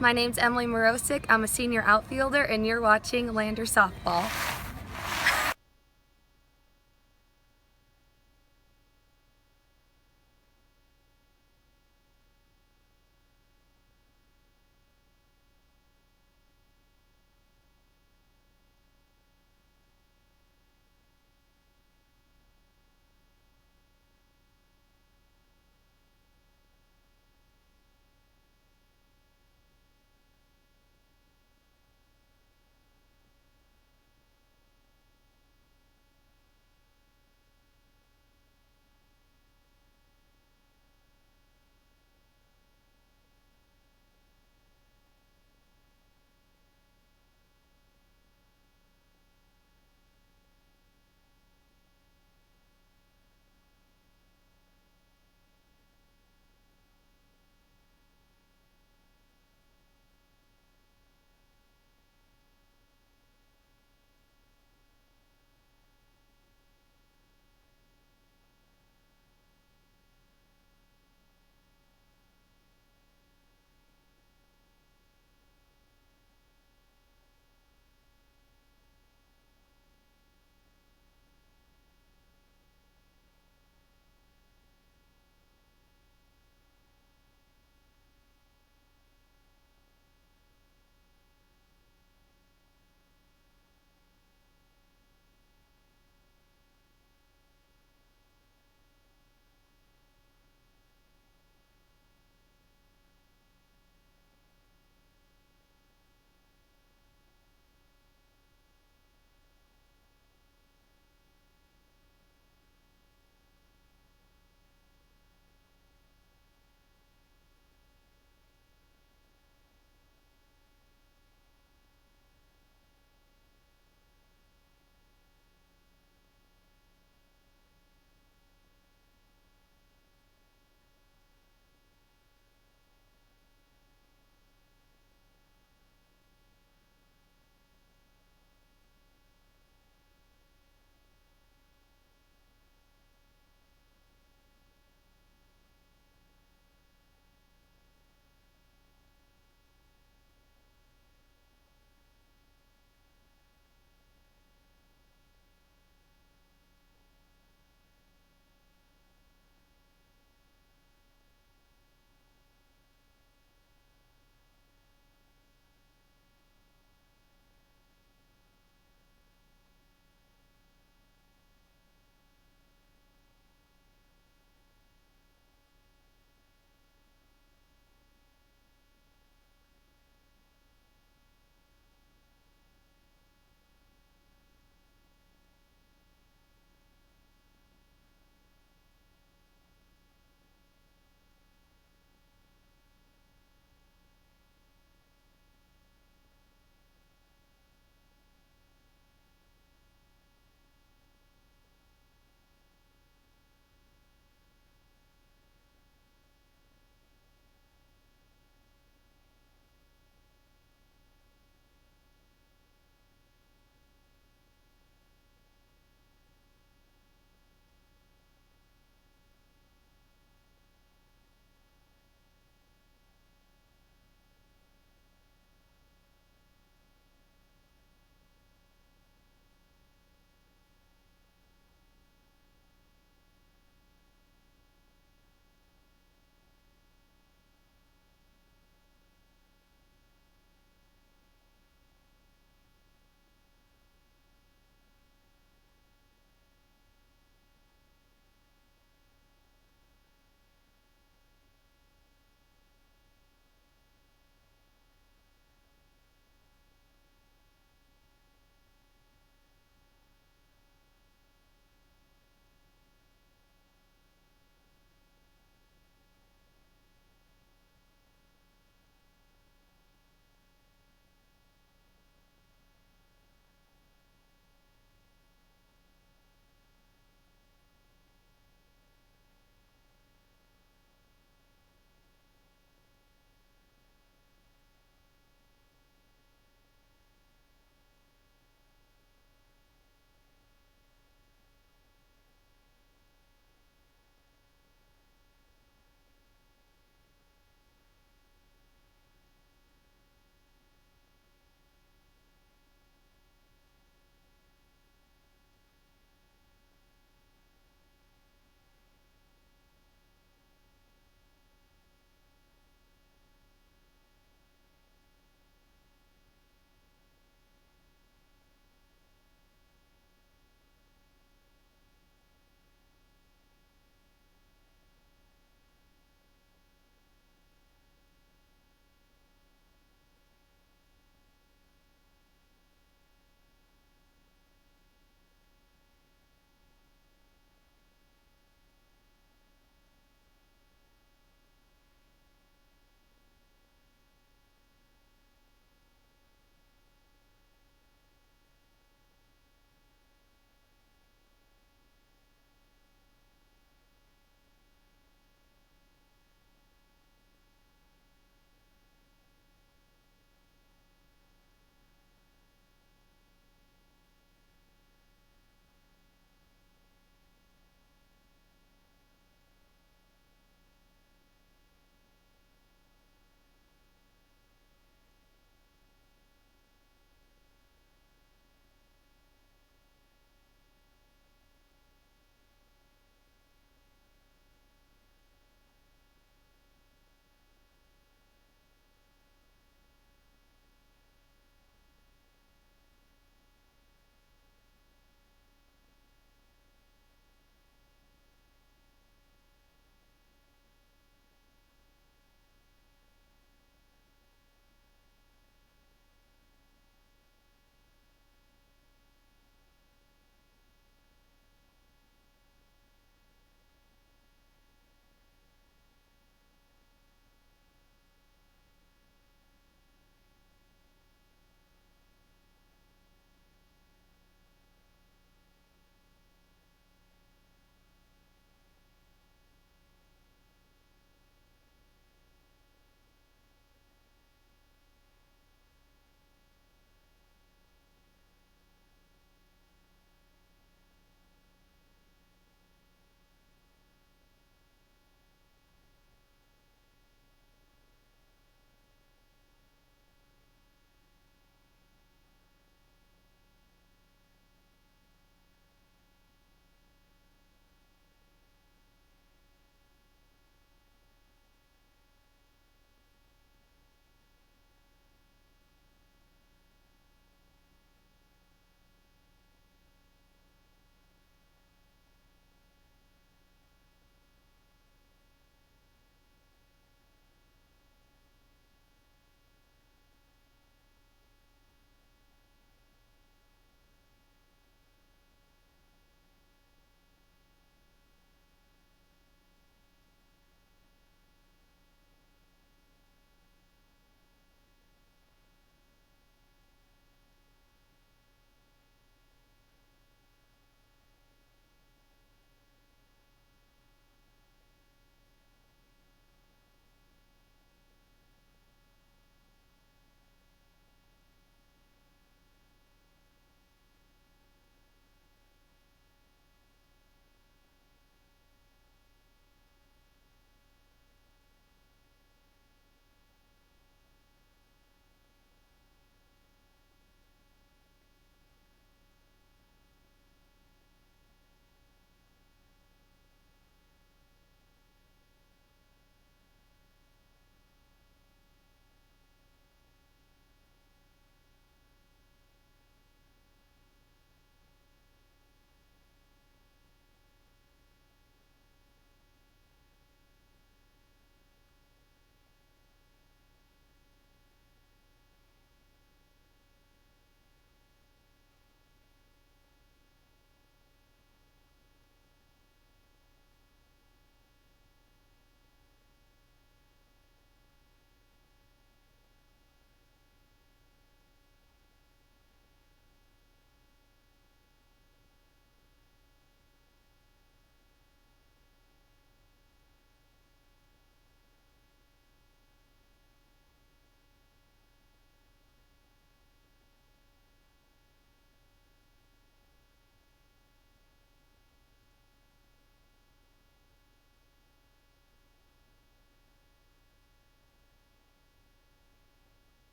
My name's Emily Morosic. I'm a senior outfielder, and you're watching Lander Softball.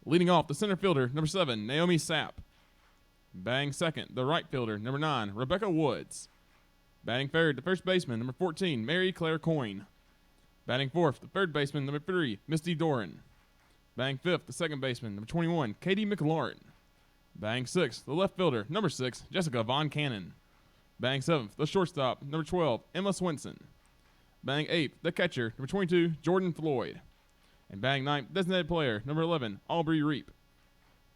Leading off, the center fielder, number 7, Naomi Sapp. Batting second, the right fielder, number 9, Rebecca Woods. Batting third, the first baseman, number 14, Mary Claire Coyne. Batting fourth, the third baseman, number 3, Misty Doran. Batting fifth, the second baseman, number 21, Katie McLaurin. Batting sixth, the left fielder, number 6, Jessica Von Cannon. Batting seventh, the shortstop, number 12, Emma Swenson. Batting eighth, the catcher, number 22, Jordan Floyd. And batting ninth, designated player, number 11, Aubrey Reap.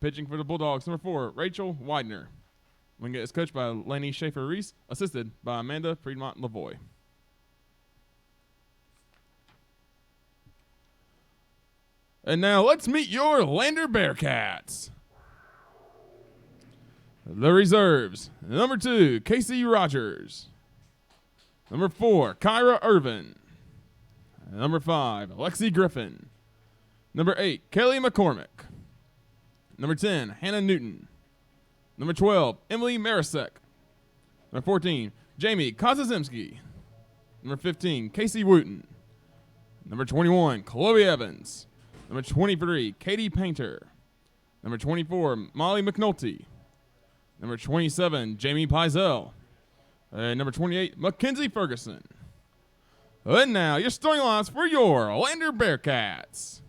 Pitching for the Bulldogs, number 4, Rachel Widener. Wingate is coached by Laney Schaefer-Reese, assisted by Amanda Piedmont-Lavoie. And now let's meet your Lander Bearcats. The reserves, number 2, Casey Rogers. Number 4, Kyra Irvin. Number 5, Lexi Griffin. Number 8, Kelly McCormick. Number 10, Hannah Newton. Number 12, Emily Marisek. Number 14, Jamie Kozazemski. Number 15, Casey Wooten. Number 21, Chloe Evans. Number 23, Katie Painter. Number 24, Molly McNulty. Number 27, Jamie Pizell. And number 28, Mackenzie Ferguson. And now, your starting lines for your Lander Bearcats.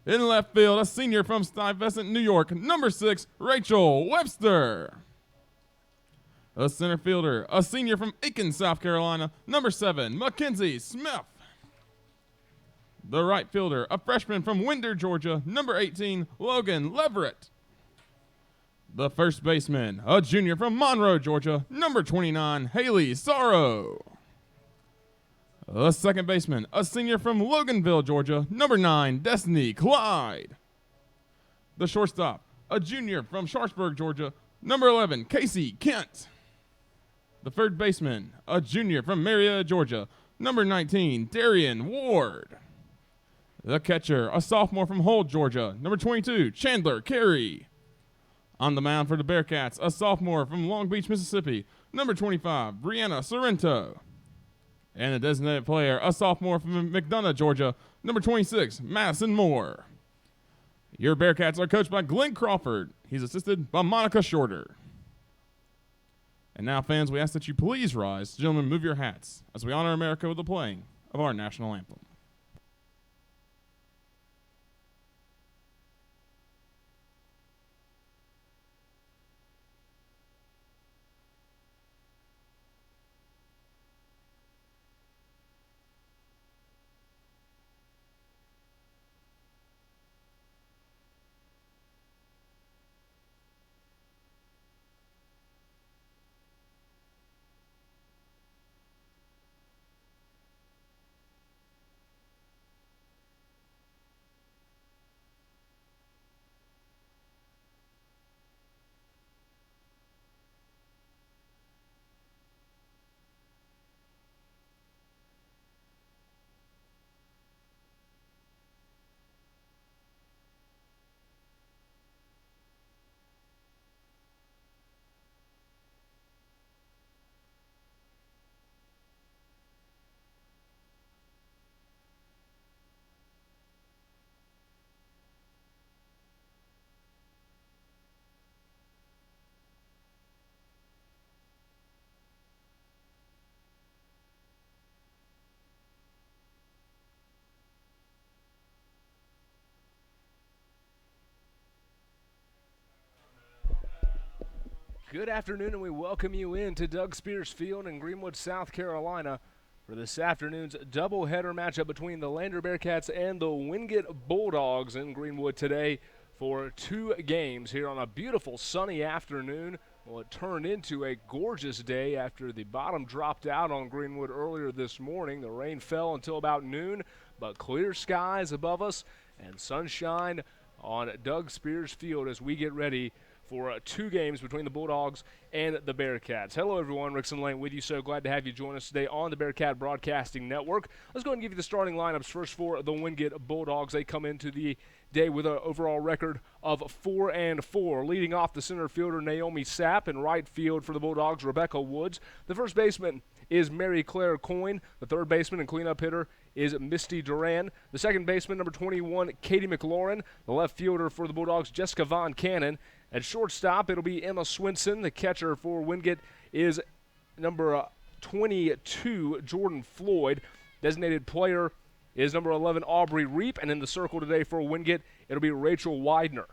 In left field, a senior from Stuyvesant, New York, number 6, Rachel Webster. A center fielder, a senior from Aiken, South Carolina, number 7, Mackenzie Smith. The right fielder, a freshman from Winder, Georgia, number 18, Logan Leverett. The first baseman, a junior from Monroe, Georgia, number 29, Haley Sorrow. The second baseman, a senior from Loganville, Georgia, number 9, Destiny Clyde. The shortstop, a junior from Sharpsburg, Georgia, number 11, Casey Kent. The third baseman, a junior from Marietta, Georgia, number 19, Darian Ward. The catcher, a sophomore from Hull, Georgia, number 22, Chandler Carey. On the mound for the Bearcats, a sophomore from Long Beach, Mississippi, number 25, Brianna Sorrento. And a designated player, a sophomore from McDonough, Georgia, number 26, Madison Moore. Your Bearcats are coached by Glenn Crawford. He's assisted by Monica Shorter. And now, fans, we ask that you please rise. Gentlemen, move your hats as we honor America with the playing of our national anthem. Good afternoon, and we welcome you in to Doug Spears Field in Greenwood, South Carolina for this afternoon's doubleheader matchup between the Lander Bearcats and the Wingate Bulldogs in Greenwood today for 2 games here on a beautiful sunny afternoon. Well, it turned into a gorgeous day after the bottom dropped out on Greenwood earlier this morning. The rain fell until about noon, but clear skies above us and sunshine on Doug Spears Field as we get ready for 2 games between the Bulldogs and the Bearcats. Hello, everyone. Rickson Lane with you. So glad to have you join us today on the Bearcat Broadcasting Network. Let's go ahead and give you the starting lineups first for the Wingate Bulldogs. They come into the day with an overall record of 4-4. Leading off, the center fielder Naomi Sapp, and right field for the Bulldogs, Rebecca Woods. The first baseman is Mary Claire Coyne. The third baseman and cleanup hitter is Misty Duran. The second baseman, number 21, Katie McLaurin. The left fielder for the Bulldogs, Jessica Von Cannon. At shortstop, it'll be Emma Swinson. The catcher for Wingate is number 22, Jordan Floyd. Designated player is number 11, Aubrey Reap. And in the circle today for Wingate, it'll be Rachel Widener.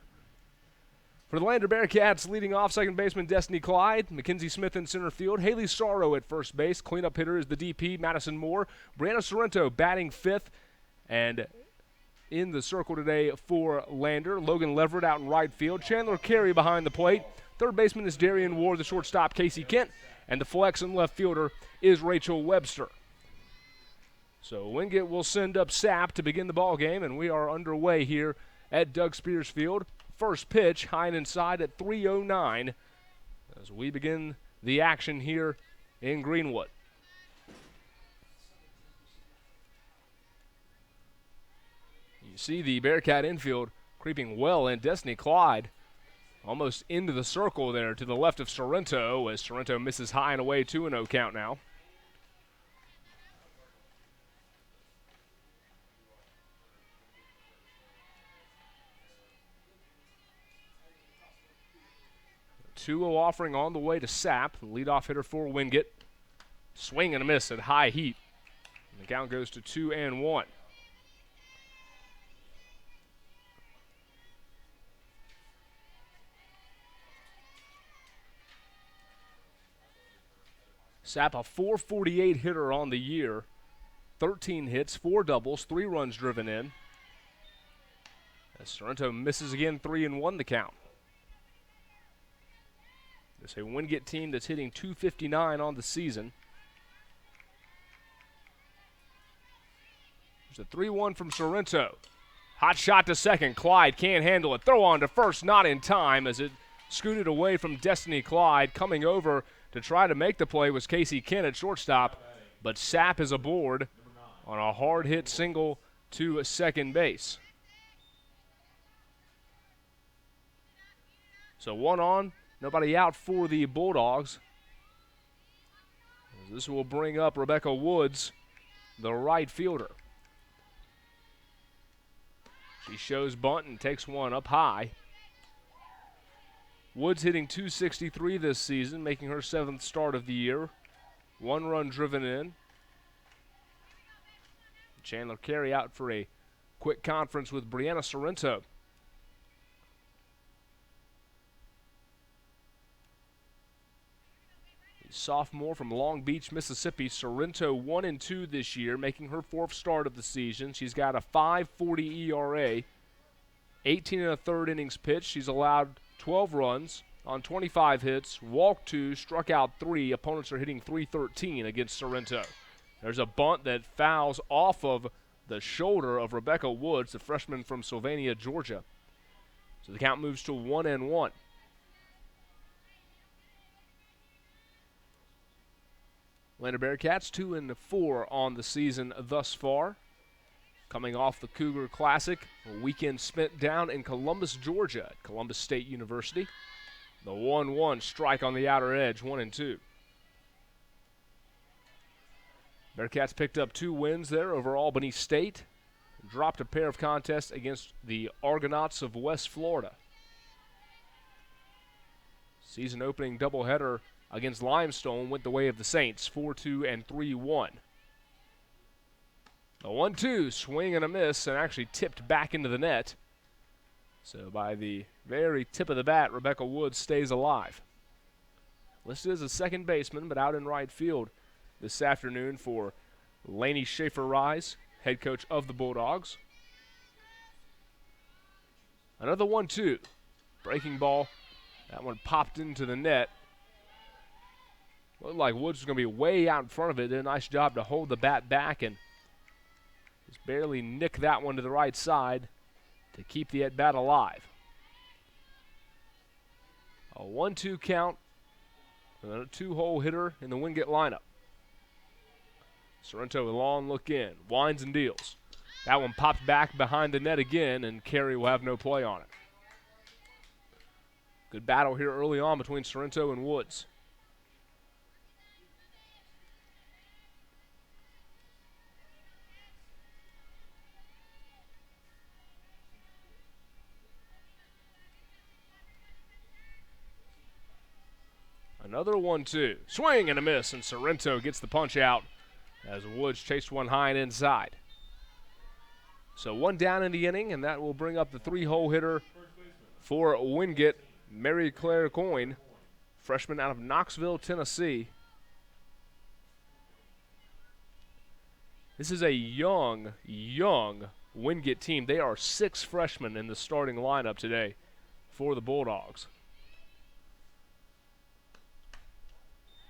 For the Lander Bearcats, leading off, second baseman Destiny Clyde, Mackenzie Smith in center field, Haley Sorrow at first base, cleanup hitter is the DP, Madison Moore, Brianna Sorrento batting fifth, and in the circle today for Lander, Logan Leverett out in right field, Chandler Carey behind the plate, third baseman is Darian Ward, the shortstop Casey Kent, and the flex and left fielder is Rachel Webster. So Wingate will send up Sapp to begin the ball game, and we are underway here at Doug Spears Field. First pitch, high and inside at 3:09 as we begin the action here in Greenwood. You see the Bearcat infield creeping well in. Destiny Clyde almost into the circle there to the left of Sorrento as Sorrento misses high and away, 2-0 count now. Two-0 offering on the way to Sapp, the leadoff hitter for Wingate. Swing and a miss at high heat. And the count goes to 2-1. Sapp, a .448 hitter on the year. 13 hits, 4 doubles, 3 runs driven in. As Sorrento misses again, 3-1 the count. It's a Wingate team that's hitting .259 on the season. There's a 3-1 from Sorrento. Hot shot to second. Clyde can't handle it. Throw on to first, not in time as it scooted away from Destiny Clyde. Coming over to try to make the play was Casey Kent at shortstop, but Sapp is aboard on a hard hit single to second base. So one on. Nobody out for the Bulldogs. This will bring up Rebecca Woods, the right fielder. She shows bunt and takes one up high. Woods hitting .263 this season, making her 7th start of the year. 1 run driven in. Chandler Carey out for a quick conference with Brianna Sorrento. Sophomore from Long Beach, Mississippi, Sorrento 1-2 this year, making her 4th start of the season. She's got a .540 ERA, 18 1/3 innings pitched. She's allowed 12 runs on 25 hits, walked 2, struck out 3. Opponents are hitting .313 against Sorrento. There's a bunt that fouls off of the shoulder of Rebecca Woods, the freshman from Sylvania, Georgia. So the count moves to 1-1. Lander Bearcats 2-4 on the season thus far. Coming off the Cougar Classic, a weekend spent down in Columbus, Georgia at Columbus State University. The 1-1 strike on the outer edge, 1-2. Bearcats picked up 2 wins there over Albany State. Dropped a pair of contests against the Argonauts of West Florida. Season opening doubleheader against Limestone went the way of the Saints, 4-2 and 3-1. A 1-2 swing and a miss, and actually tipped back into the net. So by the very tip of the bat, Rebecca Woods stays alive. Listed as a second baseman, but out in right field this afternoon for Lainey Schaefer-Rise, head coach of the Bulldogs. Another 1-2. Breaking ball. That one popped into the net. Looked like Woods was going to be way out in front of it. Did a nice job to hold the bat back and just barely nick that one to the right side to keep the at-bat alive. A 1-2 count. A 2-hole hitter in the Wingate lineup. Sorrento with a long look in. Winds and deals. That one popped back behind the net again, and Carey will have no play on it. Good battle here early on between Sorrento and Woods. Another 1-2. Swing and a miss, and Sorrento gets the punch out as Woods chased one high and inside. So one down in the inning, and that will bring up the 3-hole hitter for Wingate, Mary Claire Coyne, freshman out of Knoxville, Tennessee. This is a young Wingate team. They are 6 freshmen in the starting lineup today for the Bulldogs.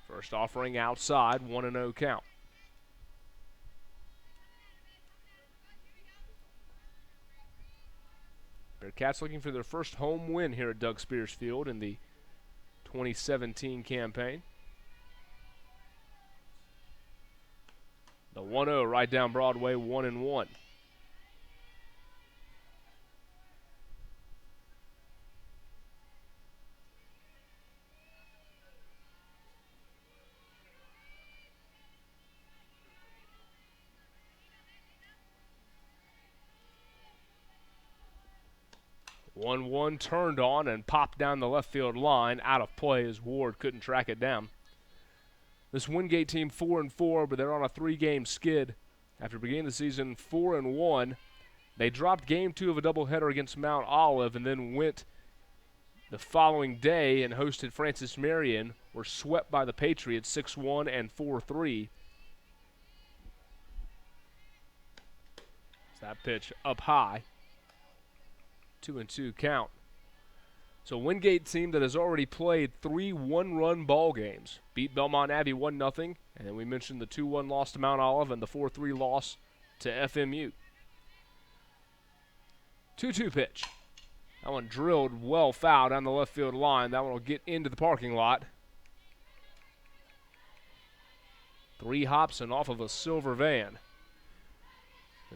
First offering outside, 1-0 count. Bearcats looking for their first home win here at Doug Spears Field in the 2017 campaign. The 1-0 right down Broadway, 1-1. One turned on and popped down the left field line, out of play as Ward couldn't track it down. This Wingate team 4-4, but they're on a 3-game skid. After beginning the season 4-1, they dropped game 2 of a doubleheader against Mount Olive and then went the following day and hosted Francis Marion. Were swept by the Patriots 6-1 and 4-3. That pitch up high. 2-2 count. So Wingate team that has already played 3 one-run ball games. Beat Belmont Abbey 1-0, and then we mentioned the 2-1 loss to Mount Olive and the 4-3 loss to FMU. 2-2 pitch. That one drilled well foul down the left field line. That one will get into the parking lot. 3 hops and off of a silver van.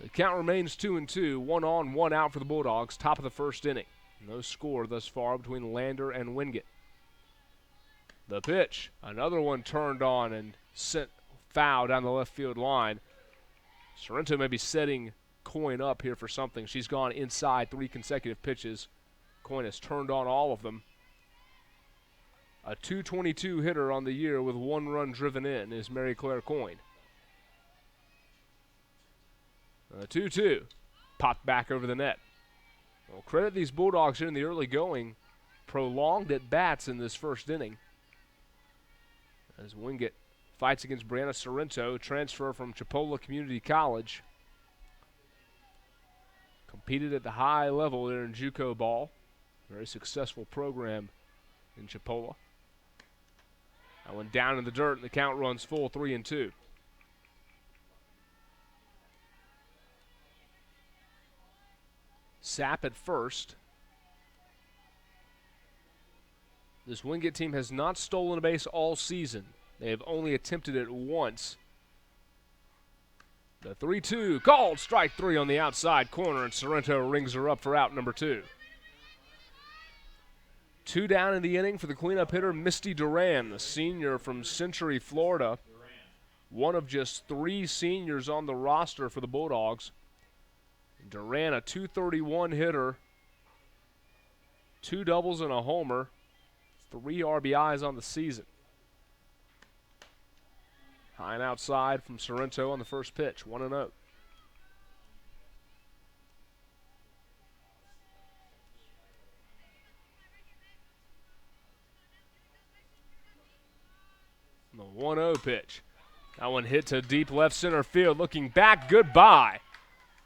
The count remains 2-2, 1 on, 1 out for the Bulldogs, top of the first inning. No score thus far between Lander and Wingate. The pitch, another one turned on and sent foul down the left field line. Sorrento may be setting Coyne up here for something. She's gone inside 3 consecutive pitches. Coyne has turned on all of them. A .222 hitter on the year with 1 run driven in is Mary Claire Coyne. 2-2, popped back over the net. Well, credit these Bulldogs here in the early going. Prolonged at bats in this first inning. As Wingate fights against Brianna Sorrento, transfer from Chipola Community College. Competed at the high level there in JUCO ball. Very successful program in Chipola. That one down in the dirt, and the count runs full, 3-2. Sapp at first. This Wingate team has not stolen a base all season. They have only attempted it once. The 3-2 called, strike 3 on the outside corner, and Sorrento rings her up for out number 2. 2 down in the inning for the cleanup hitter, Misty Duran, the senior from Century, Florida. One of just 3 seniors on the roster for the Bulldogs. Duran, a .231 hitter, 2 doubles and a homer, 3 RBIs on the season. High and outside from Sorrento on the first pitch, 1-0. The 1-0 pitch. That one hit to deep left center field. Looking back, goodbye.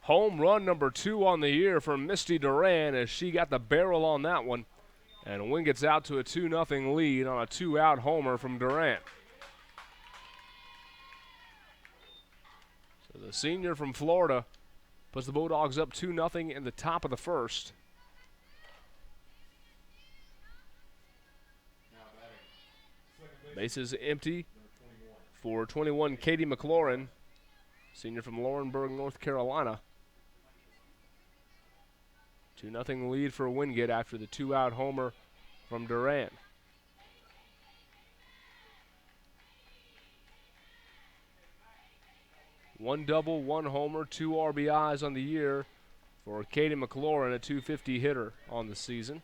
Home run number 2 on the year from Misty Duran as she got the barrel on that one. And Wingate's out to a 2-0 lead on a 2-out homer from Duran. So the senior from Florida puts the Bulldogs up 2-0 in the top of the first. Bases empty for 21, Katie McLaurin, senior from Laurinburg, North Carolina. 2-0 lead for Wingate after the 2-out homer from Duran. One double, 1 homer, 2 RBIs on the year for Katie McLaurin, a .250 hitter on the season.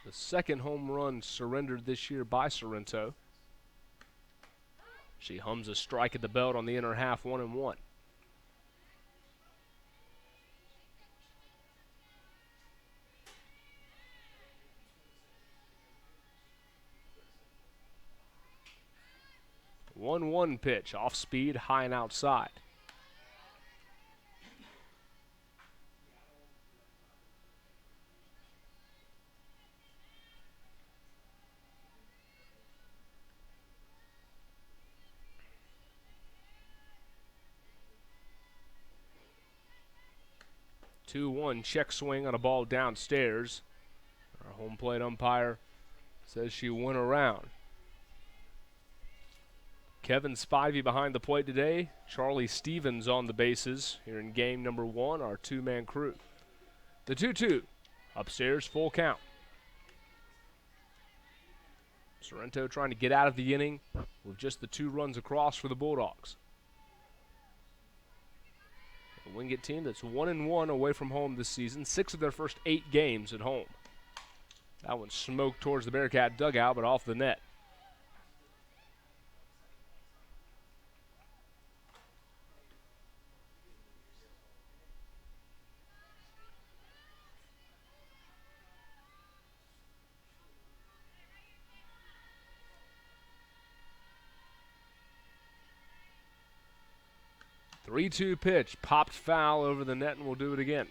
The second home run surrendered this year by Sorrento. She hums a strike at the belt on the inner half, 1-1. One pitch, off speed, high and outside. Two-one check swing on a ball downstairs. Our home plate umpire says she went around. Kevin Spivey behind the plate today. Charlie Stevens on the bases here in game number 1, our two-man crew. The 2-2, upstairs, full count. Sorrento trying to get out of the inning with just the 2 runs across for the Bulldogs. A Wingate team that's 1-1 away from home this season, 6 of their first 8 games at home. That one smoked towards the Bearcat dugout, but off the net. Three-two pitch, popped foul over the net, and we'll do it again.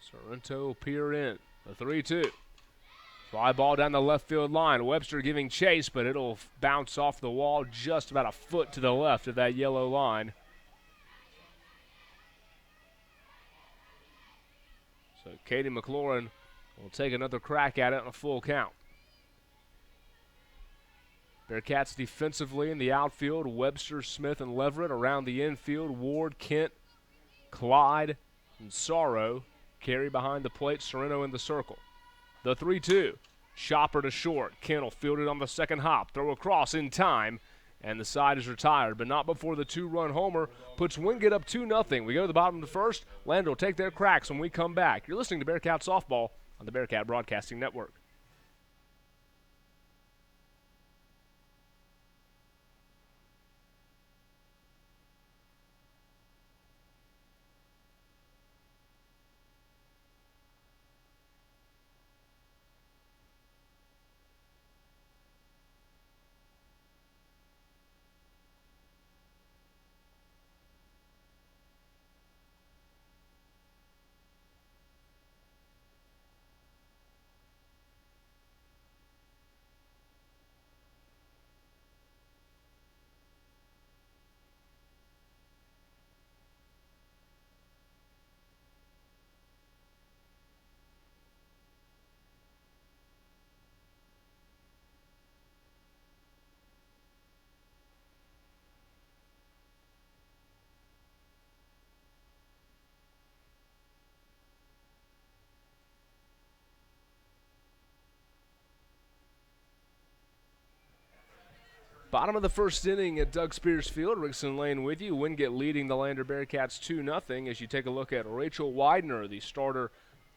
Sorrento will peer in. The 3-2. Fly ball down the left field line. Webster giving chase, but it'll bounce off the wall just about a foot to the left of that yellow line. So Katie McLaurin will take another crack at it on a full count. Bearcats defensively in the outfield, Webster, Smith, and Leverett. Around the infield, Ward, Kent, Clyde, and Sorrow. Carry behind the plate, Sorrento in the circle. The 3-2, chopper to short. Kent will field it on the second hop, throw across in time, and the side is retired, but not before the 2-run homer puts Wingate up 2-0. We go to the bottom of the first. Lander will take their cracks when we come back. You're listening to Bearcat Softball on the Bearcat Broadcasting Network. Bottom of the first inning at Doug Spears Field. Rickson Lane with you. Wingate leading the Lander Bearcats 2-0 as you take a look at Rachel Widener, the starter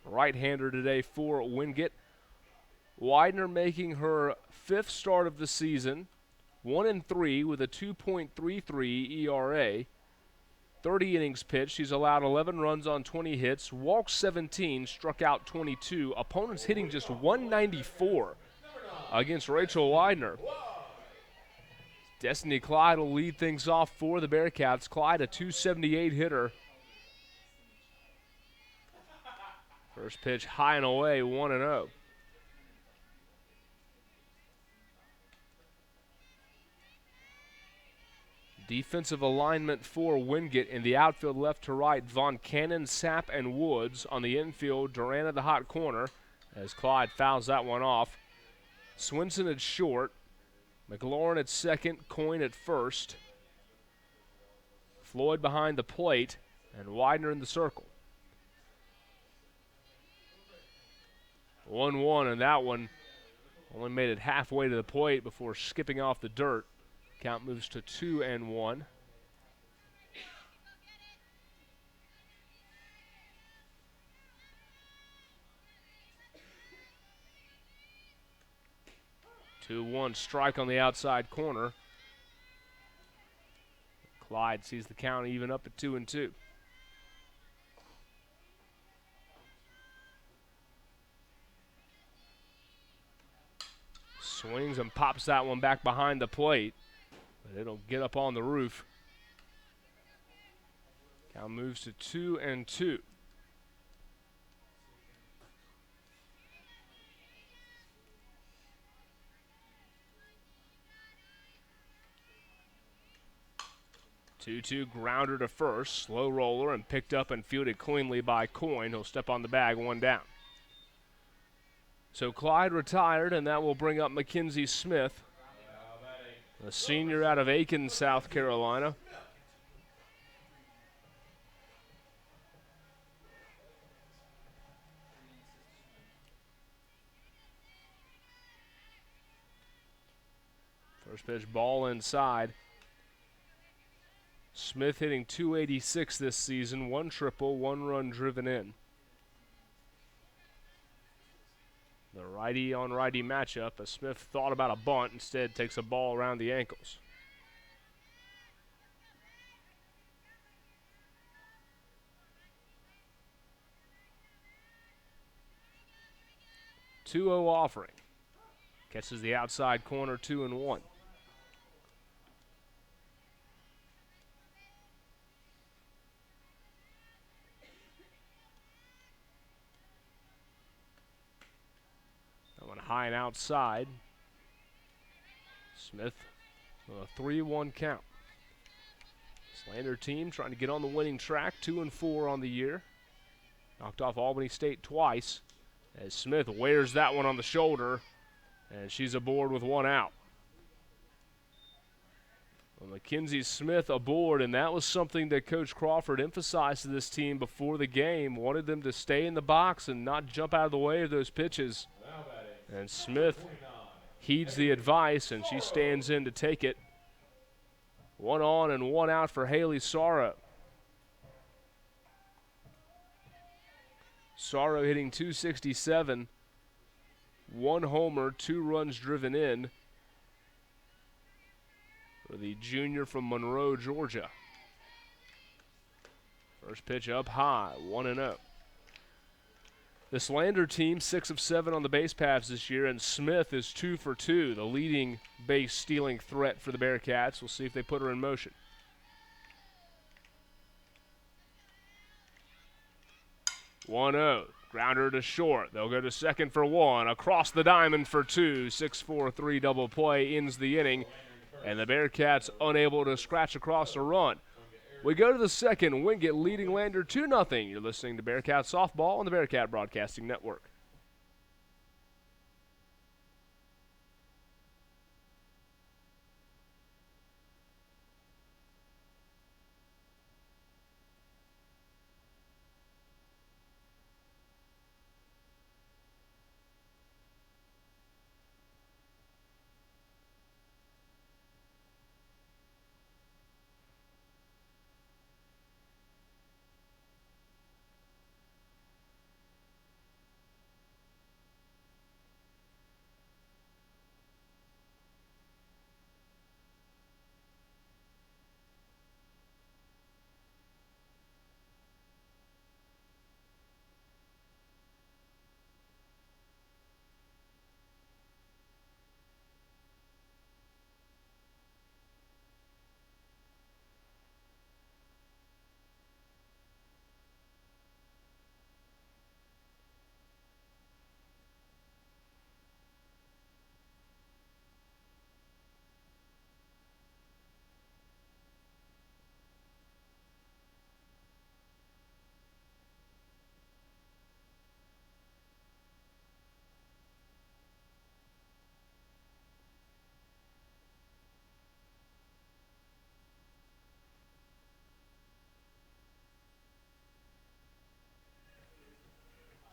right-hander today for Wingate. Widener making her 5th start of the season, 1-3 with a 2.33 ERA. 30 innings pitched. She's allowed 11 runs on 20 hits, walked 17, struck out 22. Opponents hitting just 194 against Rachel Widener. Destiny Clyde will lead things off for the Bearcats. Clyde, a 278 hitter. First pitch high and away, 1-0. Defensive alignment for Wingate in the outfield left to right. Von Cannon, Sapp, and Woods. On the infield, Duran at the hot corner as Clyde fouls that one off. Swinson at short. McLaurin at second, Coyne at first. Floyd behind the plate, and Widener in the circle. 1-1, and that one only made it halfway to the plate before skipping off the dirt. Count moves to 2-1. Two one strike on the outside corner. Clyde sees the count even up at 2-2. Swings and pops that one back behind the plate, but it'll get up on the roof. Count moves to 2-2. Two grounder to first, slow roller, and picked up and fielded cleanly by Coyne. He'll step on the bag, one down. So Clyde retired, and that will bring up Mackenzie Smith, a senior out of Aiken, South Carolina. First pitch, ball inside. Smith hitting .286 this season, 1 triple, 1 run driven in. The righty-on-righty matchup, as Smith thought about a bunt, instead takes a ball around the ankles. .2-0 offering. Catches the outside corner, 2-1. High and outside. Smith with a 3-1 count. Slander team trying to get on the winning track, 2-4 on the year. Knocked off Albany State twice as Smith wears that one on the shoulder, and she's aboard with 1 out. Well, Mackenzie Smith aboard, and that was something that Coach Crawford emphasized to this team before the game. Wanted them to stay in the box and not jump out of the way of those pitches. And Smith heeds the advice, and she stands in to take it. 1 on and 1 out for Haley Sorrow. Sorrow hitting .267, 1 homer, 2 runs driven in for the junior from Monroe, Georgia. First pitch up high, 1-0. The Slander team, 6 of 7 on the base paths this year, and Smith is 2 for 2, the leading base stealing threat for the Bearcats. We'll see if they put her in motion. .1-0, grounder to short. They'll go to second for 1, across the diamond for 2. 6-4-3 double play ends the inning, and the Bearcats unable to scratch across a run. We go to the second, Wingate leading Lander 2-0. You're listening to Bearcat Softball on the Bearcat Broadcasting Network.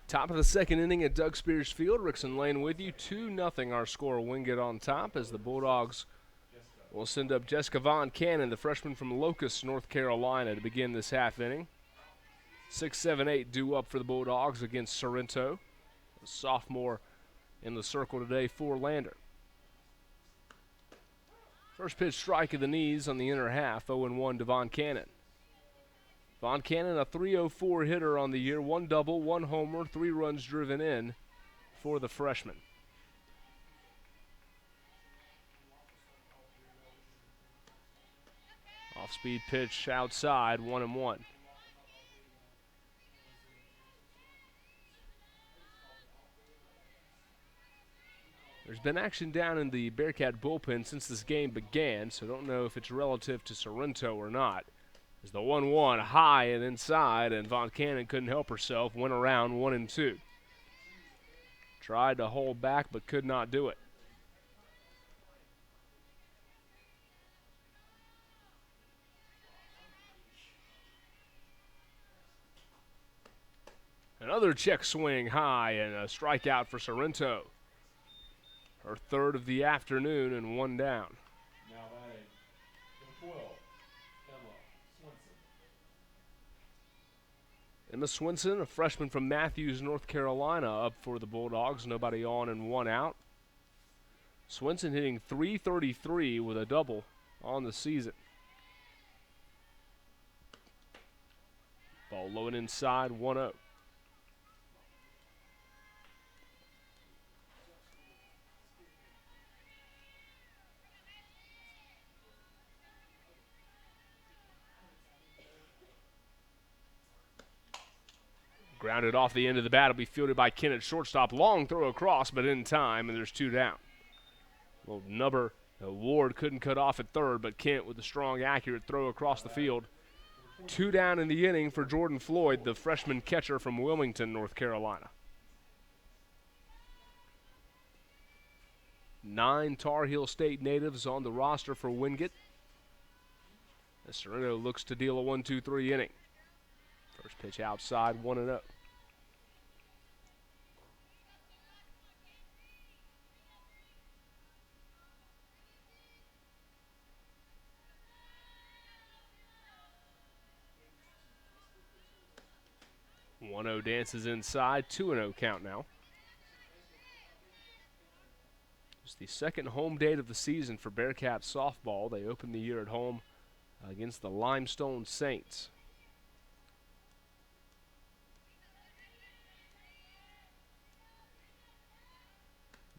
Top of the second inning at Doug Spears Field. Rickson Lane with you. 2-0 our score. Wingate on top as the Bulldogs will send up Jessica Von Cannon, the freshman from Locust, North Carolina, to begin this half inning. 6, 7, 8 due up for the Bulldogs against Sorrento, a sophomore in the circle today for Lander. First pitch strike of the knees on the inner half, 0-1 to Von Cannon. Von Cannon, a .304 hitter on the year, 1 double, 1 homer, 3 runs driven in for the freshman. Off-speed pitch outside, 1-1. There's been action down in the Bearcat bullpen since this game began, so don't know if it's relative to Sorrento or not. As the 1-1 high and inside, and Von Cannon couldn't help herself, went around 1-2. Tried to hold back, but could not do it. Another check swing high and a strikeout for Sorrento. Her third of the afternoon and 1 down. Now batting, number 12, Emma Swinson, a freshman from Matthews, North Carolina, up for the Bulldogs. Nobody on and 1 out. Swinson hitting .333 with a double on the season. Ball low and inside, 1-0. Grounded off the end of the bat. Will be fielded by Kent at shortstop. Long throw across, but in time, and there's 2 down. Well, Nubber, Ward couldn't cut off at third, but Kent with a strong, accurate throw across the field. 2 down in the inning for Jordan Floyd, the freshman catcher from Wilmington, North Carolina. 9 Tar Heel State natives on the roster for Wingate. As Sorrento looks to deal a 1-2-3 inning. First pitch outside, 1-0. Dances inside, 2-0 count now. It's the second home date of the season for Bearcat softball. They opened the year at home against the Limestone Saints.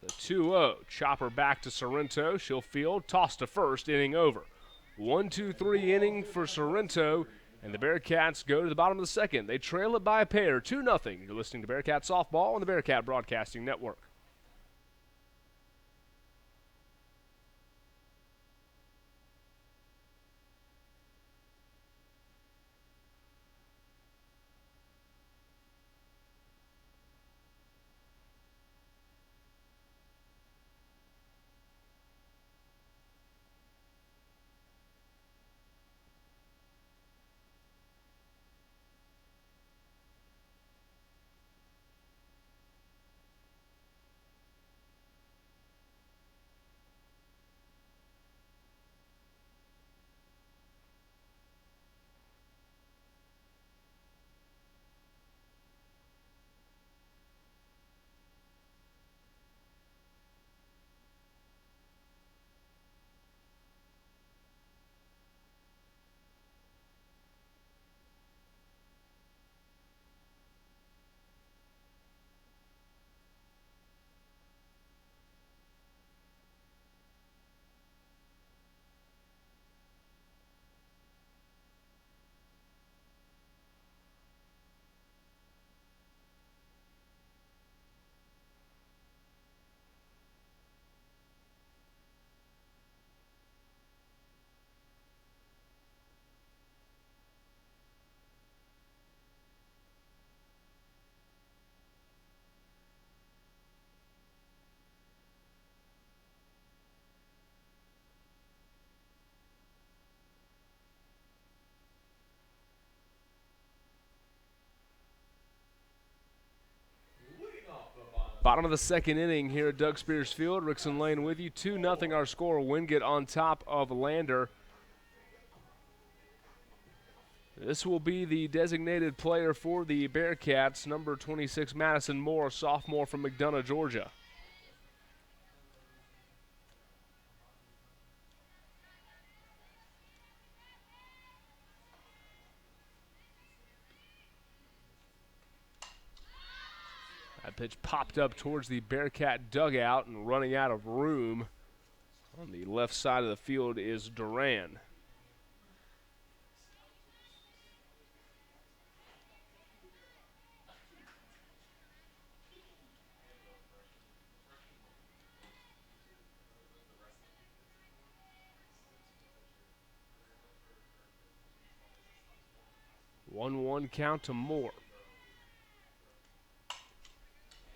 The 2-0, chopper back to Sorrento. She'll field, toss to first, inning over. 1-2-3 inning for Sorrento, and the Bearcats go to the bottom of the second. They trail it by a pair, 2-0. You're listening to Bearcat Softball on the Bearcat Broadcasting Network. Bottom of the second inning here at Doug Spears Field. Rickson Lane with you. 2-0 our score. Wingate on top of Lander. This will be the designated player for the Bearcats, number 26, Madison Moore, sophomore from McDonough, Georgia. That pitch popped up towards the Bearcat dugout and running out of room. On the left side of the field is Duran. One count to Moore.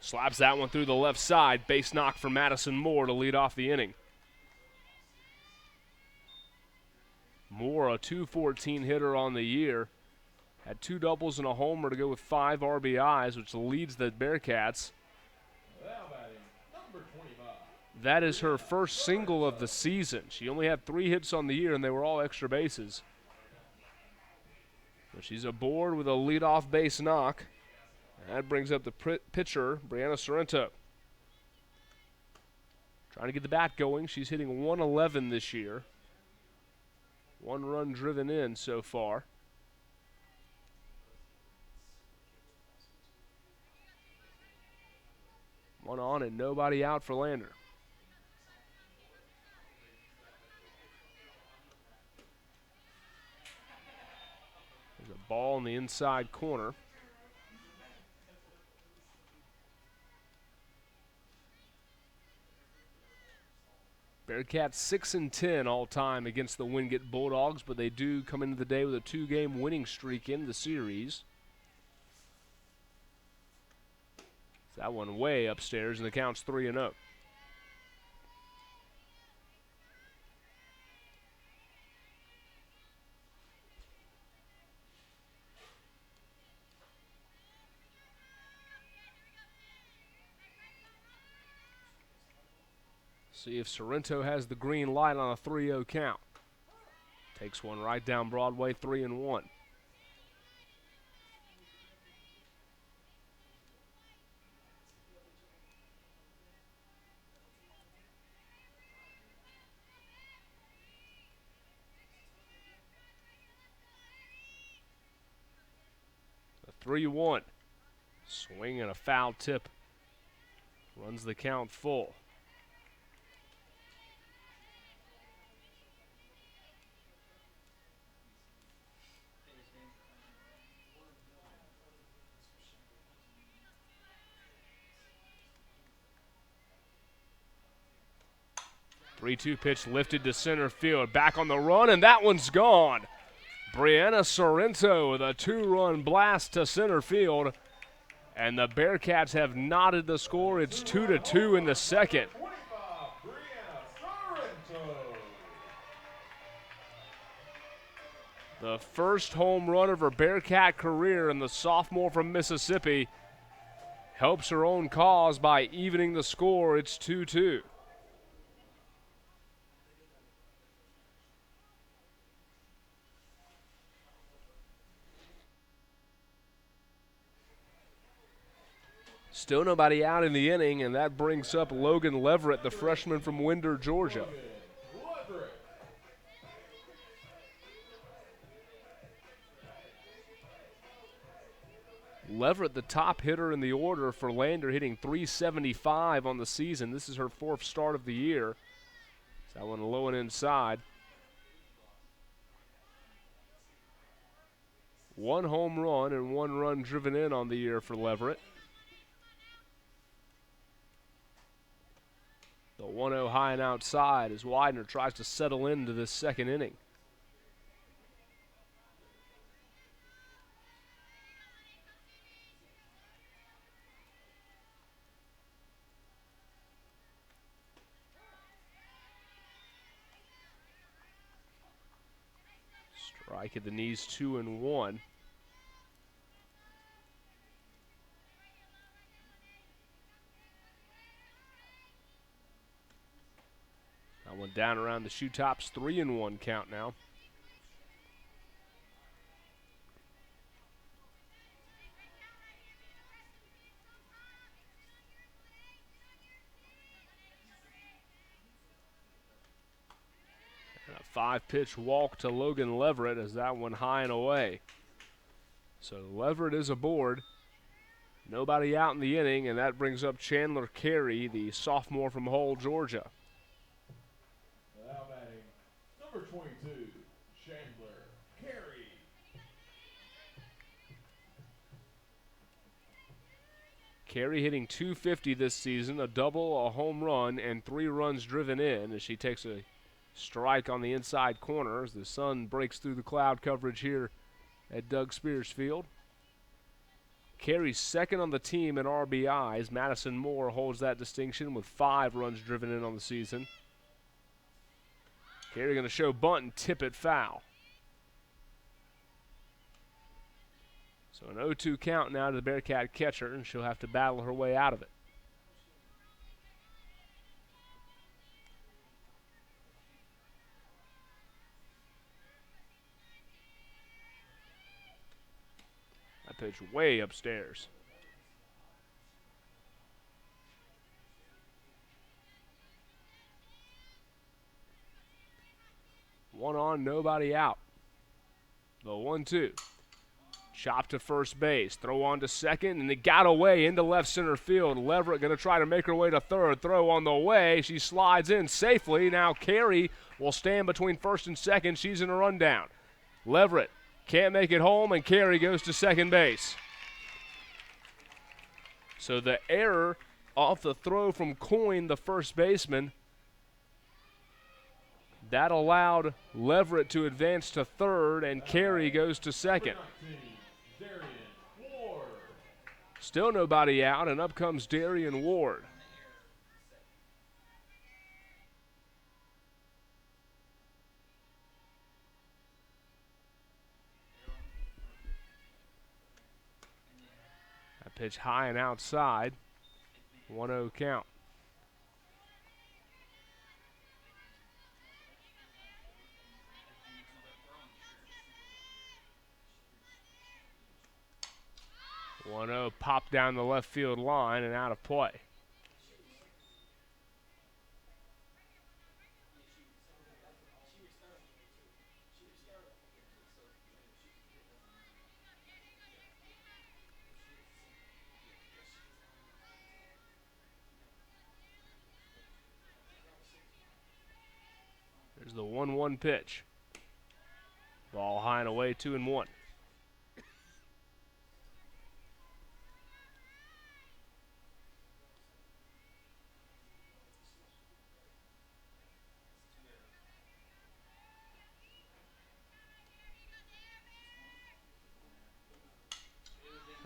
Slaps that one through the left side. Base knock for Madison Moore to lead off the inning. Moore, a .214 hitter on the year. Had 2 doubles and a homer to go with 5 RBIs, which leads the Bearcats. That is her first single of the season. She only had 3 hits on the year, and they were all extra bases. So she's aboard with a leadoff base knock. That brings up the pitcher, Brianna Sorrento. Trying to get the bat going. She's hitting 111 this year. 1 run driven in so far. One on and nobody out for Lander. There's a ball in the inside corner. Bearcats 6-10 all time against the Wingate Bulldogs, but they do come into the day with a 2-game winning streak in the series. That one way upstairs, and the count's 3-0. See if Sorrento has the green light on a 3-0 count. Takes one right down Broadway, 3-1. A 3-1. Swing and a foul tip. Runs the count full. Three-two pitch lifted to center field. Back on the run, and that one's gone. Brianna Sorrento with a 2-run blast to center field. And the Bearcats have knotted the score. It's 2-2 in the second. The first home run of her Bearcat career, and the sophomore from Mississippi helps her own cause by evening the score. It's 2-2. Still nobody out in the inning, and that brings up Logan Leverett, the freshman from Winder, Georgia. Leverett, the top hitter in the order for Lander, hitting .375 on the season. This is her 4th start of the year. That one low and inside. 1 home run and 1 run driven in on the year for Leverett. The 1-0 high and outside as Widener tries to settle into this second inning. Strike at the knees, 2-1. That one down around the shoe tops, 3-1 count now. And a 5-pitch walk to Logan Leverett as that one high and away. So Leverett is aboard. Nobody out in the inning, and that brings up Chandler Carey, the sophomore from Hull, Georgia. Now batting, number 22, Chandler Carey. Carey hitting .250 this season, a double, a home run, and 3 runs driven in as she takes a strike on the inside corner as the sun breaks through the cloud coverage here at Doug Spears Field. Carey's second on the team in RBIs. Madison Moore holds that distinction with 5 runs driven in on the season. Carey going to show bunt and tip it foul. So an 0-2 count now to the Bearcat catcher, and she'll have to battle her way out of it. That pitch way upstairs. One on, nobody out. The 1-2. Chop to first base. Throw on to second, and it got away into left center field. Leverett going to try to make her way to third. Throw on the way. She slides in safely. Now Carey will stand between first and second. She's in a rundown. Leverett can't make it home, and Carey goes to second base. So the error off the throw from Coyne, the first baseman, that allowed Leverett to advance to third, and Carey goes to second. Still nobody out, and up comes Darian Ward. That pitch high and outside. 1-0 count. Popped down the left field line and out of play. There's the 1-1 pitch. Ball high and away, 2-1.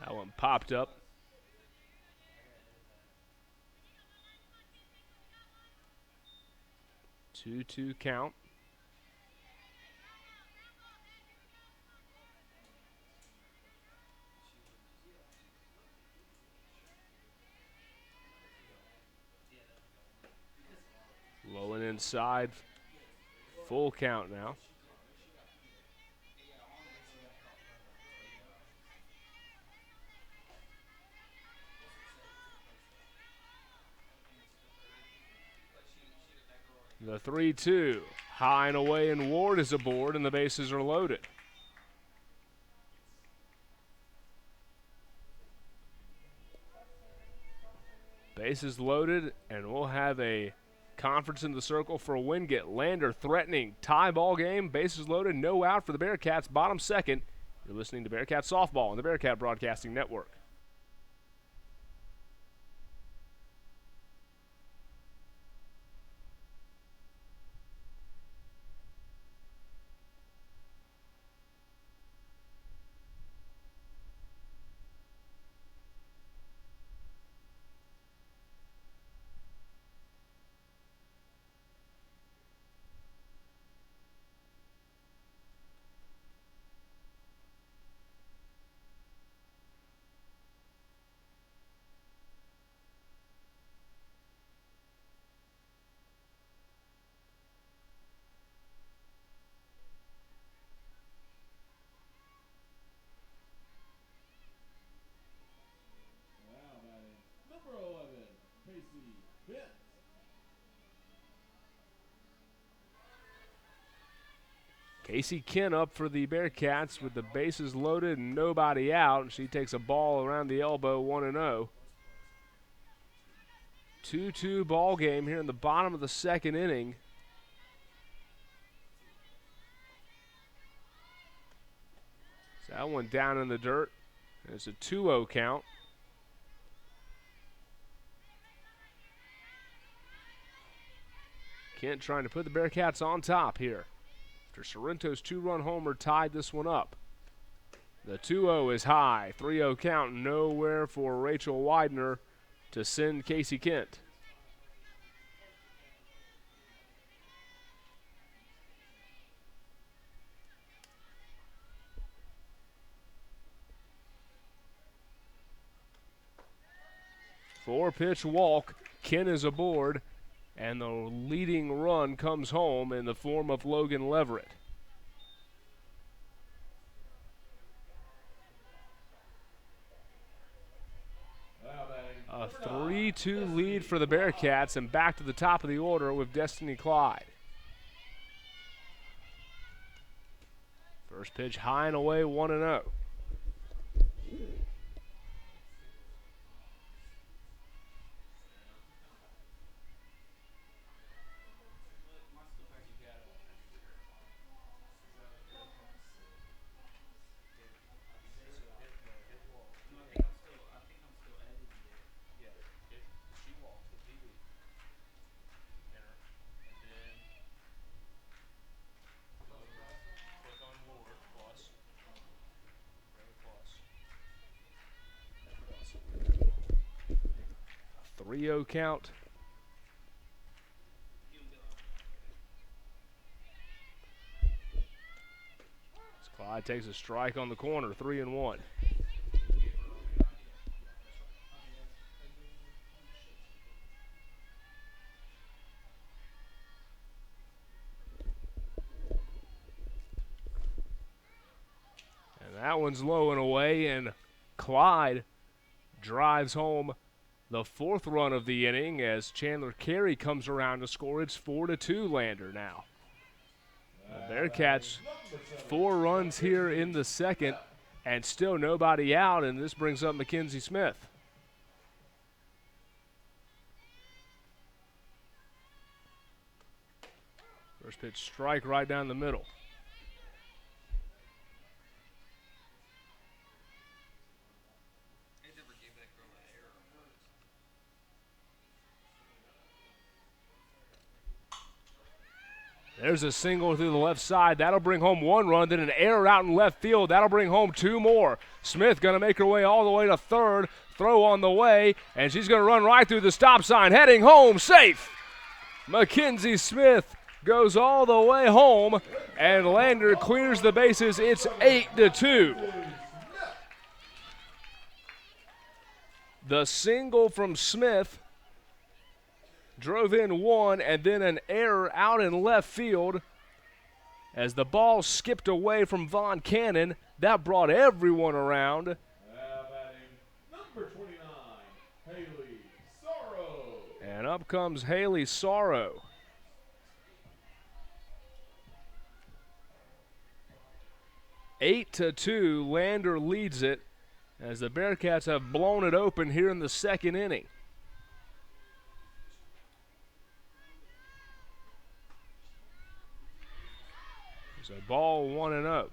That one popped up. Two count. Low and inside. Full count now. The 3-2, high and away, and Ward is aboard, and the bases are loaded. Bases loaded, and we'll have a conference in the circle for Wingate. Lander threatening, tie ball game, bases loaded, no out for the Bearcats, bottom second. You're listening to Bearcat Softball on the Bearcat Broadcasting Network. Casey Kent up for the Bearcats with the bases loaded and nobody out. And she takes a ball around the elbow, 1-0. 2-2 ball game here in the bottom of the second inning. So that one down in the dirt. It's a 2-0 count. Kent trying to put the Bearcats on top here. After Sorrento's 2-run homer tied this one up. The 2-0 is high. 3-0 count, nowhere for Rachel Widener to send Casey Kent. Four-pitch walk. Kent is aboard. And the leading run comes home in the form of Logan Leverett. A 3-2 lead for the Bearcats, and back to the top of the order with Destiny Clyde. First pitch high and away, 1-0. Count. As Clyde takes a strike on the corner, 3-1. And that one's low and away, and Clyde drives home the fourth run of the inning as Chandler Carey comes around to score. It's 4-2 Lander now. The Bearcats 4 runs here in the second and still nobody out, and this brings up Mackenzie Smith. First pitch strike right down the middle. There's a single through the left side. That'll bring home 1 run. Then an error out in left field. That'll bring home 2 more. Smith going to make her way all the way to third. Throw on the way, and she's going to run right through the stop sign. Heading home, safe. Mackenzie Smith goes all the way home, and Lander clears the bases. It's 8-2. The single from Smith drove in 1, and then an error out in left field as the ball skipped away from Von Cannon. That brought everyone around. Number 29, Haley Sorrow. And up comes Haley Sorrow. Eight to 2, Lander leads it as the Bearcats have blown it open here in the second inning. So ball 1-0. 2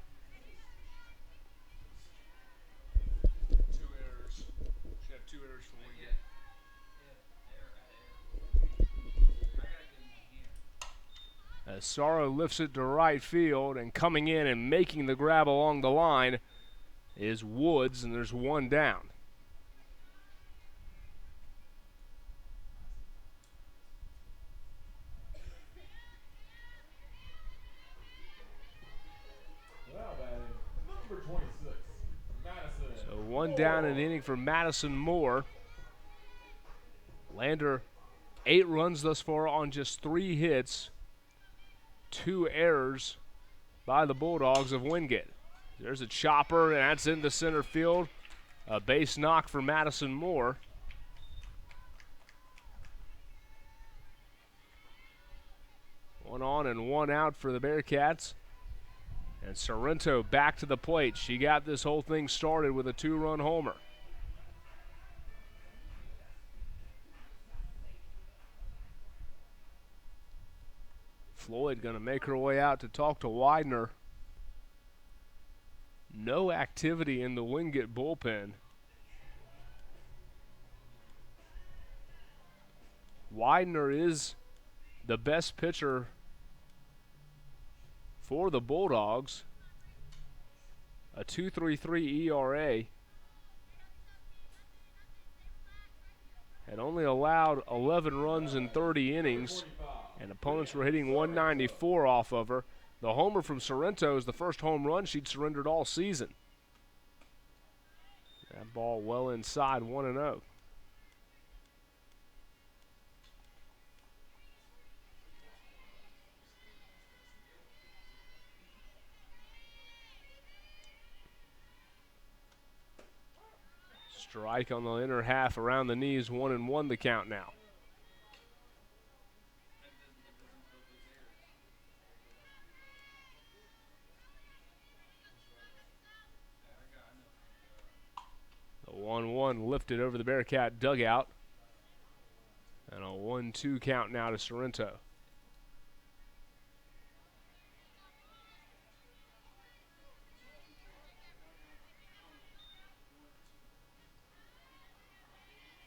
errors. Should have 2 errors for Wingate. As Sorrow lifts it to right field, and coming in and making the grab along the line is Woods, and there's 1 down. Number 26, Madison. So 1 down in the inning for Madison Moore. Lander 8 runs thus far on just 3 hits. 2 errors by the Bulldogs of Wingate. There's a chopper, and that's into center field. A base knock for Madison Moore. One on and 1 out for the Bearcats. And Sorrento back to the plate. She got this whole thing started with a 2-run homer. Floyd going to make her way out to talk to Widener. No activity in the Wingate bullpen. Widener is the best pitcher for the Bulldogs. A 2.33 ERA. Had only allowed 11 runs in 30 innings, and opponents were hitting 194 off of her. The homer from Sorrento is the first home run she'd surrendered all season. That ball well inside, 1-0. Strike on the inner half around the knees, 1-1 the count now. The 1-1 lifted over the Bearcat dugout. And a 1-2 count now to Sorrento.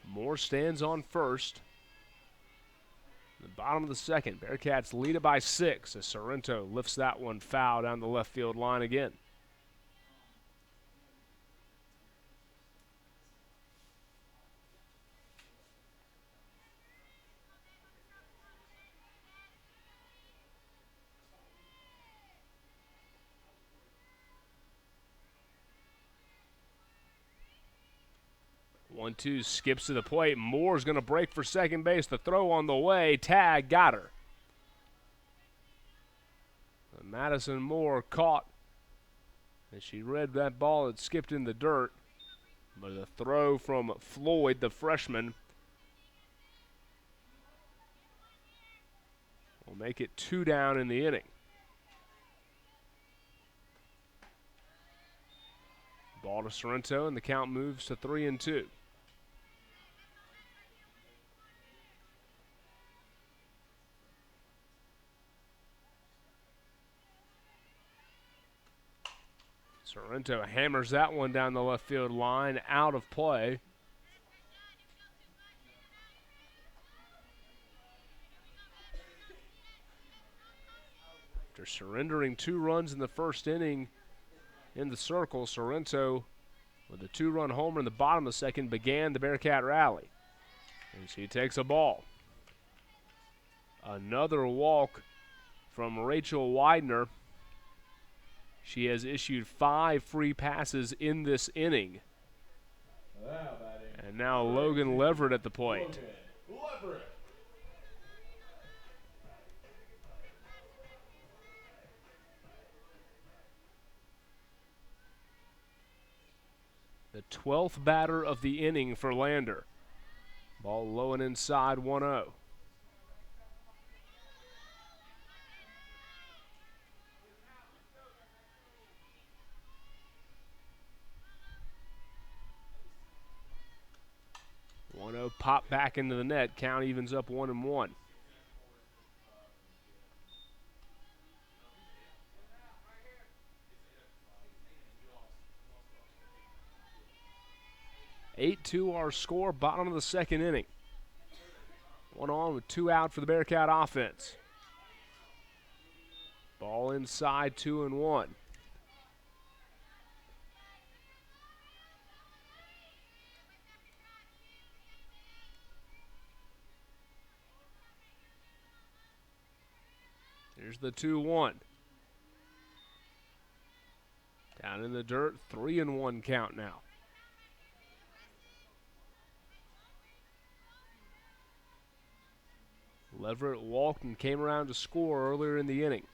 Moore stands on first. The bottom of the second, Bearcats lead it by 6 as Sorrento lifts that one foul down the left field line again. One-two skips to the plate. Moore's going to break for second base. The throw on the way. Tag got her. Madison Moore caught as she read that ball had skipped in the dirt. But a throw from Floyd, the freshman, will make it 2 down in the inning. Ball to Sorrento, and the count moves to 3-2. Sorrento hammers that one down the left field line, out of play. After surrendering 2 runs in the first inning in the circle, Sorrento, with a 2-run homer in the bottom of the second, began the Bearcat rally. And she takes a ball. Another walk from Rachel Widener. She has issued 5 free passes in this inning. And now Logan Leverett at the plate. The 12th batter of the inning for Lander. Ball low and inside, 1-0. Pop back into the net. Count evens up 1-1. Eight-2 our score, bottom of the second inning. 1 on with 2 out for the Bearcat offense. Ball inside, 2-1. Here's the 2-1. Down in the dirt, 3-1 count now. Leverett walked and came around to score earlier in the inning.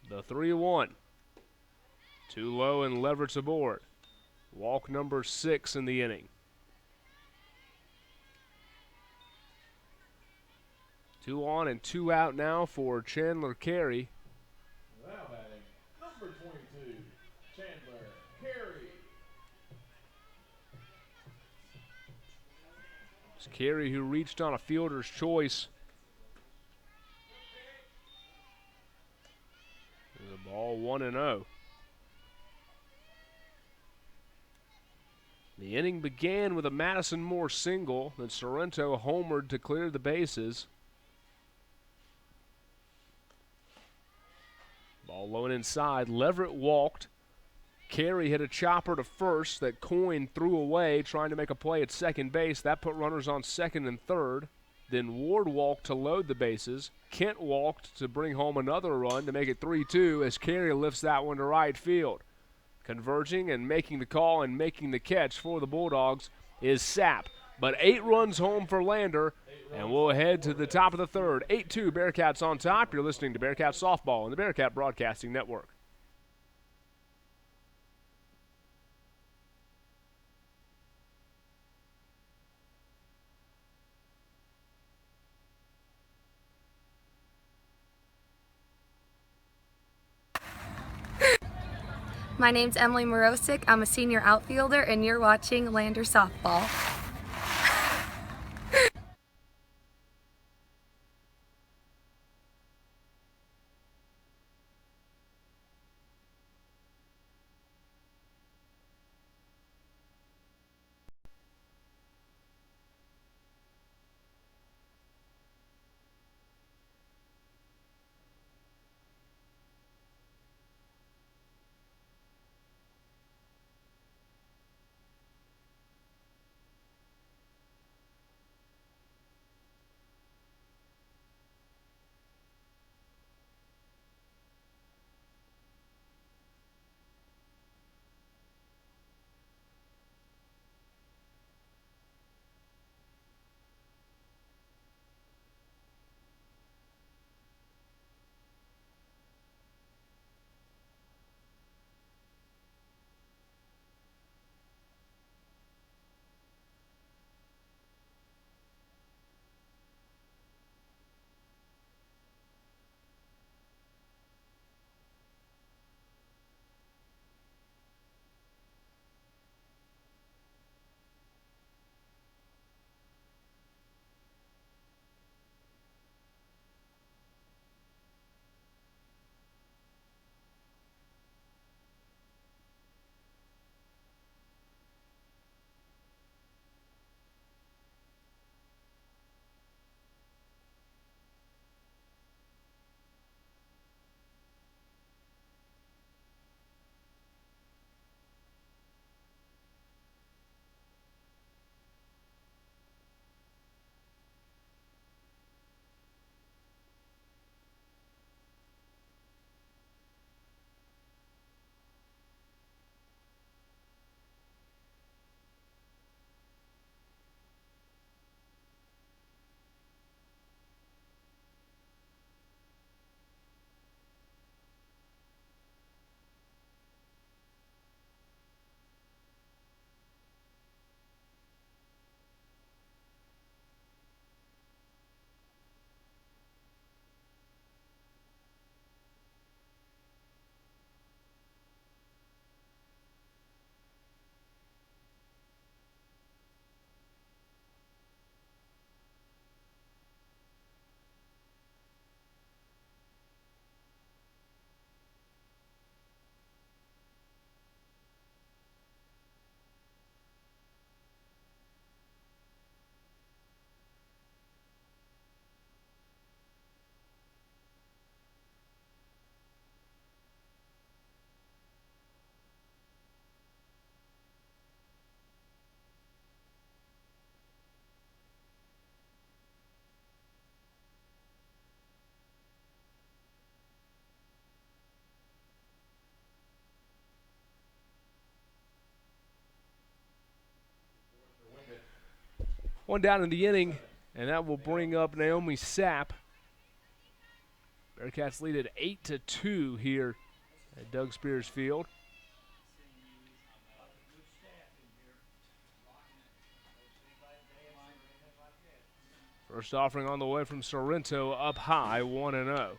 The 3-1. Too low and Leverett's aboard. Walk number 6 in the inning. 2 on and 2 out now for Chandler Carey. It's Carey who reached on a fielder's choice. There's a ball 1-0. The inning began with a Madison Moore single, then Sorrento homered to clear the bases. Ball low and inside. Leverett walked. Carey hit a chopper to first that Coyne threw away, trying to make a play at second base. That put runners on second and third. Then Ward walked to load the bases. Kent walked to bring home another run to make it 3-2 as Carey lifts that one to right field. Converging and making the call and making the catch for the Bulldogs is Sapp. But 8 runs home for Lander, and we'll head to the top of the third. 8-2 Bearcats on top. You're listening to Bearcat Softball on the Bearcat Broadcasting Network. My name's Emily Morosic. I'm a senior outfielder, and you're watching Lander Softball. One down in the inning, and that will bring up Naomi Sapp. Bearcats lead at 8-2 here at Doug Spears Field. First offering on the way from Sorrento, up high, 1-0.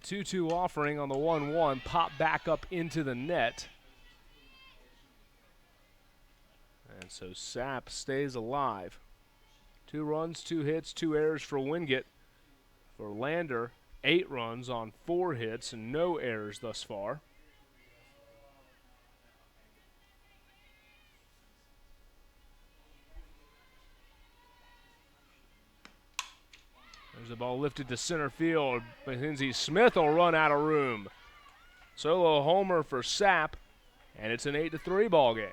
2-2 offering on the 1-1, pop back up into the net. And so Sapp stays alive. 2 runs, 2 hits, 2 errors for Wingate. For Lander, 8 runs on 4 hits and no errors thus far. There's the ball lifted to center field. Mackenzie Smith will run out of room. Solo homer for Sapp, and it's an 8-3 ball game.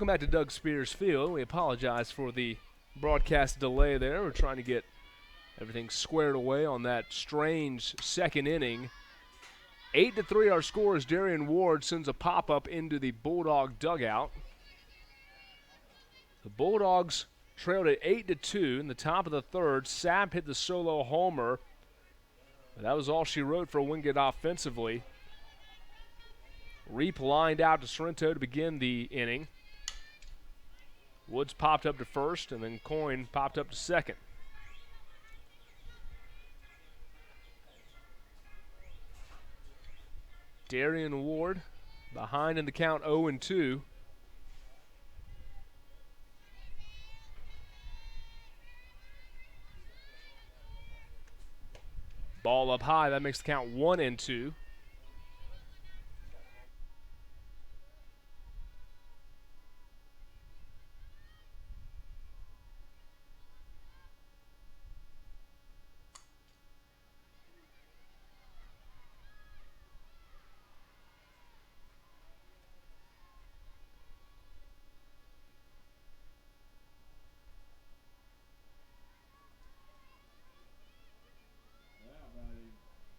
Welcome back to Doug Spears Field. We apologize for the broadcast delay there. We're trying to get everything squared away on that strange second inning. 8-3 our score as Darian Ward sends a pop-up into the Bulldog dugout. The Bulldogs trailed at 8-2 in the top of the third. Sapp hit the solo homer. But that was all she wrote for Wingate offensively. Reap lined out to Sorrento to begin the inning. Woods popped up to first, and then Coyne popped up to second. Darian Ward behind in the count 0-2. Ball up high, that makes the count 1-2.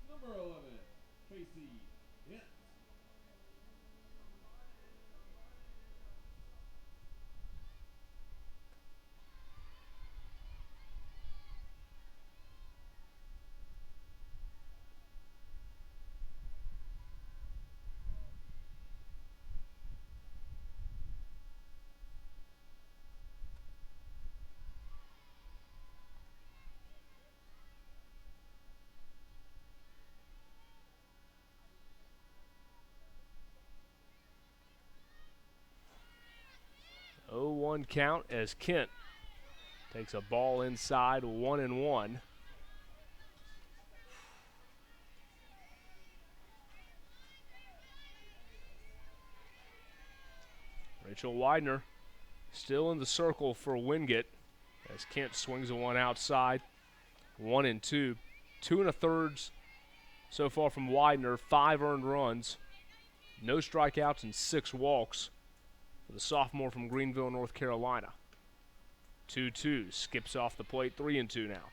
Number 11, Casey. Yes. One count as Kent takes a ball inside, 1-1. Rachel Widener still in the circle for Wingate as Kent swings a one outside, 1-2. 2 1/3 so far from Widener, 5 earned runs, no strikeouts and 6 walks for the sophomore from Greenville, North Carolina. 2-2, skips off the plate, 3-2 now.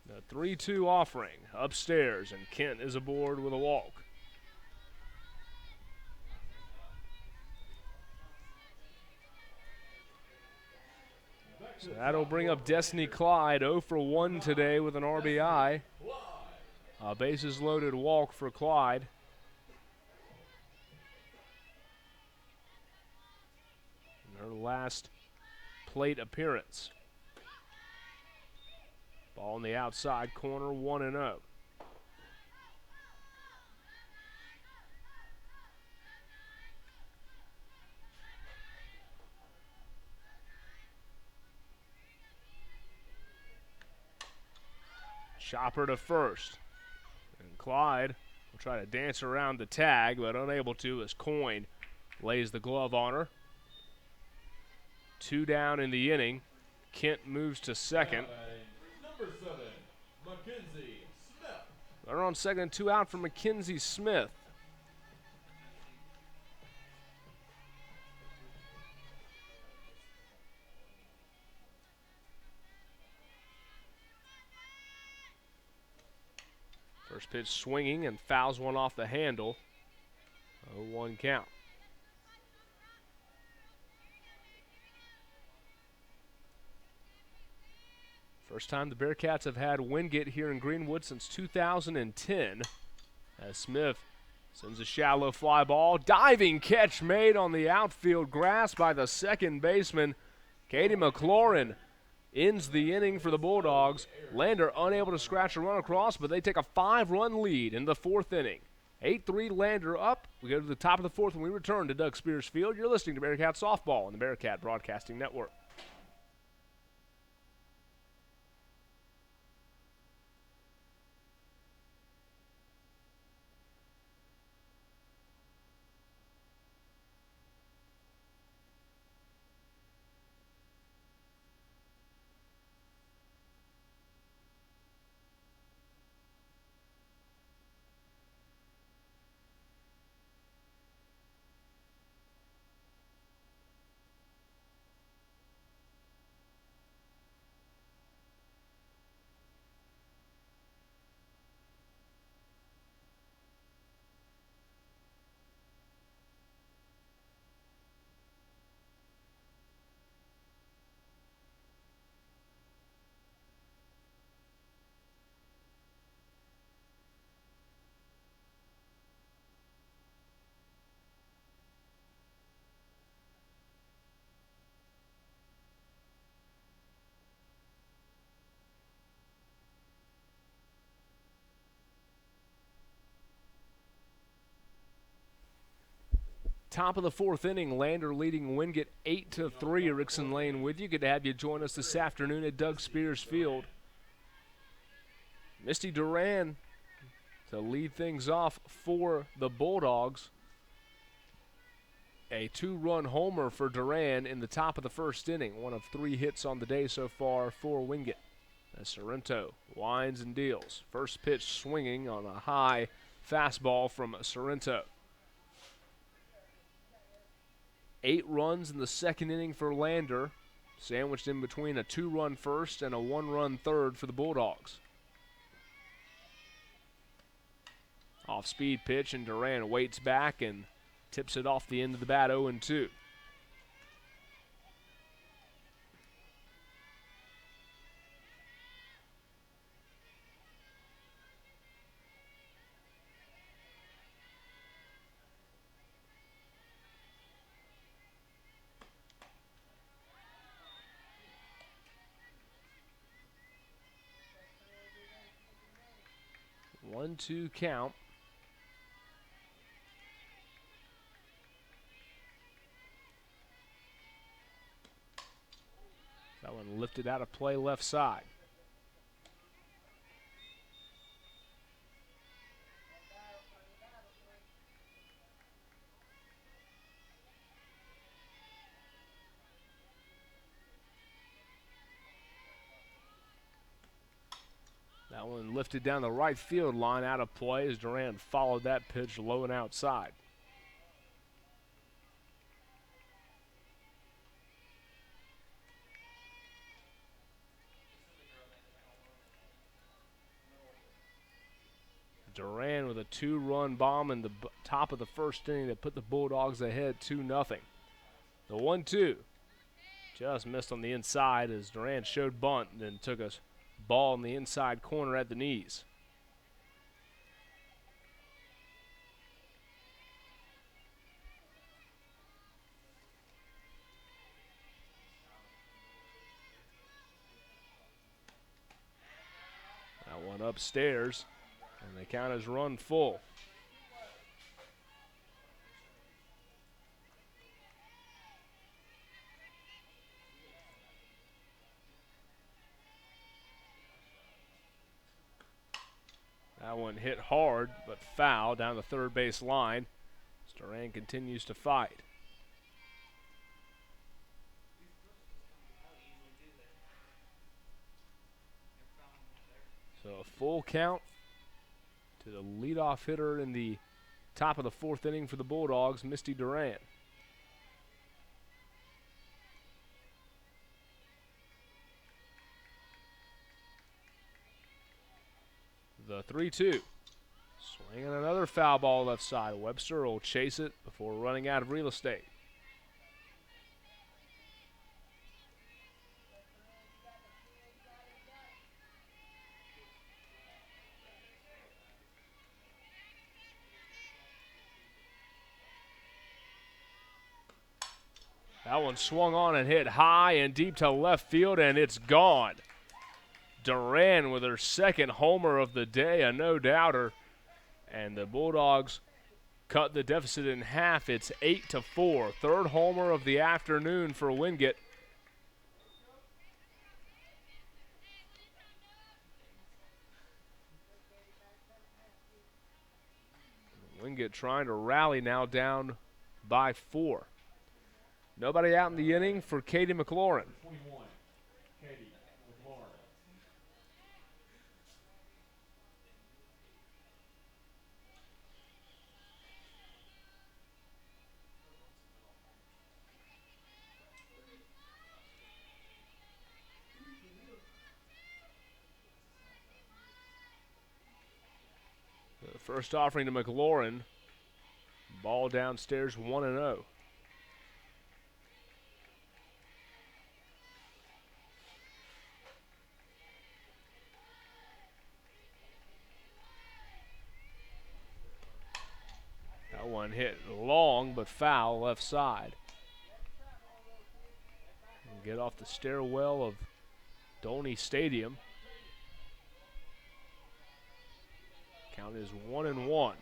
The 3-2 offering upstairs, and Kent is aboard with a walk. So that'll bring up Destiny Clyde, 0 for 1 today with an RBI. A bases loaded walk for Clyde. In her last plate appearance. Ball in the outside corner, 1-0. Chopper to first. And Clyde will try to dance around the tag, but unable to as Coyne lays the glove on her. 2 down in the inning. Kent moves to second. Number 7, Mackenzie Smith. Runner on second, 2 out for Mackenzie Smith. First pitch swinging and fouls one off the handle. 0-1 count. First time the Bearcats have had Wingate here in Greenwood since 2010. As Smith sends a shallow fly ball. Diving catch made on the outfield grass by the second baseman. Katie McLaurin ends the inning for the Bulldogs. Lander unable to scratch a run across, but they take a 5-run lead in the 4th inning. 8-3 Lander up. We go to the top of the 4th when we return to Doug Spears Field. You're listening to Bearcat Softball on the Bearcat Broadcasting Network. top of the fourth inning, Lander leading Wingate 8-3. Rickson Lane with you. Good to have you join us this afternoon at Doug Spears Field. Misty Duran to lead things off for the Bulldogs. A 2-run homer for Duran in the top of the first inning. One of 3 hits on the day so far for Wingate. As Sorrento winds and deals. First pitch swinging on a high fastball from Sorrento. 8 runs in the second inning for Lander, sandwiched in between a 2-run first and a 1-run third for the Bulldogs. Off-speed pitch, and Duran waits back and tips it off the end of the bat 0-2. One-two count. That one lifted out of play left side. That one lifted down the right field line out of play as Duran followed that pitch low and outside. Duran with a 2-run bomb in the top of the first inning that put the Bulldogs ahead 2-0. The 1-2 just missed on the inside as Duran showed bunt and then took a ball in the inside corner at the knees. That one upstairs, and the count is run full. That one hit hard, but foul down the third base line. Duran continues to fight. So a full count to the leadoff hitter in the top of the fourth inning for the Bulldogs, Misty Duran. The 3-2. Swinging another foul ball left side. Webster will chase it before running out of real estate. That one swung on and hit high and deep to left field, and it's gone. Duran with her second homer of the day, a no-doubter. And the Bulldogs cut the deficit in half. It's 8-4. Third homer of the afternoon for Wingate. Wingate trying to rally now, down by 4. Nobody out in the inning for Katie McLaurin. The first offering to McLaurin. Ball downstairs 1-0. That one hit long but foul left side. And get off the stairwell of Dolney Stadium. Count is 1-1.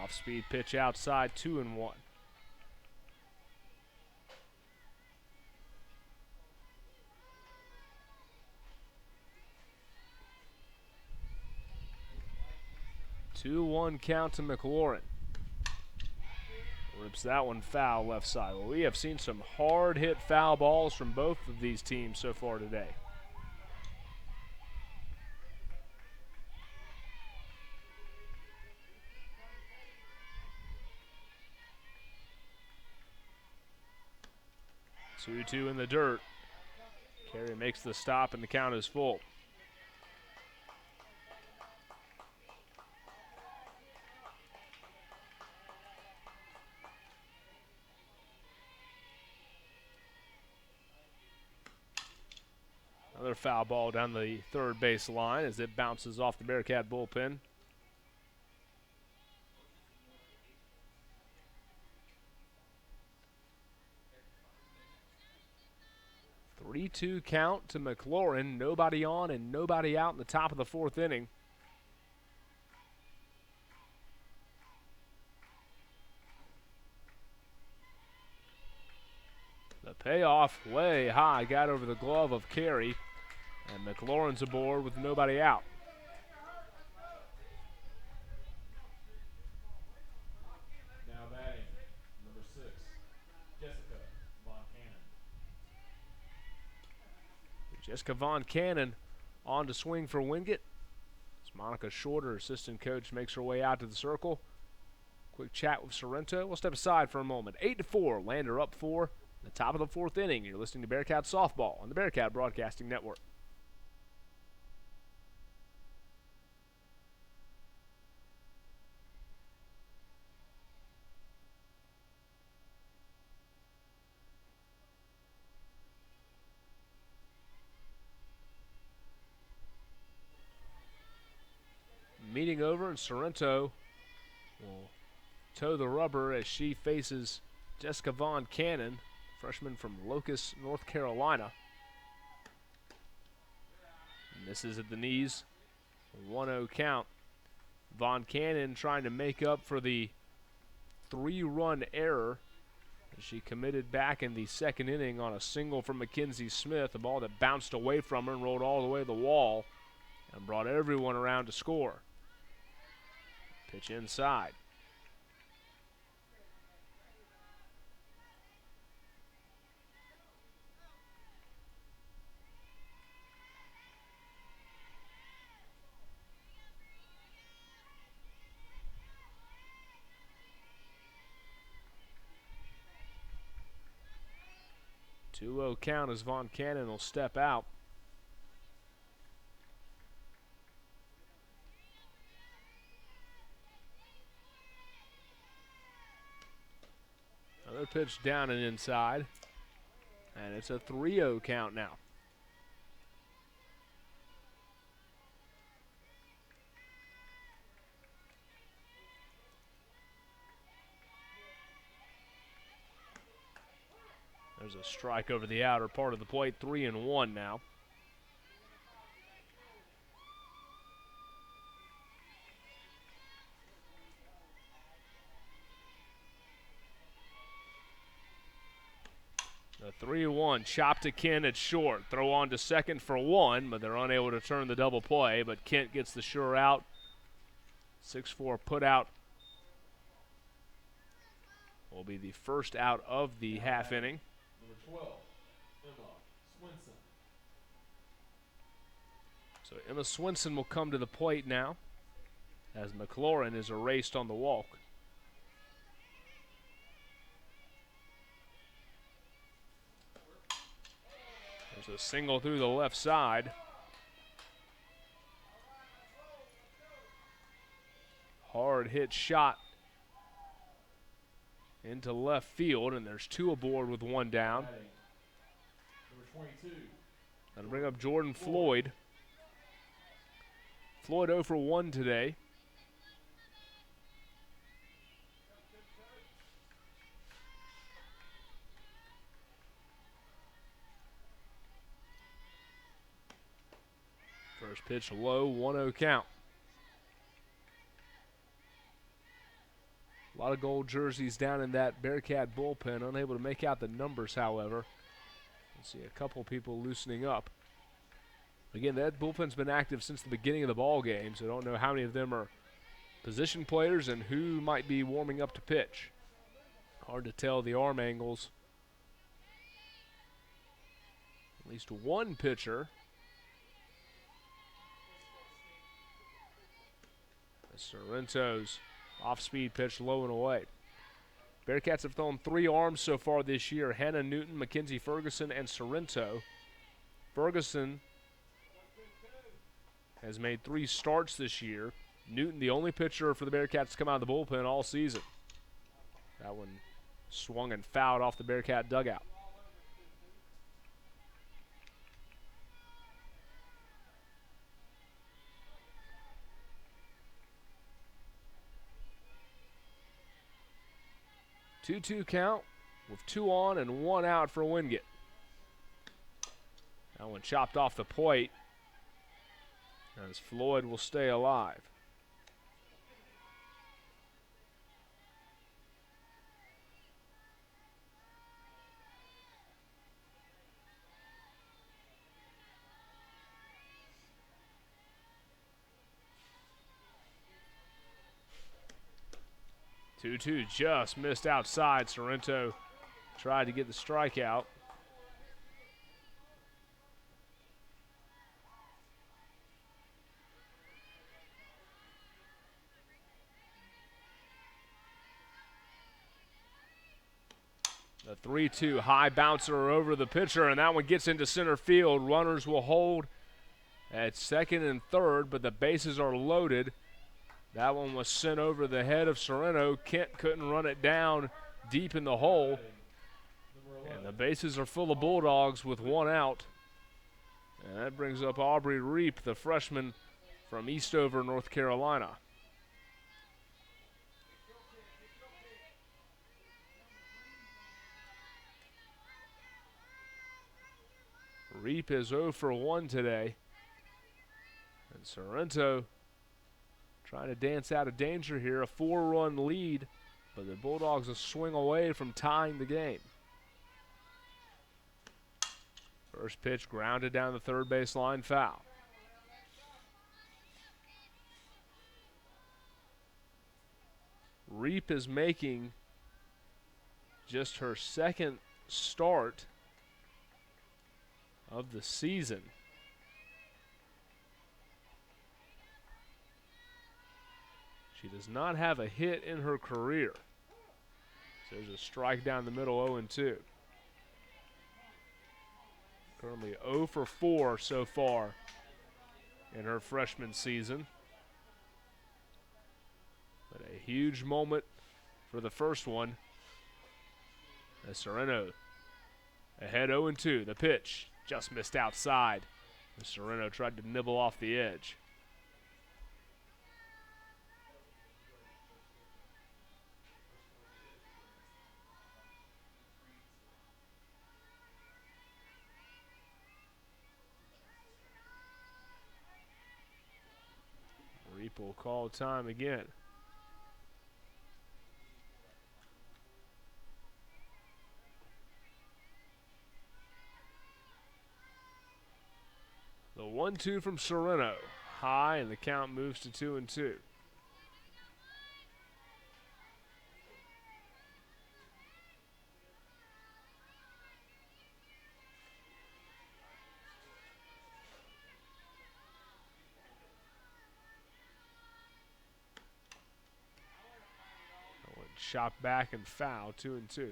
Off-speed pitch outside, 2-1. Two-one count to McLaurin. Rips that one foul left side. Well, we have seen some hard-hit foul balls from both of these teams so far today. Two in the dirt. Carey makes the stop and the count is full. Another foul ball down the third base line as it bounces off the Bearcat bullpen. Three-two count to McLaurin. Nobody on and nobody out in the top of the fourth inning. The payoff way high got over the glove of Carey, and McLaurin's aboard with nobody out. Now batting, number 6, Jessica Von Cannon. Jessica Von Cannon on to swing for Wingate. As Monica Shorter, assistant coach, makes her way out to the circle. Quick chat with Sorrento. We'll step aside for a moment. 8-4, Lander up 4. The top of the fourth inning. You're listening to Bearcat Softball on the Bearcat Broadcasting Network. Meeting over, and Sorrento will toe the rubber as she faces Jessica Von Cannon, freshman from Locust, North Carolina. And this is at the knees. 1-0 count. Von Cannon trying to make up for the 3-run error that she committed back in the second inning on a single from Mackenzie Smith, a ball that bounced away from her and rolled all the way to the wall and brought everyone around to score. Pitch inside. 2-0 count as Von Cannon will step out. Another pitch down and inside. And it's a 3-0 count now. There's a strike over the outer part of the plate, 3-1 now. The 3-1 chopped to Kent at short. Throw on to second for one, but they're unable to turn the double play. But Kent gets the sure out. 6-4 put out will be the first out of the half inning. Number 12, Emma Swinson. So Emma Swinson will come to the plate now as McLaurin is erased on the walk. There's a single through the left side. Hard hit shot into left field, and there's two aboard with one down. Number 22. That'll bring up Jordan Floyd. Floyd 0 for 1 today. First pitch low, 1-0 count. A lot of gold jerseys down in that Bearcat bullpen. Unable to make out the numbers, however. See a couple people loosening up. Again, that bullpen's been active since the beginning of the ball game, so I don't know how many of them are position players and who might be warming up to pitch. Hard to tell the arm angles. At least one pitcher. Sorrento's off-speed pitch low and away. Bearcats have thrown 3 arms so far this year: Hannah Newton, Mackenzie Ferguson, and Sorrento. Ferguson has made 3 starts this year. Newton, the only pitcher for the Bearcats to come out of the bullpen all season. That one swung and fouled off the Bearcat dugout. Two-two count with 2 on and 1 out for Wingate. That one chopped off the plate as Floyd will stay alive. Two-two just missed outside. Sorrento tried to get the strikeout. The 3-2 high bouncer over the pitcher, and that one gets into center field. Runners will hold at second and third, but the bases are loaded. That one was sent over the head of Sorrento. Kent couldn't run it down deep in the hole. And the bases are full of Bulldogs with 1 out. And that brings up Aubrey Reap, the freshman from Eastover, North Carolina. Reap is 0 for 1 today. And Sorrento trying to dance out of danger here. A 4-run lead, but the Bulldogs a swing away from tying the game. First pitch grounded down the third baseline, foul. Reap is making just her 2nd start of the season. She does not have a hit in her career. So there's a strike down the middle, 0-2. Currently 0 for 4 so far in her freshman season. But a huge moment for the first one. As Sorrento ahead 0-2. The pitch just missed outside. As Sorrento tried to nibble off the edge. Reap will call time again. The 1-2 from Sorrento. High, and the count moves to 2-2. Shot back and foul, 2-2.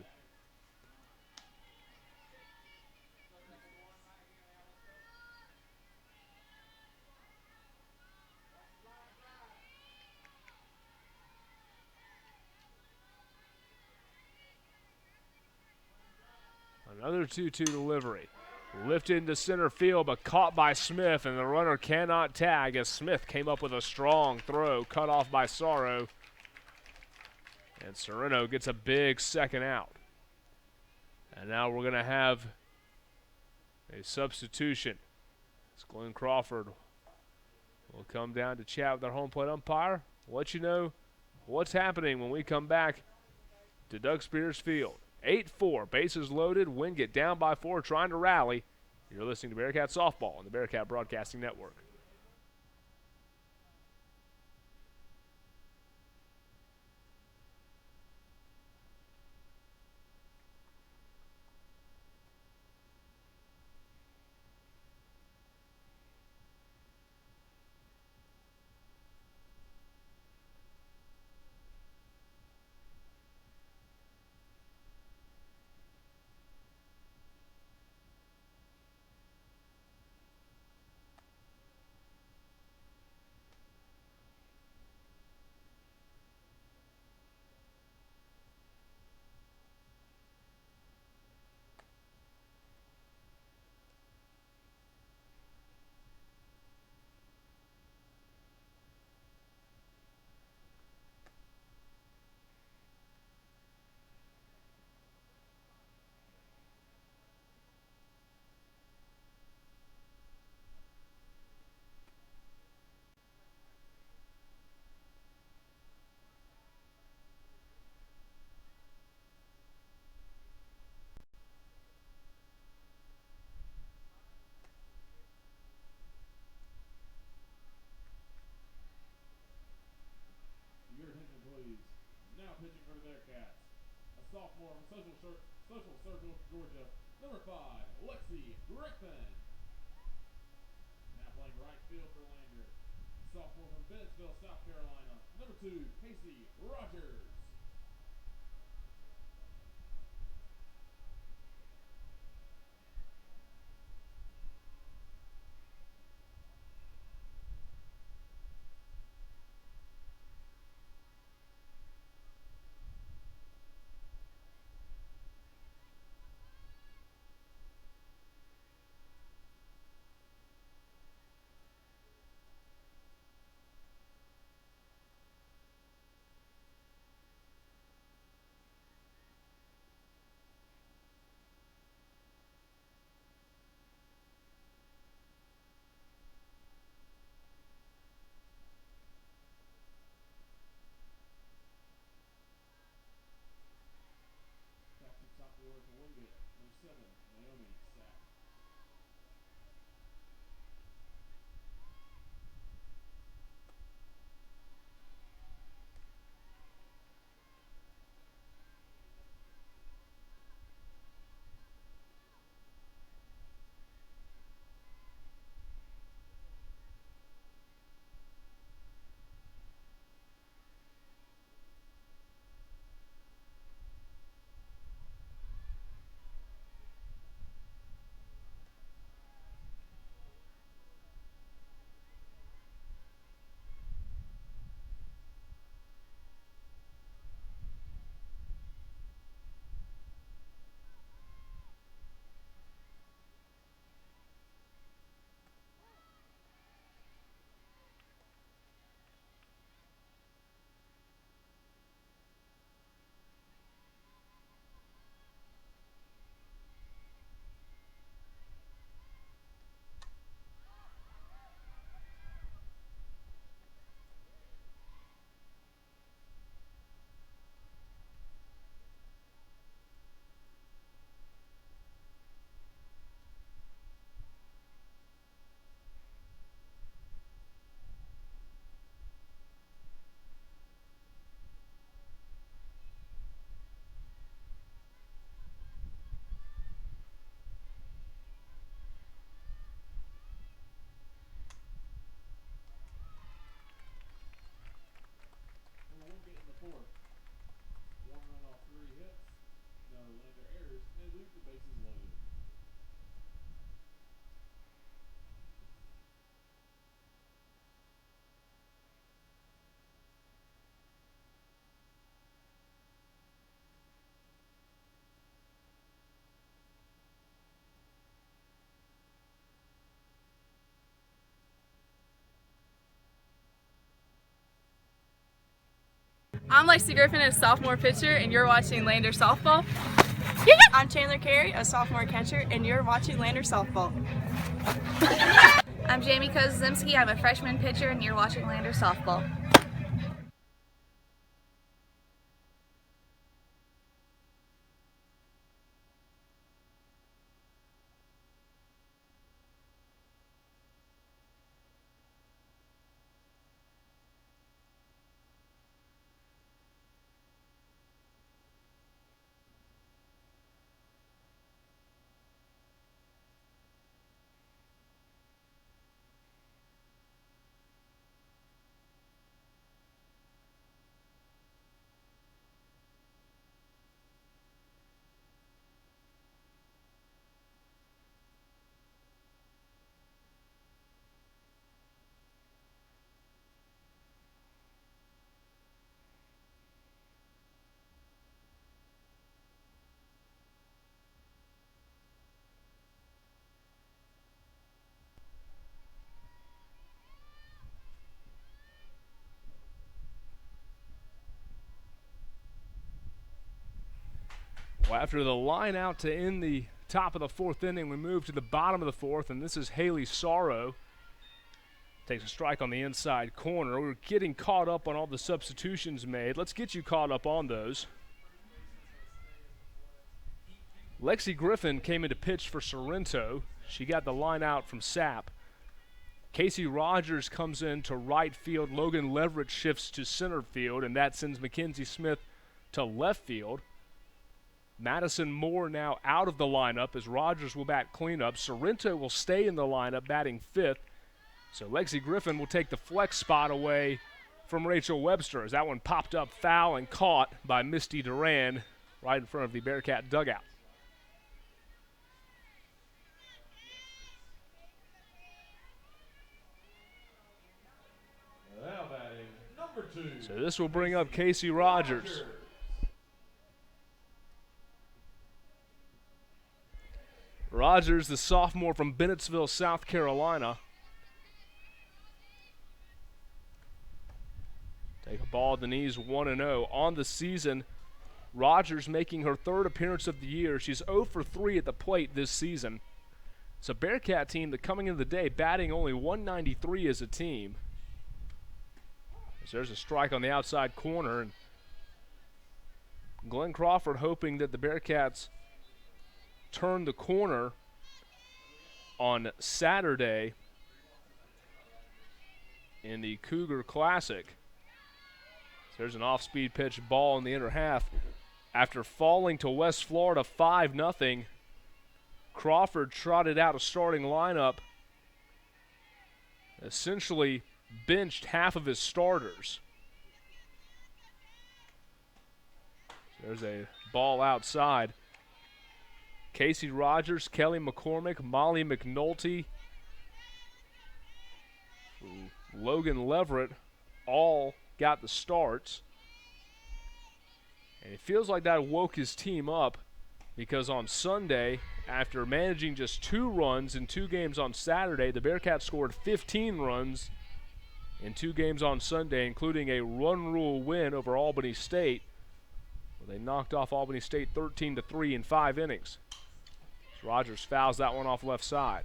Another 2-2 delivery. Lifted into center field, but caught by Smith, and the runner cannot tag as Smith came up with a strong throw, cut off by Sorrow. And Sorrento gets a big 2nd out. And now we're going to have a substitution. As Glenn Crawford will come down to chat with our home plate umpire. We'll let you know what's happening when we come back to Doug Spears Field. 8-4, bases loaded. Wingate down by 4, trying to rally. You're listening to Bearcat Softball on the Bearcat Broadcasting Network. Your attention, please. Now pitching for the Bearcats, a sophomore from Social Circle, Georgia, number 5, Lexi Griffin. Now playing right field for Lander, sophomore from Bennettsville, South Carolina, number 2, Casey Rogers. Top order for Wingate, number 7, Naomi Sack. Wingate in the 4th. 1 run off 3 hits, no Lander errors, and leave the bases loaded. I'm Lexi Griffin, a sophomore pitcher, and you're watching Lander Softball. I'm Chandler Carey, a sophomore catcher, and you're watching Lander Softball. I'm Jamie Kozimski. I'm a freshman pitcher, and you're watching Lander Softball. Well, after the line out to end the top of the fourth inning, we move to the bottom of the fourth, and this is Haley Sorrow. Takes a strike on the inside corner. We're getting caught up on all the substitutions made. Let's get you caught up on those. Lexi Griffin came in to pitch for Sorrento. She got the line out from Sapp. Casey Rogers comes in to right field. Logan Leverett shifts to center field, and that sends Mackenzie Smith to left field. Madison Moore now out of the lineup as Rogers will bat cleanup. Sorrento will stay in the lineup, batting fifth. So Lexi Griffin will take the flex spot away from Rachel Webster as that one popped up foul and caught by Misty Duran right in front of the Bearcat dugout. Now batting number 2. So this will bring up Casey Rogers. Rogers, the sophomore from Bennettsville, South Carolina. Take a ball at the knees, 1-0. On the season, Rogers making her third appearance of the year. She's 0 for 3 at the plate this season. It's a Bearcat team that coming into the day batting only 193 as a team. So there's a strike on the outside corner, and Glenn Crawford hoping that the Bearcats turn the corner on Saturday in the Cougar Classic. There's an off-speed pitch ball in the inner half. After falling to West Florida 5-0, Crawford trotted out a starting lineup, essentially benched half of his starters. There's a ball outside. Casey Rogers, Kelly McCormick, Molly McNulty, Logan Leverett all got the starts. And it feels like that woke his team up because on Sunday, after managing just 2 runs in 2 games on Saturday, the Bearcats scored 15 runs in 2 games on Sunday, including a run rule win over Albany State, where they knocked off Albany State 13-3 in 5 innings. Rogers fouls that one off left side.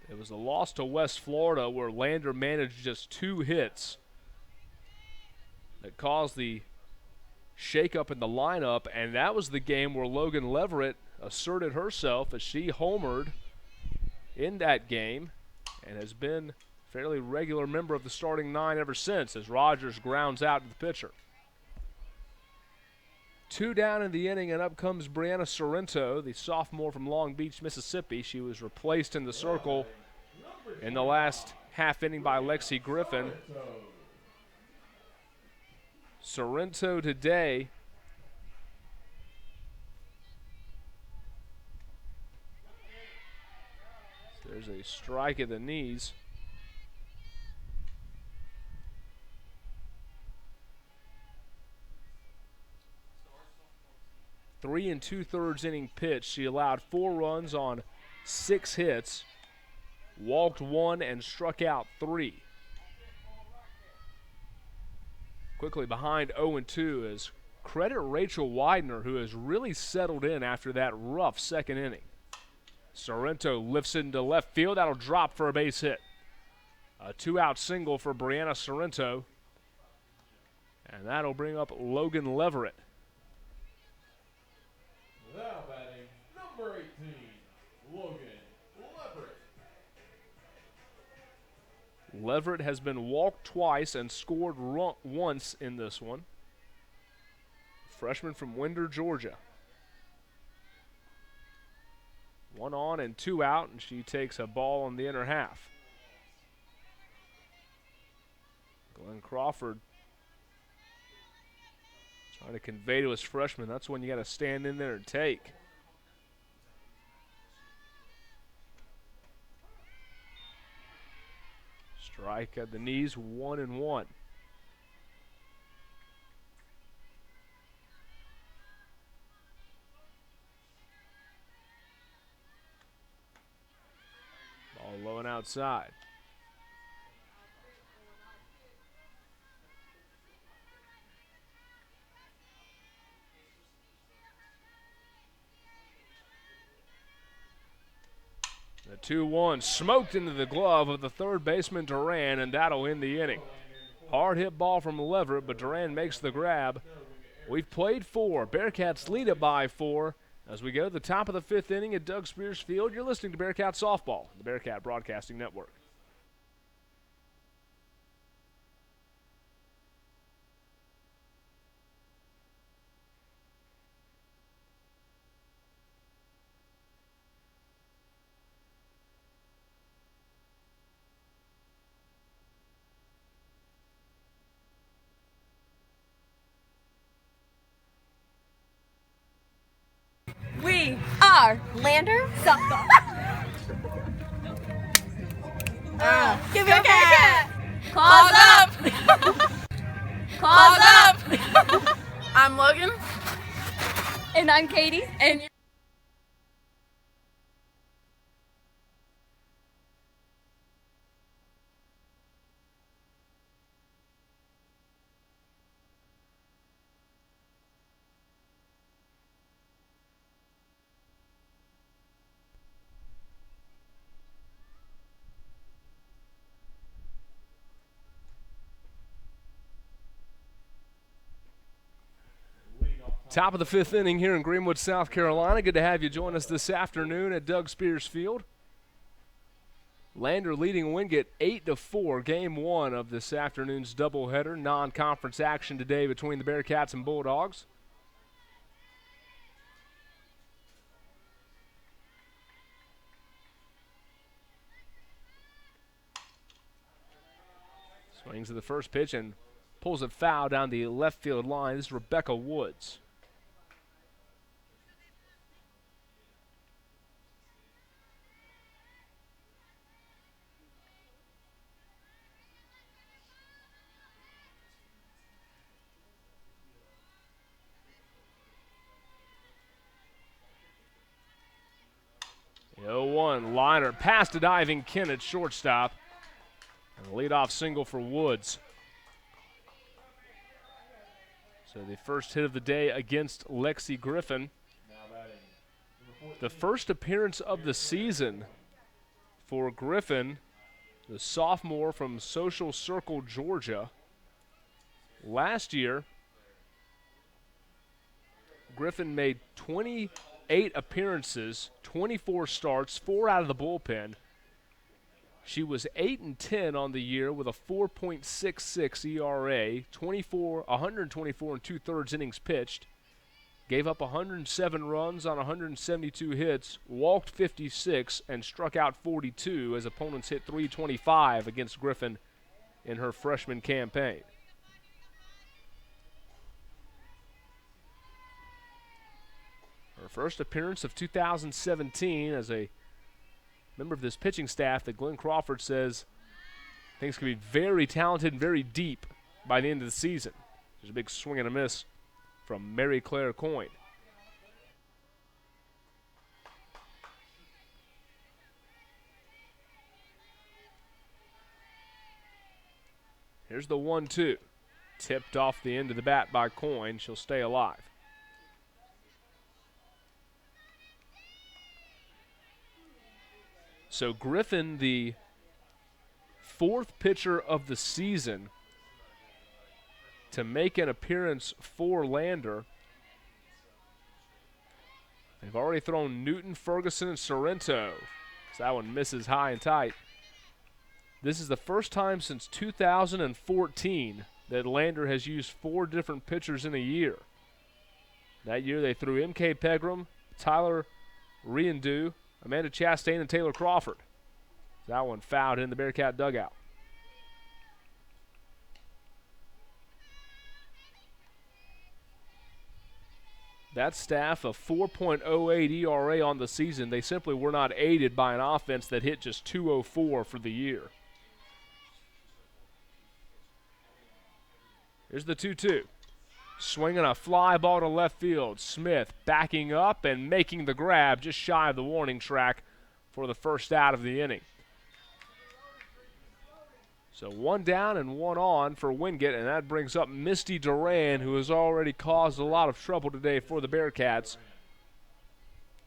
It was a loss to West Florida where Lander managed just 2 hits that caused the shakeup in the lineup, and that was the game where Logan Leverett asserted herself as she homered in that game and has been a fairly regular member of the starting 9 ever since as Rogers grounds out to the pitcher. 2 down in the inning, and up comes Brianna Sorrento, the sophomore from Long Beach, Mississippi. She was replaced in the circle in the last half inning by Lexi Griffin. Sorrento today there's a strike at the knees. Three and 2/3 inning pitch. She allowed 4 runs on 6 hits, walked 1 and struck out 3. Quickly behind 0-2 is credit Rachel Widener, who has really settled in after that rough second inning. Sorrento lifts it into left field. That'll drop for a base hit. A 2-out single for Brianna Sorrento. And that'll bring up Logan Leverett. Now batting number 18, Logan Leverett. Leverett has been walked twice and scored once in this one. Freshman from Winder, Georgia. 1 on and 2 out, and she takes a ball on the inner half. Glenn Crawford trying to convey to his freshman, that's when you got to stand in there and take. Strike at the knees, 1-1. Ball low and outside. 2-1 smoked into the glove of the third baseman Duran, and that'll end the inning. Hard hit ball from Leverett, but Duran makes the grab. We've played 4. Bearcats lead it by 4. As we go to the top of the 5th inning at Doug Spears Field, you're listening to Bearcat Softball, the Bearcat Broadcasting Network. We are Lander Softball. Give it a cat. Claws up! Claws up! I'm Logan. And I'm Katie. And Top of the 5th inning here in Greenwood, South Carolina. Good to have you join us this afternoon at Doug Spears Field. Lander leading Wingate 8-4, game 1 of this afternoon's doubleheader. Non-conference action today between the Bearcats and Bulldogs. Swings at the first pitch and pulls it foul down the left field line. This is Rebecca Woods. The 0-1 liner past a diving Kent at shortstop. And a leadoff single for Woods. So the first hit of the day against Lexi Griffin. The first appearance of the season for Griffin, the sophomore from Social Circle, Georgia. Last year, Griffin made 28 appearances, 24 starts, 4 out of the bullpen. She was 8-10 on the year with a 4.66 ERA, 124 and 2/3 innings pitched, gave up 107 runs on 172 hits, walked 56, and struck out 42 as opponents hit 325 against Griffin in her freshman campaign. Her first appearance of 2017 as a member of this pitching staff that Glenn Crawford says things can be very talented and very deep by the end of the season. There's a big swing and a miss from Mary Claire Coyne. Here's the 1-2. Tipped off the end of the bat by Coyne. She'll stay alive. So Griffin, the 4th pitcher of the season to make an appearance for Lander. They've already thrown Newton, Ferguson, and Sorrento. So that one misses high and tight. This is the first time since 2014 that Lander has used 4 different pitchers in a year. That year they threw M.K. Pegram, Tyler Riendeau, Amanda Chastain, and Taylor Crawford. That one fouled in the Bearcat dugout. That staff, a 4.08 ERA on the season. They simply were not aided by an offense that hit just 204 for the year. Here's the 2-2. Swinging a fly ball to left field. Smith backing up and making the grab just shy of the warning track for the first out of the inning. So 1 down and 1 on for Wingate, and that brings up Misty Duran, who has already caused a lot of trouble today for the Bearcats.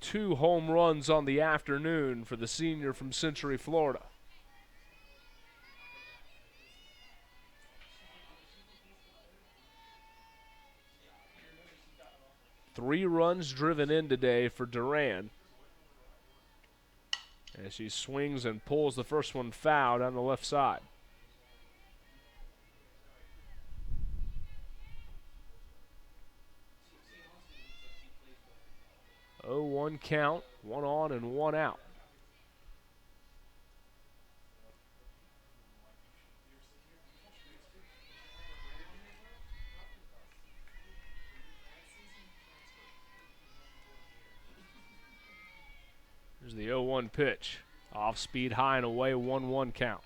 2 home runs on the afternoon for the senior from Century, Florida. Three runs driven in today for Duran, as she swings and pulls the first one foul down the left side. Oh, 1 count, 1 on and 1 out. Here's the 0-1 pitch. Off speed, high and away, 1-1 count.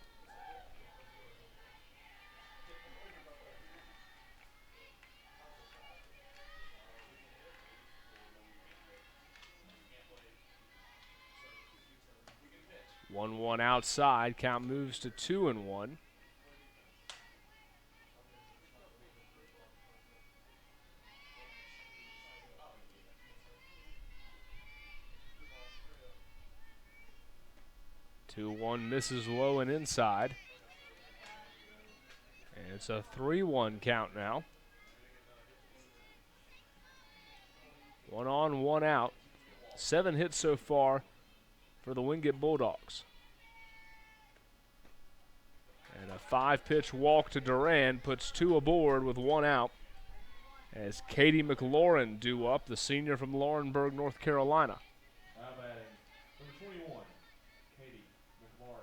One outside. Count moves to 2-1. Two one misses low and inside. And it's a 3-1 count now. 1 on, 1 out. 7 hits so far for the Wingate Bulldogs. And a 5-pitch walk to Duran puts 2 aboard with 1 out, as Katie McLaurin due up, the senior from Laurinburg, North Carolina. How about it? Number 21, Katie McLaurin.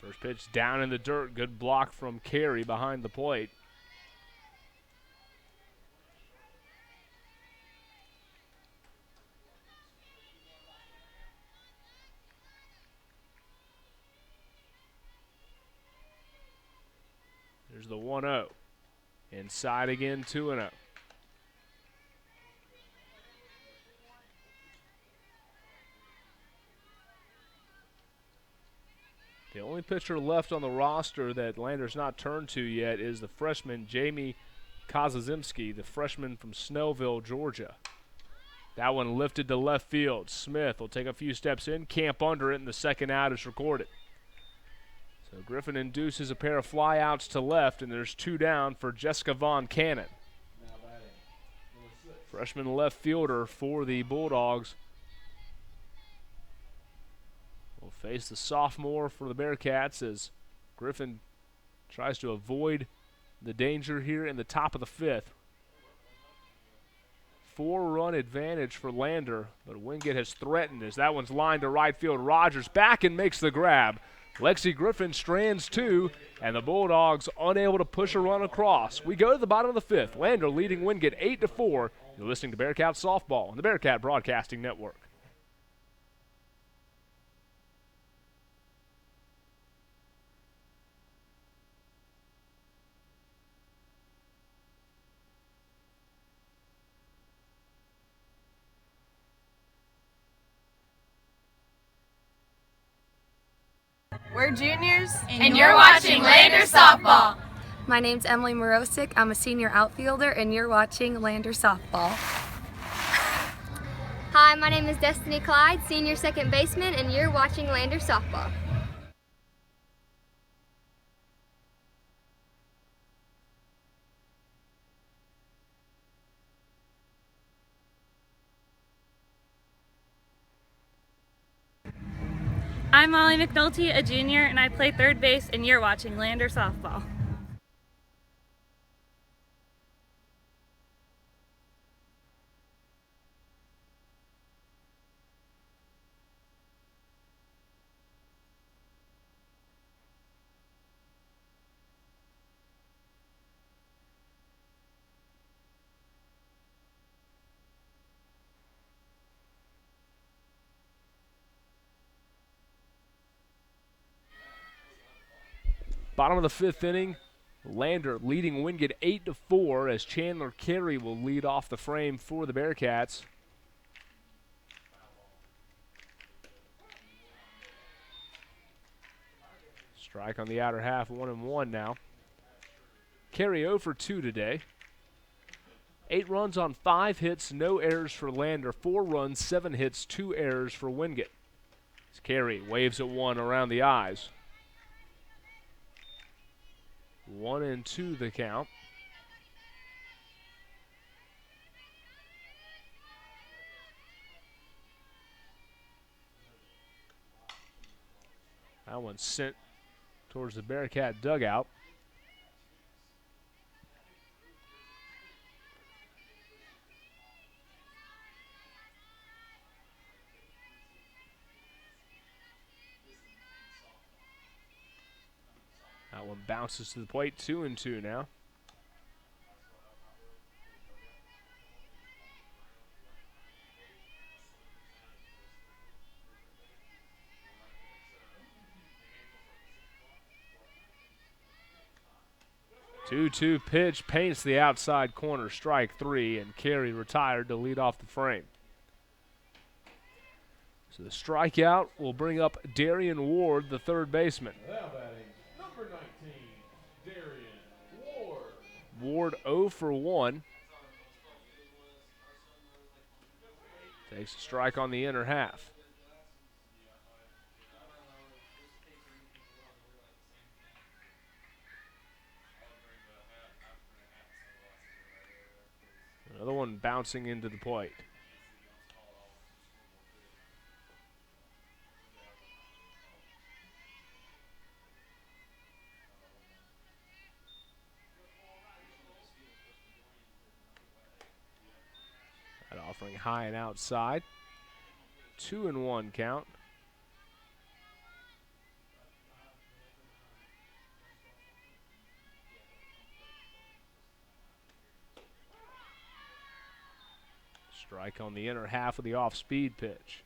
First pitch down in the dirt. Good block from Carey behind the plate. There's the 1-0. Inside again, 2-0. The only pitcher left on the roster that Lander's not turned to yet is the freshman Jamie Kozazimski, the freshman from Snellville, Georgia. That one lifted to left field. Smith will take a few steps in, camp under it, and the second out is recorded. So Griffin induces a pair of flyouts to left, and there's 2 down for Jessica Von Cannon. Freshman left fielder for the Bulldogs will face the sophomore for the Bearcats as Griffin tries to avoid the danger here in the top of the 5th. 4-run advantage for Lander, but Wingate has threatened as that one's lined to right field. Rogers back and makes the grab. Lexi Griffin strands 2, and the Bulldogs unable to push a run across. We go to the bottom of the 5th. Lander leading Wingate 8-4. You're listening to Bearcat Softball on the Bearcat Broadcasting Network. We're juniors, And you're watching Lander Softball. My name's Emily Morosic. I'm a senior outfielder, and you're watching Lander Softball. Hi, my name is Destiny Clyde, senior second baseman, and you're watching Lander Softball. I'm Molly McNulty, a junior, and I play third base, and you're watching Lander Softball. Bottom of the 5th inning. Lander leading Wingate 8-4 as Chandler Carey will lead off the frame for the Bearcats. Strike on the outer half, 1-1 now. Carey 0 for 2 today. 8 runs on 5 hits, no errors for Lander. 4 runs, 7 hits, 2 errors for Wingate. As Carey waves at 1 around the eyes. 1-2 the count. That one's sent towards the Bearcat dugout. That one bounces to the plate, 2-2 now. Two-two pitch paints the outside corner, strike 3, and Carey retired to lead off the frame. So the strikeout will bring up Darian Ward, the third baseman. Now batting, number 19, Darian Ward. Ward 0 for 1. Takes a strike on the inner half. Another one bouncing into the plate. That offering high and outside. 2-1 count. Strike on the inner half of the off-speed pitch.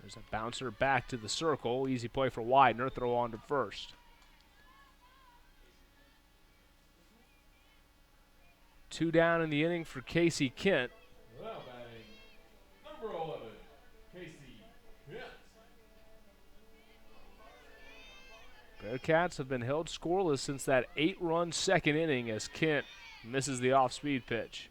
There's a bouncer back to the circle. Easy play for Widener. Throw on to first. 2 down in the inning for Casey Kent. Now batting, number 11, Casey Kent. Bearcats have been held scoreless since that 8-run second inning as Kent misses the off-speed pitch.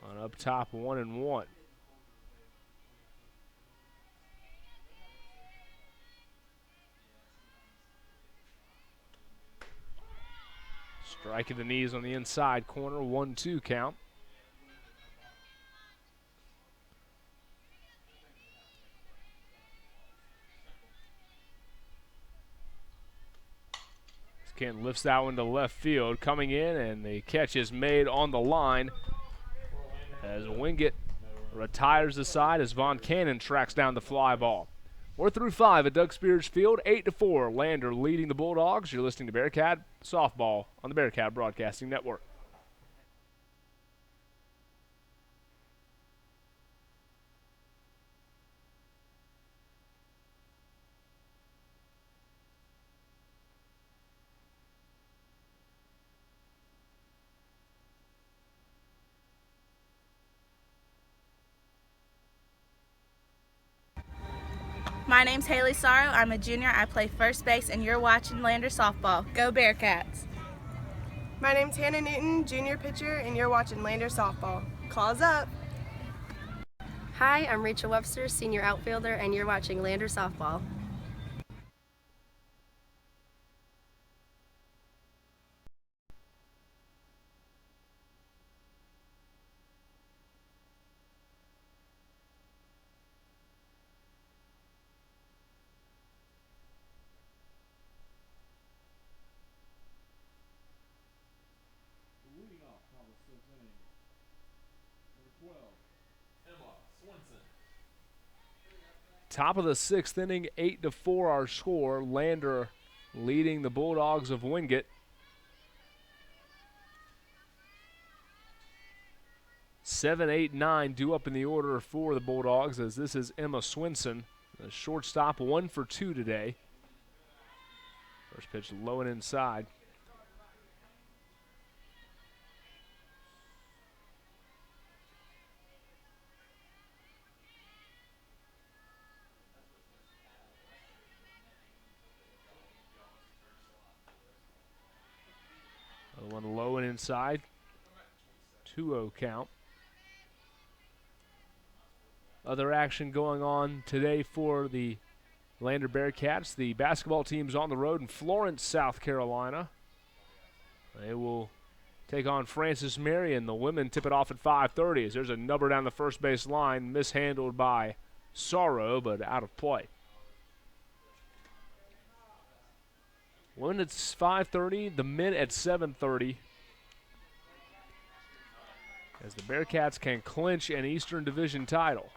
On up top, 1-1. Strike at the knees on the inside corner, 1-2 count. Kent lifts that one to left field, coming in, and the catch is made on the line as Wingate retires the side as Von Cannon tracks down the fly ball. We're through 5 at Doug Spears Field, 8-4. Lander leading the Bulldogs. You're listening to Bearcat Softball on the Bearcat Broadcasting Network. My name's Haley Sorrow. I'm a junior. I play first base, and you're watching Lander Softball. Go Bearcats! My name's Hannah Newton, junior pitcher, and you're watching Lander Softball. Claws up! Hi, I'm Rachel Webster, senior outfielder, and you're watching Lander Softball. Leading off, Thomas 6 innings, number 12, Emma Swenson. Top of the 6th inning, 8-4 our score. Lander leading the Bulldogs of Wingate. 7, 8, 9 due up in the order for the Bulldogs, as this is Emma Swinson, the shortstop, 1 for 2 today. First pitch low and inside. One low and inside. 2-0 count. Other action going on today for the Lander Bearcats. The basketball team's on the road in Florence, South Carolina. They will take on Francis Marion. The women tip it off at 5:30 as there's a number down the first base line, mishandled by Sorrow, but out of play. Women at 5:30, the men at 7:30. As the Bearcats can clinch an Eastern Division title.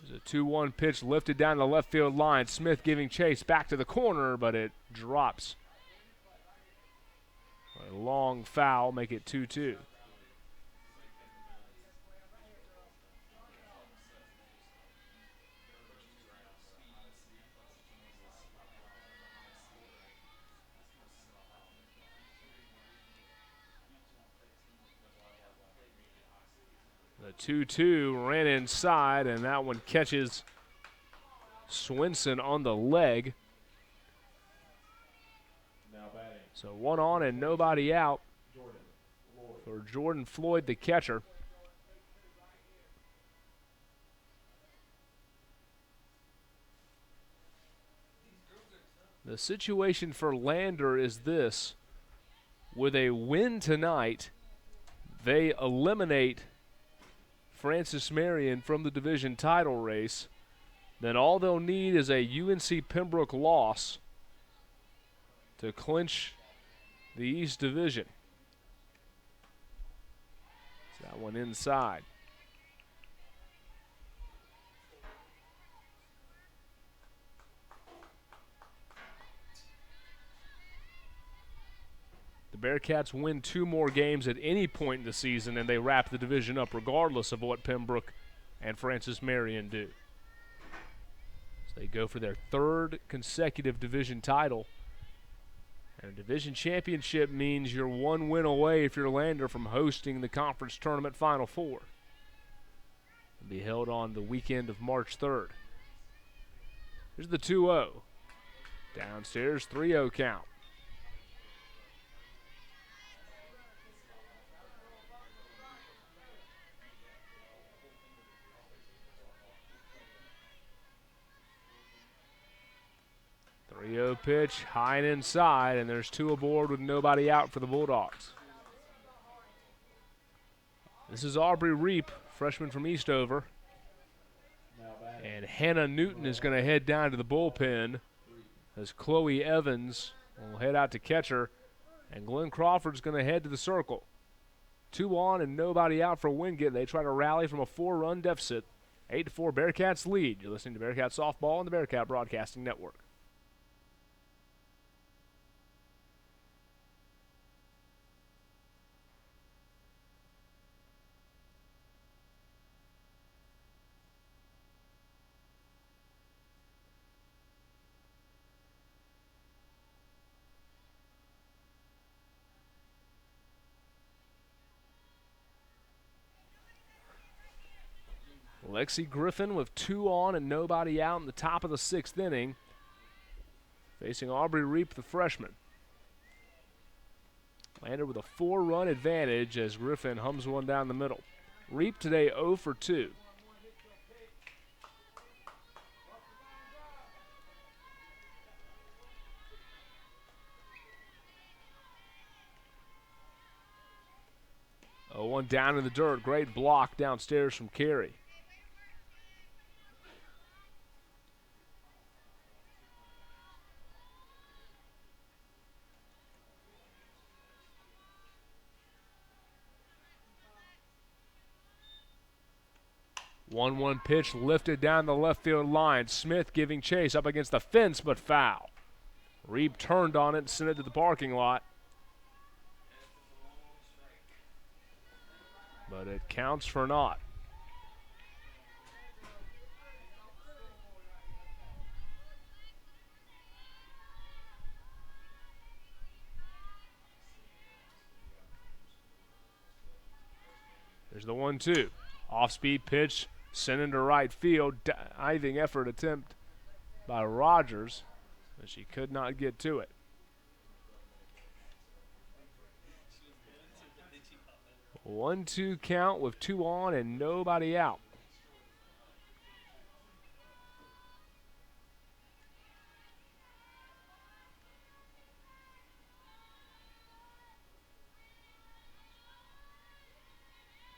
There's a 2-1 pitch lifted down the left field line. Smith giving chase back to the corner, but it drops. A long foul, make it 2-2. The 2-2 ran inside, and that one catches Swinson on the leg. So 1 on and nobody out for Jordan Floyd, the catcher. The situation for Lander is this. With a win tonight, they eliminate Francis Marion from the division title race. Then all they'll need is a UNC Pembroke loss to clinch the East Division. That one inside. The Bearcats win 2 more games at any point in the season, and they wrap the division up regardless of what Pembroke and Francis Marion do. So they go for their 3rd consecutive division title. And a division championship means you're 1 win away if you're Lander from hosting the conference tournament Final Four. It'll be held on the weekend of March 3rd. Here's the 2-0. Downstairs, 3-0 count. Pitch high and inside, and there's 2 aboard with nobody out for the Bulldogs. This is Aubrey Reap, freshman from Eastover. And Hannah Newton is going to head down to the bullpen as Chloe Evans will head out to catcher, and Glenn Crawford's going to head to the circle. 2 on and nobody out for Wingate. They try to rally from a 4-run deficit. 8-4 Bearcats lead. You're listening to Bearcat Softball on the Bearcat Broadcasting Network. Lexi Griffin with 2 on and nobody out in the top of the 6th inning, facing Aubrey Reap, the freshman. Lander with a 4-run advantage as Griffin hums one down the middle. Reap today 0 for 2. One down in the dirt. Great block downstairs from Carey. 1-1 pitch lifted down the left field line. Smith giving chase up against the fence, but foul. Reap turned on it and sent it to the parking lot. But it counts for naught. There's the 1-2. Off-speed pitch sent into right field. Diving effort attempt by Rogers, but she could not get to it. A 1-2 count with 2 on and nobody out.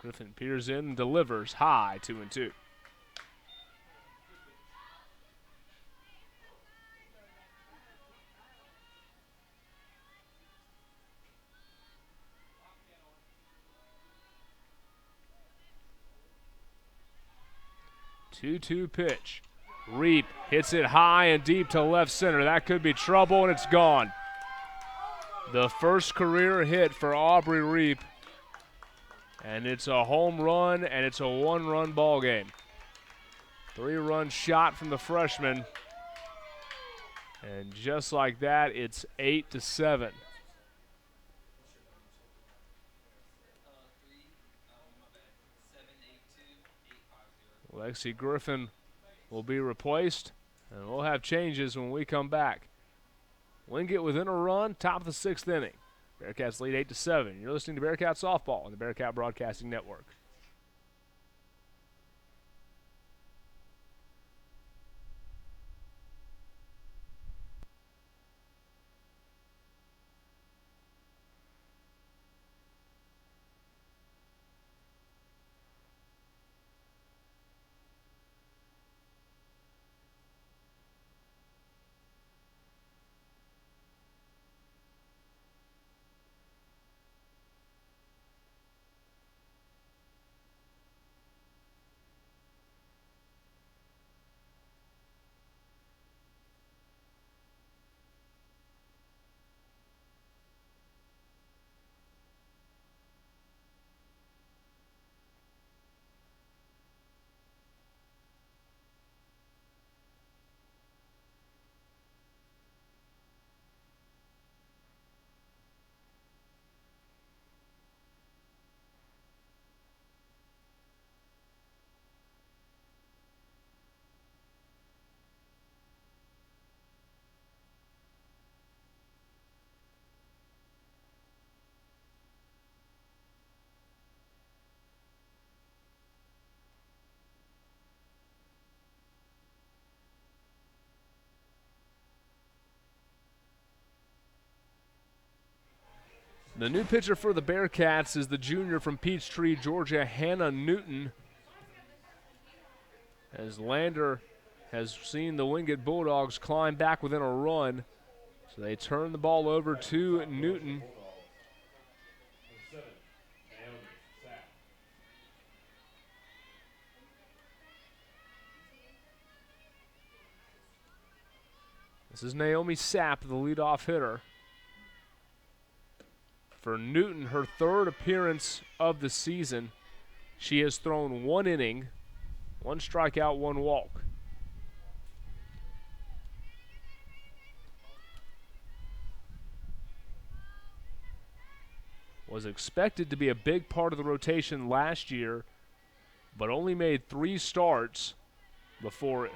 Griffin peers in and delivers high, 2-2. Two-two pitch. Reap hits it high and deep to left center. That could be trouble, and it's gone. The first career hit for Aubrey Reap. And it's a home run, and it's a 1-run ball game. 3-run shot from the freshman. And just like that, it's 8-7. Lexi Griffin will be replaced, and we'll have changes when we come back. Wingate within a run, top of the 6th inning. Bearcats lead 8-7. You're listening to Bearcat Softball on the Bearcat Broadcasting Network. The new pitcher for the Bearcats is the junior from Peachtree, Georgia, Hannah Newton. As Lander has seen the Wingate Bulldogs climb back within a run. So they turn the ball over to Newton. This is Naomi Sapp, the leadoff hitter. For Newton, her 3rd appearance of the season. She has thrown 1 inning, 1 strikeout, 1 walk. Was expected to be a big part of the rotation last year, but only made 3 starts before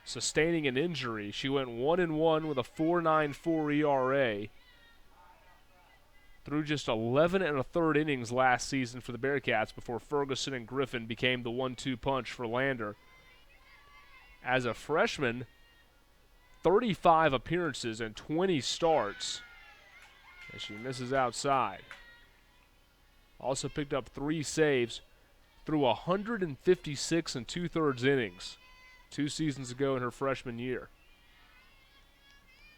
sustaining an injury. She went 1-1 with a 4.94 ERA. Through just 11 1/3 innings last season for the Bearcats before Ferguson and Griffin became the 1-2 punch for Lander. As a freshman, 35 appearances and 20 starts as she misses outside. Also picked up 3 saves through 156 2/3 innings 2 seasons ago in her freshman year.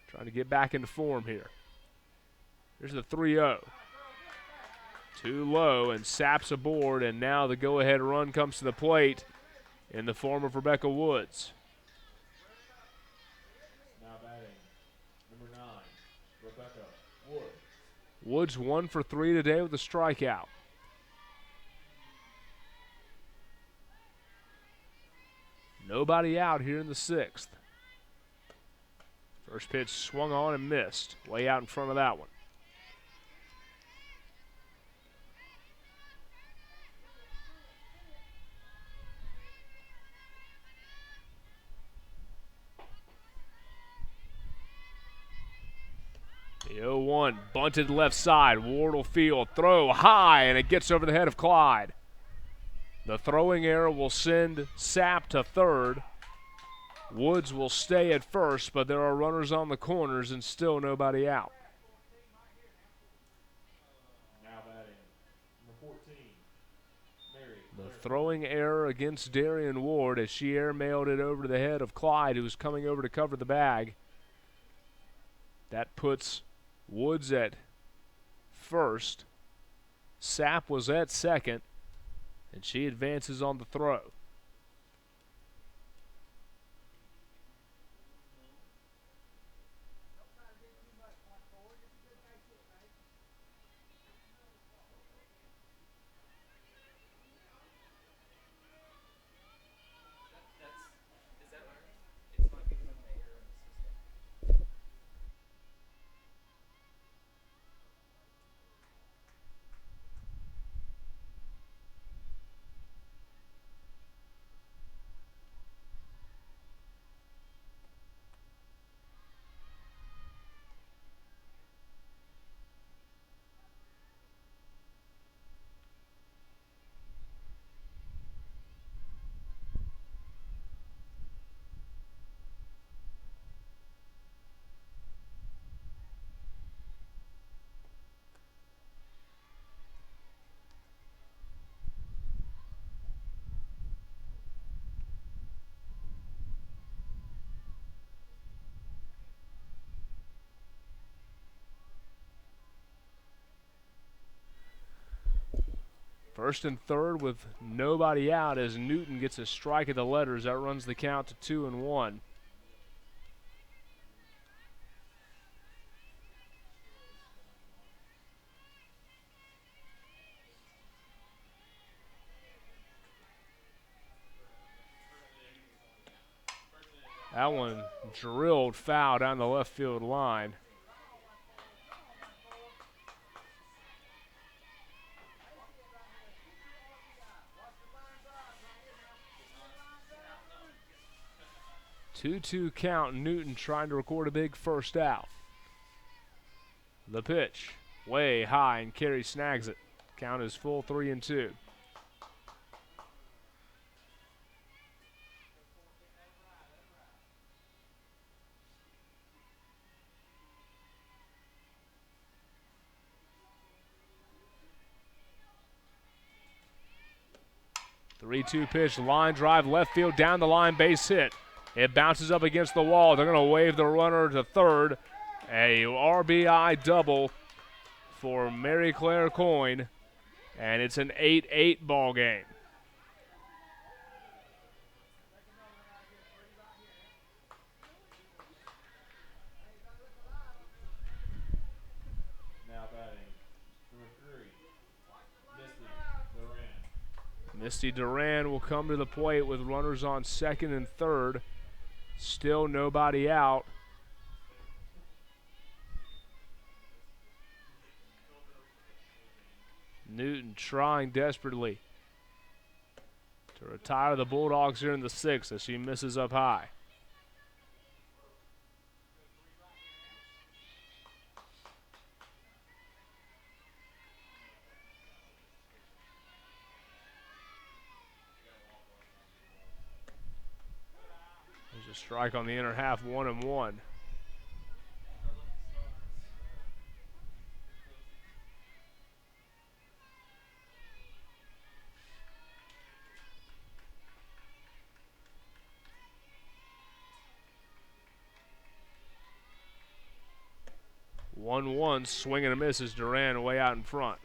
Trying to get back into form here. Here's the 3-0. Too low, and Sapp's aboard, and now the go-ahead run comes to the plate. in the form of Rebecca Woods. Now batting, number 9, Rebecca Woods. Woods 1 for 3 today with a strikeout. Nobody out here in the 6th. First pitch swung on and missed. Way out in front of that one. The 0-1 bunted left side. Wardle field. Throw high, and it gets over the head of Clyde. The throwing error will send Sapp to third. Woods will stay at first, but there are runners on the corners and still nobody out. Now batting, number 14, Mary. The throwing error against Darian Ward as she airmailed it over to the head of Clyde, who was coming over to cover the bag. That puts Woods at first. Sapp was at second, and she advances on the throw. First and third with nobody out as Newton gets a strike at the letters. That runs the count to 2-1. That one drilled foul down the left field line. Two-two count. Newton trying to record a big first out. The pitch way high and Carey snags it. Count is full 3-2. Three-two pitch, line drive, left field, down the line, base hit. It bounces up against the wall. They're going to wave the runner to third. A RBI double for Mary Claire Coyne, and it's an 8-8 ball game. Now batting, number 3, Misty Duran. Misty Duran will come to the plate with runners on second and third. Still nobody out. Newton trying desperately to retire the Bulldogs here in the 6th as she misses up high. There's a strike on the inner half, 1-1. One swing and a miss as Duran way out in front.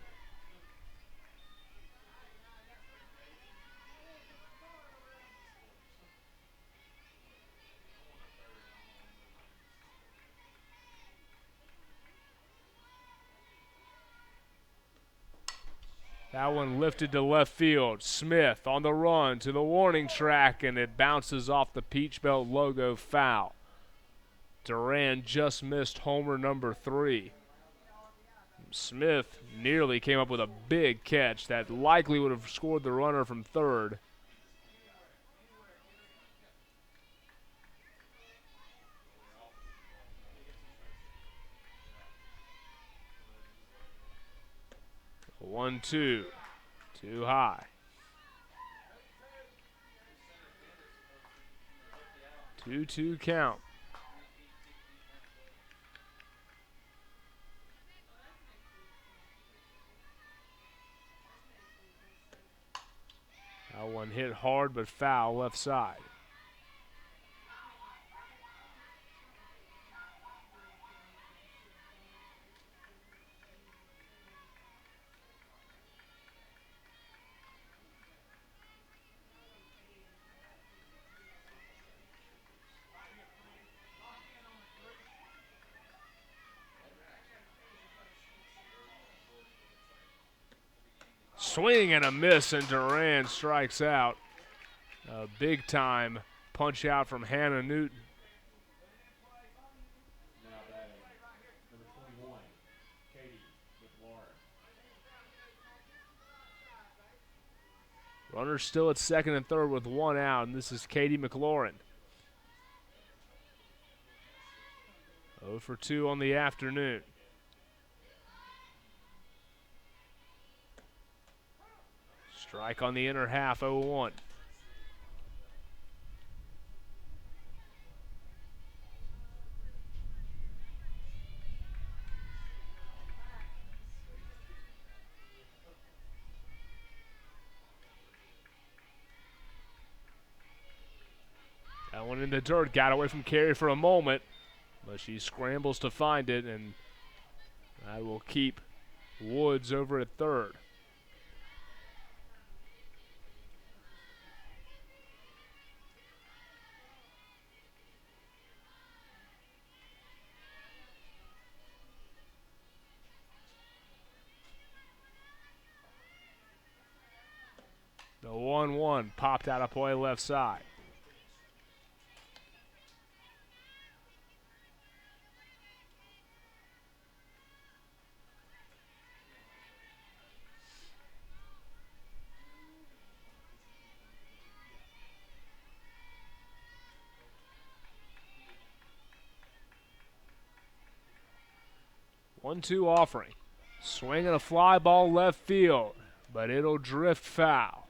That one lifted to left field. Smith on the run to the warning track, and it bounces off the Peach Belt logo, foul. Duran just missed homer number 3. Smith nearly came up with a big catch that likely would have scored the runner from third. One, two. Too high. 2-2 count. That one hit hard but foul left side. Swing and a miss, and Duran strikes out. A big-time punch out from Hannah Newton. Number 21, Katie McLaurin. Runners still at second and third with one out, and this is Katie McLaurin. 0 for 2 on the afternoon. Strike on the inner half, 0-1. That one in the dirt, got away from Carey for a moment, but she scrambles to find it, and that will keep Woods over at third. The 1-1 popped out of play left side. One-two offering. Swing and a fly ball left field, but it'll drift foul.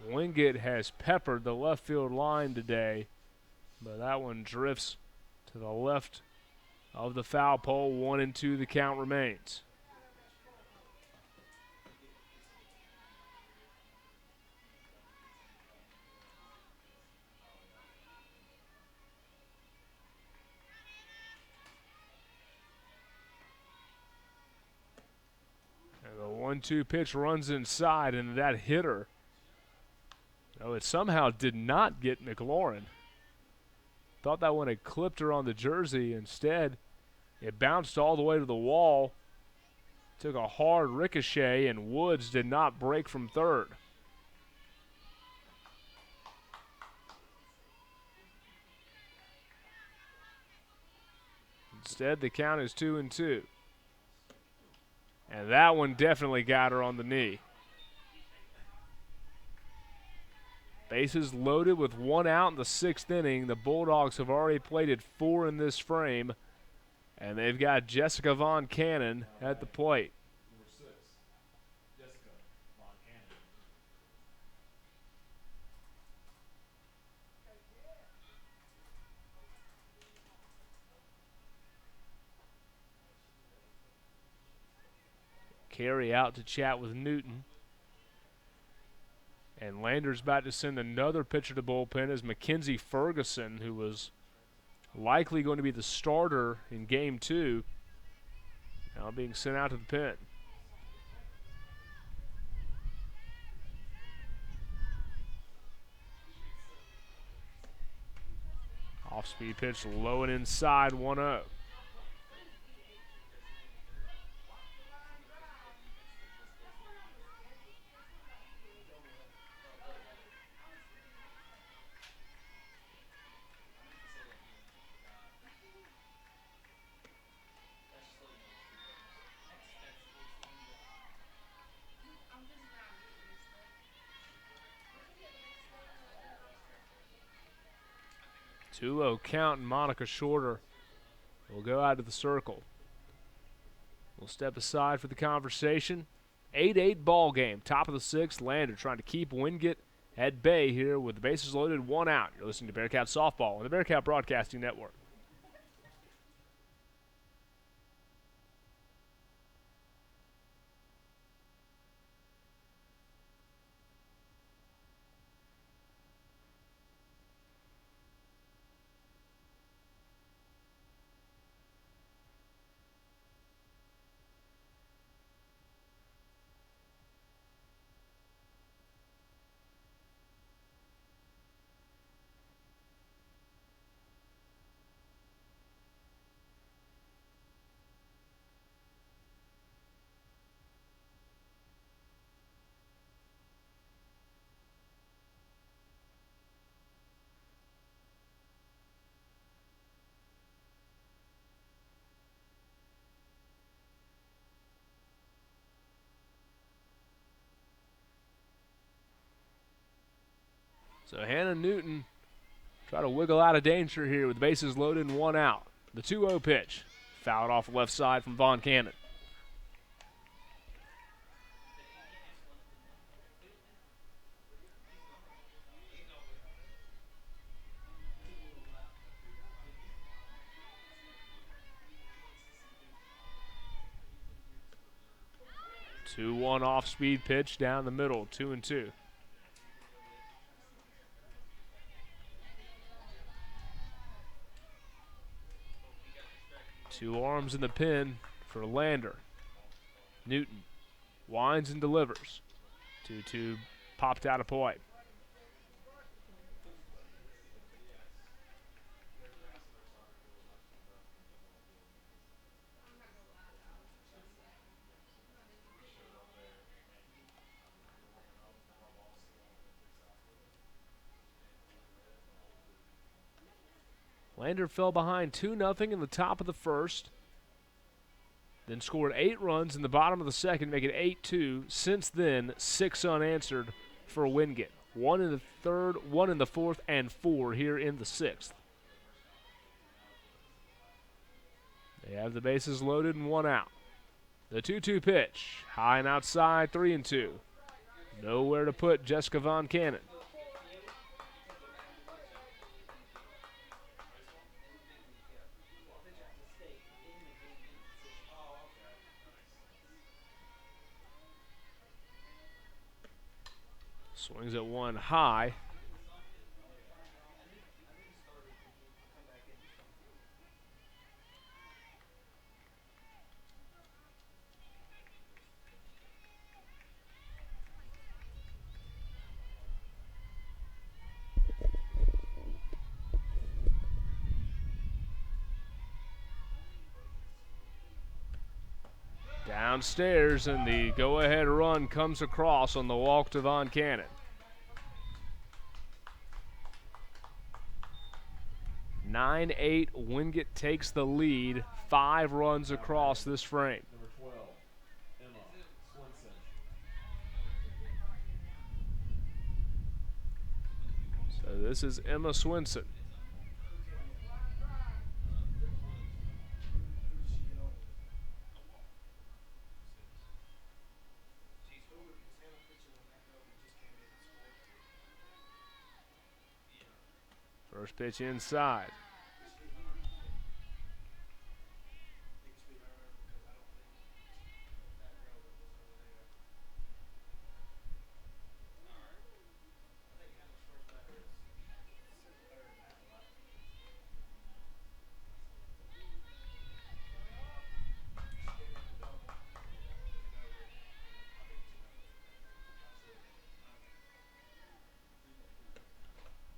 Wingate has peppered the left field line today, but that one drifts to the left of the foul pole. 1-2 the count remains. And the 1-2 pitch runs inside, and that hitter, oh, it somehow did not get McLaurin. Thought that one had clipped her on the jersey. Instead, it bounced all the way to the wall. Took a hard ricochet, and Woods did not break from third. Instead, the count is 2-2. And that one definitely got her on the knee. Bases loaded with one out in the 6th inning. The Bulldogs have already plated 4 in this frame, and they've got Jessica Von Cannon at the plate. Number 6, Jessica Von Cannon. Carey out to chat with Newton. And Lander's about to send another pitcher to bullpen as Mackenzie Ferguson, who was likely going to be the starter in Game 2, now being sent out to the pen. Off-speed pitch low and inside, 1-0. 2-0 count, and Monica Shorter will go out of the circle. We'll step aside for the conversation. 8-8 ball game, top of the sixth. Lander trying to keep Wingate at bay here with the bases loaded, 1 out. You're listening to Bearcat Softball on the Bearcat Broadcasting Network. So Hannah Newton try to wiggle out of danger here with bases loaded and 1 out. The 2-0 pitch, fouled off left side from Von Cannon. Two 2-1 off-speed pitch down the middle, 2-2. Two arms in the pin for Lander. Newton winds and delivers. 2-2 popped out of play. Lander fell behind 2-0 in the top of the first, then scored 8 runs in the bottom of the second, making it 8-2. Since then, 6 unanswered for Wingate. 1 in the third, 1 in the fourth, and 4 here in the sixth. They have the bases loaded and 1 out. The 2-2 pitch, high and outside, 3-2. Nowhere to put Jessica Von Cannon. Swings at one high. Downstairs, and the go-ahead run comes across on the walk to Von Cannon. 9-8, Wingate takes the lead, 5 runs across this frame. Number 12, Emma Swinson. So this is Emma Swinson. First pitch inside.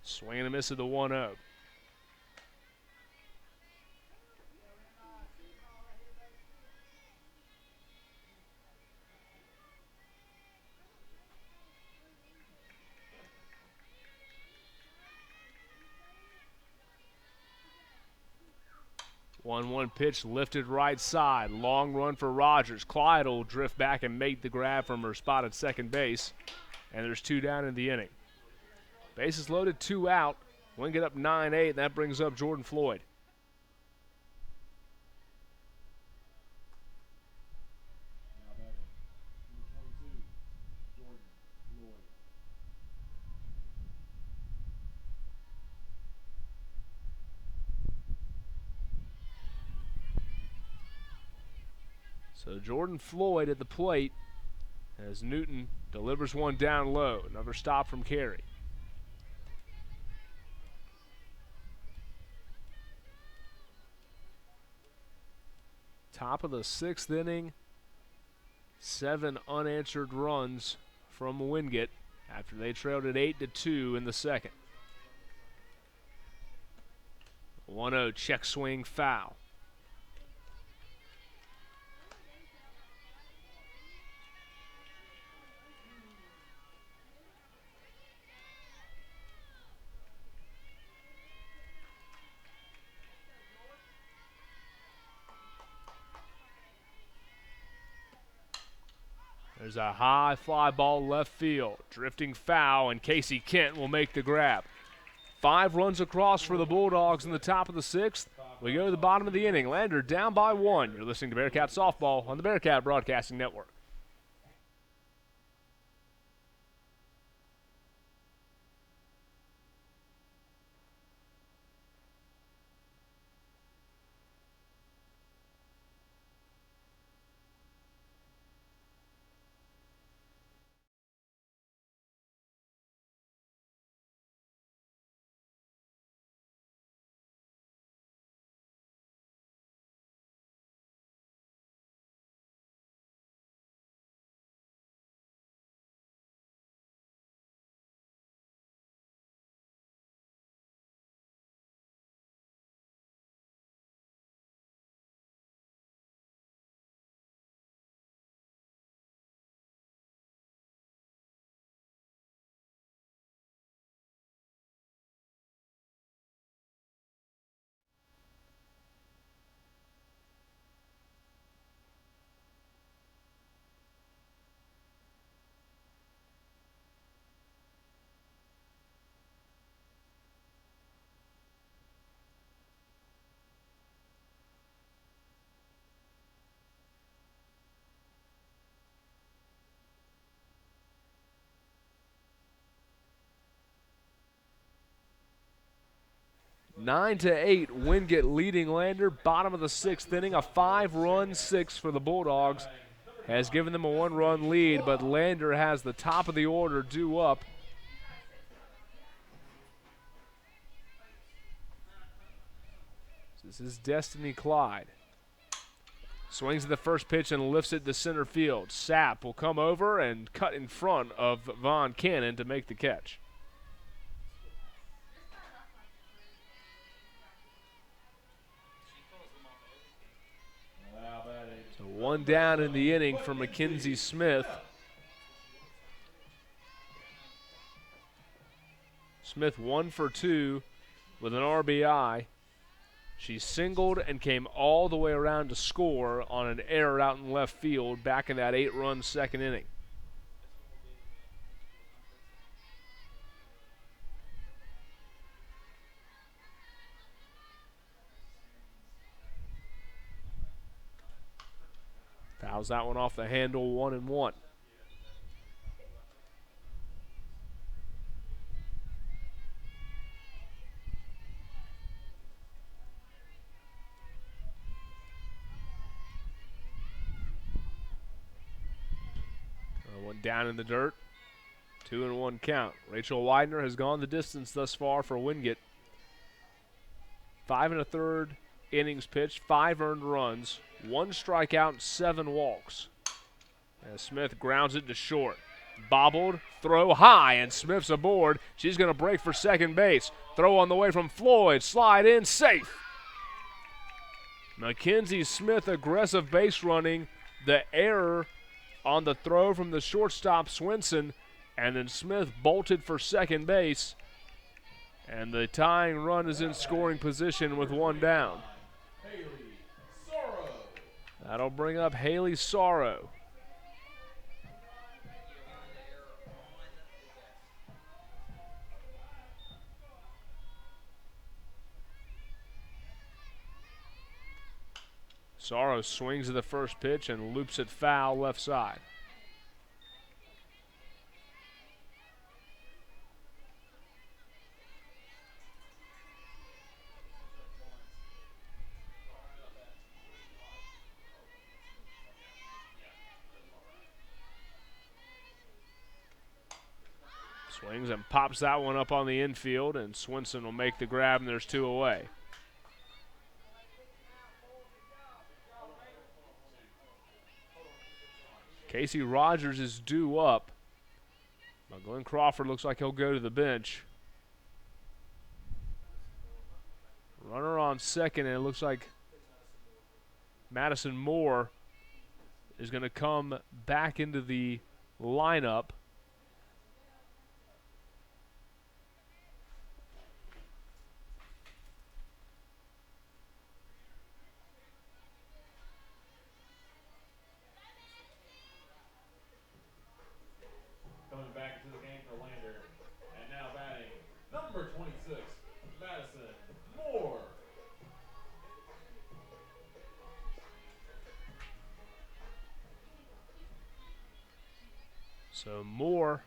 Swing and a miss at the 1-0. One pitch lifted right side. Long run for Rogers. Clyde will drift back and make the grab from her spot at second base. And there's 2 down in the inning. Bases loaded, 2 out. Wingate up 9-8, and that brings up Jordan Floyd. So Jordan Floyd at the plate as Newton delivers one down low. Another stop from Carey. Top of the 6th inning. 7 unanswered runs from Wingate after they trailed at 8-2 in the second. 1-0 check swing foul. There's a high fly ball left field. Drifting foul, and Casey Kent will make the grab. 5 runs across for the Bulldogs in the top of the 6th. We go to the bottom of the inning. Lander down by 1. You're listening to Bearcat Softball on the Bearcat Broadcasting Network. Nine to 8, Wingate leading Lander. Bottom of the 6th inning, a 5-run 6 for the Bulldogs has given them a 1-run lead, but Lander has the top of the order due up. This is Destiny Clyde. Swings at the first pitch and lifts it to center field. Sapp will come over and cut in front of Von Cannon to make the catch. So 1 down in the inning for Mackenzie Smith. Smith 1 for 2 with an RBI. She singled and came all the way around to score on an error out in left field back in that 8-run second inning. Fouls that one off the handle, 1-1. One down in the dirt. 2-1 count. Rachel Widener has gone the distance thus far for Wingate. 5 1/3 innings pitched, 5 earned runs, 1 strikeout, 7 walks. As Smith grounds it to short. Bobbled, throw high, and Smith's aboard. She's going to break for second base. Throw on the way from Floyd. Slide in, safe. Mackenzie Smith aggressive base running. The error on the throw from the shortstop Swinson, and then Smith bolted for second base, and the tying run is in scoring position with 1 down. That'll bring up Haley Sorrow. Sorrow swings at the first pitch and loops it foul left side. Swings and pops that one up on the infield, and Swinson will make the grab, and there's 2 away. Casey Rogers is due up, but Glenn Crawford looks like he'll go to the bench. Runner on second, and it looks like Madison Moore is going to come back into the lineup. Coming back into the game for Lander. And now batting, number 26, Madison Moore. So Moore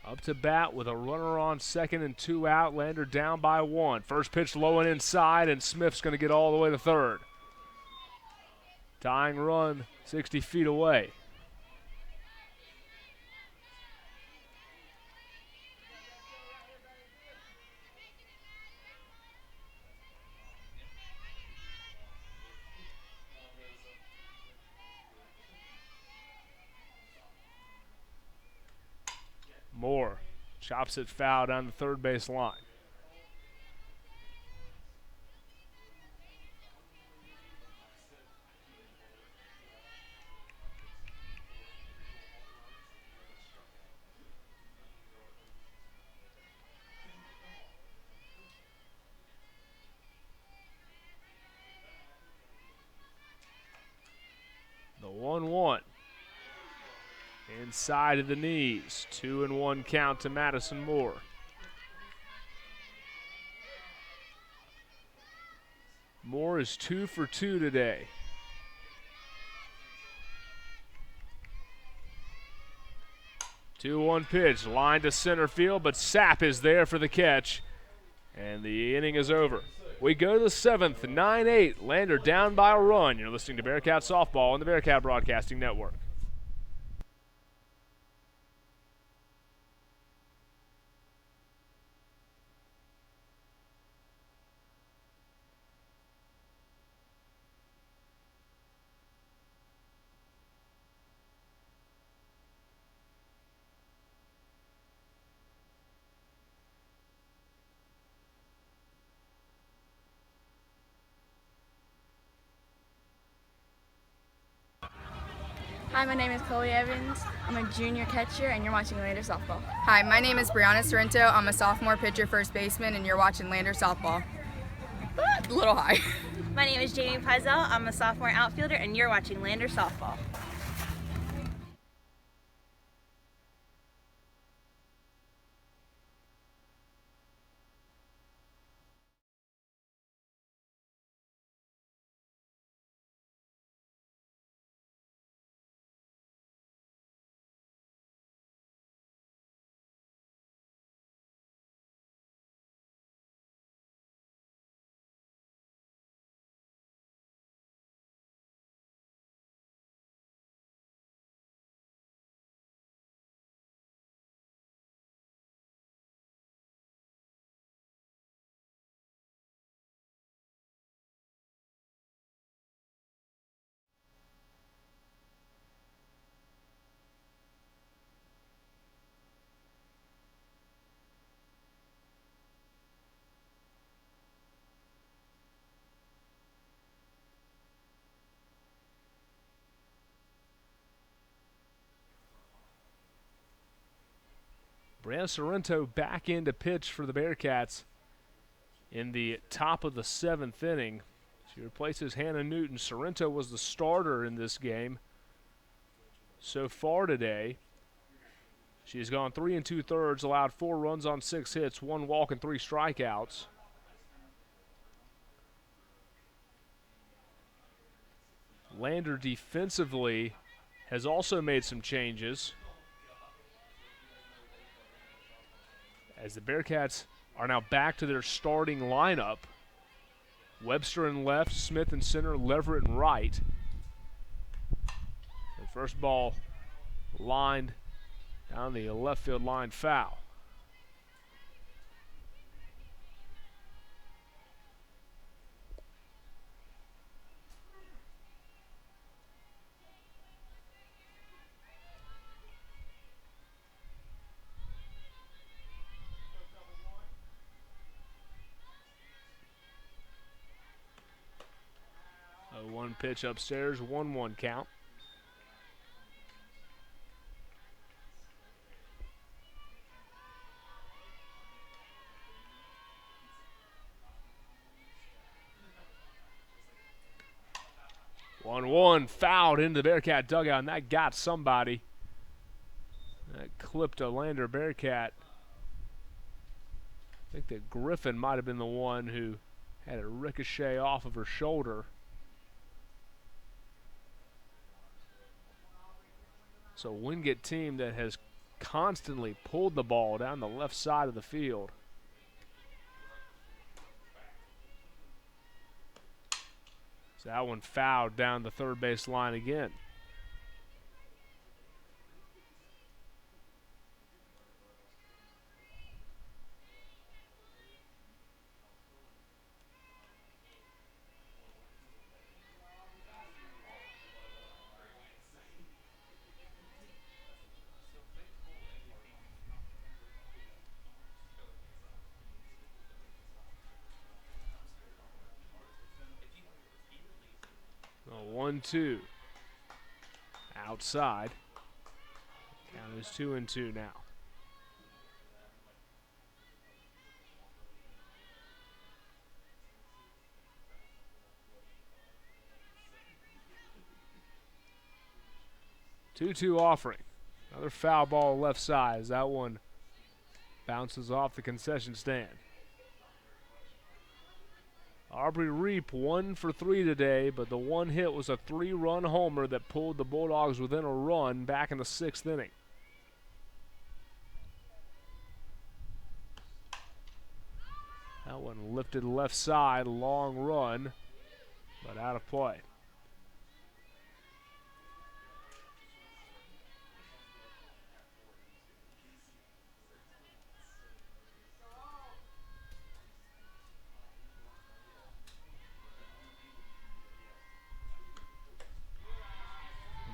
up to bat with a runner on second and 2 out. Lander down by 1. First pitch low and inside, and Smith's going to get all the way to third. Tying run 60 feet away. Moore chops it foul down the third base line. The 1-1. Inside of the knees. 2-1 count to Madison Moore. Moore is 2 for 2 today. Two-one pitch, line to center field, but Sapp is there for the catch, and the inning is over. We go to the 7th, 9-8. Lander down by a run. You're listening to Bearcat Softball on the Bearcat Broadcasting Network. Hi, my name is Chloe Evans. I'm a junior catcher, and you're watching Lander Softball. Hi, my name is Brianna Sorrento. I'm a sophomore pitcher, first baseman, and you're watching Lander Softball. A little high. My name is Jamie Pizell. I'm a sophomore outfielder, and you're watching Lander Softball. Brianna Sorrento back in to pitch for the Bearcats in the top of the 7th inning. She replaces Hannah Newton. Sorrento was the starter in this game so far today. She's gone 3 2/3, allowed 4 runs on 6 hits, 1 walk, and 3 strikeouts. Lander defensively has also made some changes, as the Bearcats are now back to their starting lineup. Webster in left, Smith in center, Leverett in right. The first ball lined down the left field line, foul. One pitch upstairs, 1-1 count. One fouled into the Bearcat dugout, and that got somebody. That clipped a Lander Bearcat. I think that Griffin might have been the one who had it ricochet off of her shoulder. So Wingate team that has constantly pulled the ball down the left side of the field. So that one fouled down the third base line again. A 1-2. Outside. Count is 2-2 now. Two-two offering. Another foul ball left side as that one bounces off the concession stand. Aubrey Reap 1 for 3 today, but the one hit was a 3-run homer that pulled the Bulldogs within a run back in the 6th inning. That one lifted left side, long run, but out of play.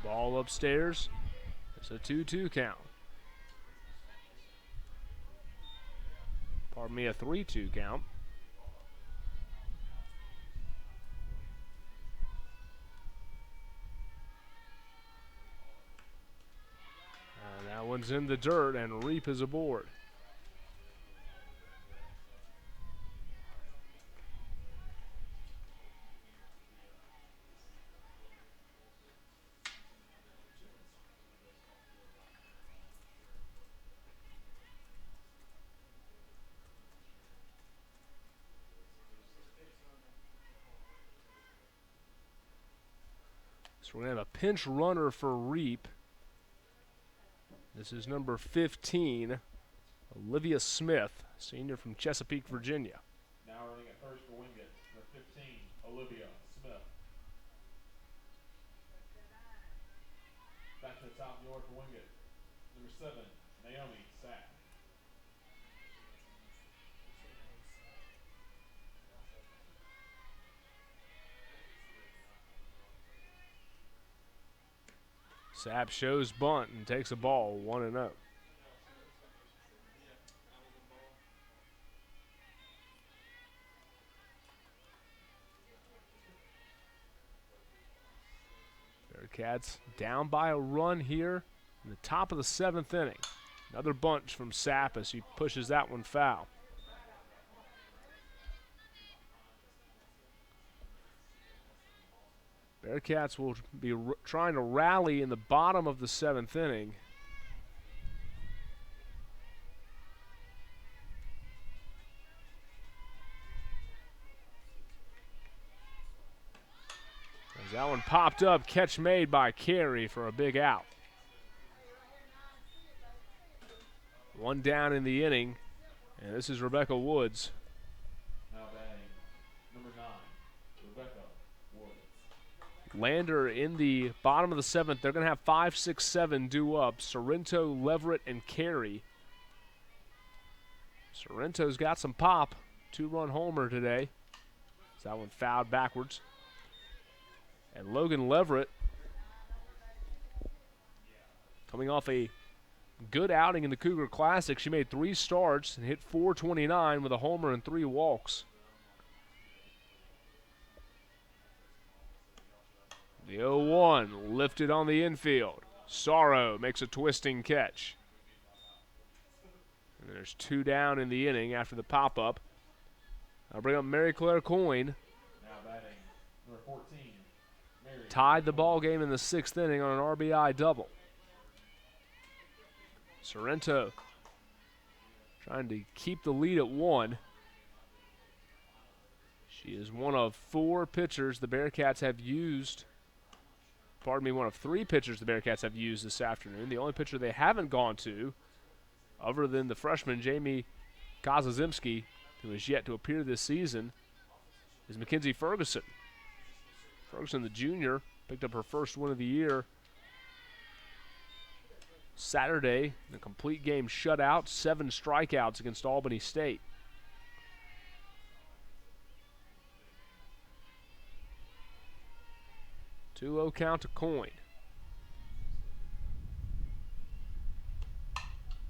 Ball upstairs. It's a 2-2 count. Pardon me, a 3-2 count. And that one's in the dirt, and Reap is aboard. So we're going to have a pinch runner for Reap. This is number 15, Olivia Smith, senior from Chesapeake, Virginia. Now running at first for Wingate, number 15, Olivia Smith. Back to the top of the order for Wingate, number 7, Naomi Sack. Sapp shows bunt and takes a ball, 1-0. Bearcats down by a run here in the top of the 7th inning. Another bunch from Sapp as he pushes that one foul. Bearcats will be trying to rally in the bottom of the 7th inning. As that one popped up, catch made by Carey for a big out. One down in the inning, and this is Rebecca Woods. Now batting, number 9, Rebecca Woods. Lander in the bottom of the 7th. They're going to have 5, 6, 7 due up. Sorrento, Leverett, and Carey. Sorrento's got some pop. 2-run homer today. So that one fouled backwards. And Logan Leverett, coming off a good outing in the Cougar Classic. She made 3 starts and hit .429 with a homer and 3 walks. The 0-1 lifted on the infield. Sorrow makes a twisting catch. And there's 2 down in the inning after the pop-up. I'll bring up Mary Claire Coyne. Now batting, number 14. Tied the ball game in the 6th inning on an RBI double. Sorrento trying to keep the lead at 1. She is one of 4 pitchers the Bearcats have used. Pardon me, one of 3 pitchers the Bearcats have used this afternoon. The only pitcher they haven't gone to, other than the freshman Jamie Kozazimski, who has yet to appear this season, is Mackenzie Ferguson. Ferguson, the junior, picked up her first win of the year Saturday in a complete game shutout, 7 strikeouts against Albany State. Two-0 count to Coyne.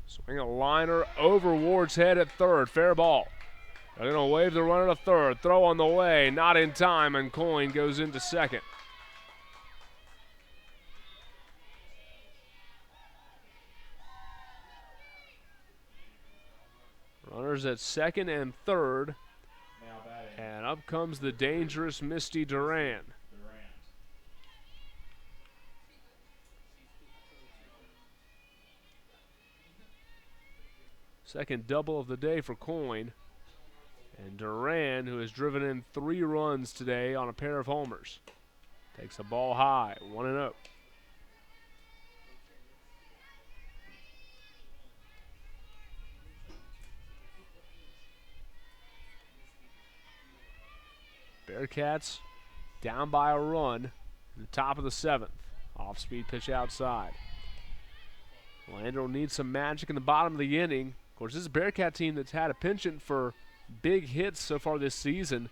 Swing a liner over Ward's head at third. Fair ball. They're going to wave the runner to third. Throw on the way. Not in time, and Coyne goes into second. Runners at second and third. And up comes the dangerous Misty Duran. Second double of the day for Coyne. And Duran, who has driven in 3 runs today on a pair of homers, takes the ball high, 1-0. Bearcats down by a run in the top of the 7th. Off-speed pitch outside. Lander will need some magic in the bottom of the inning. Of course, this is a Bearcat team that's had a penchant for big hits so far this season.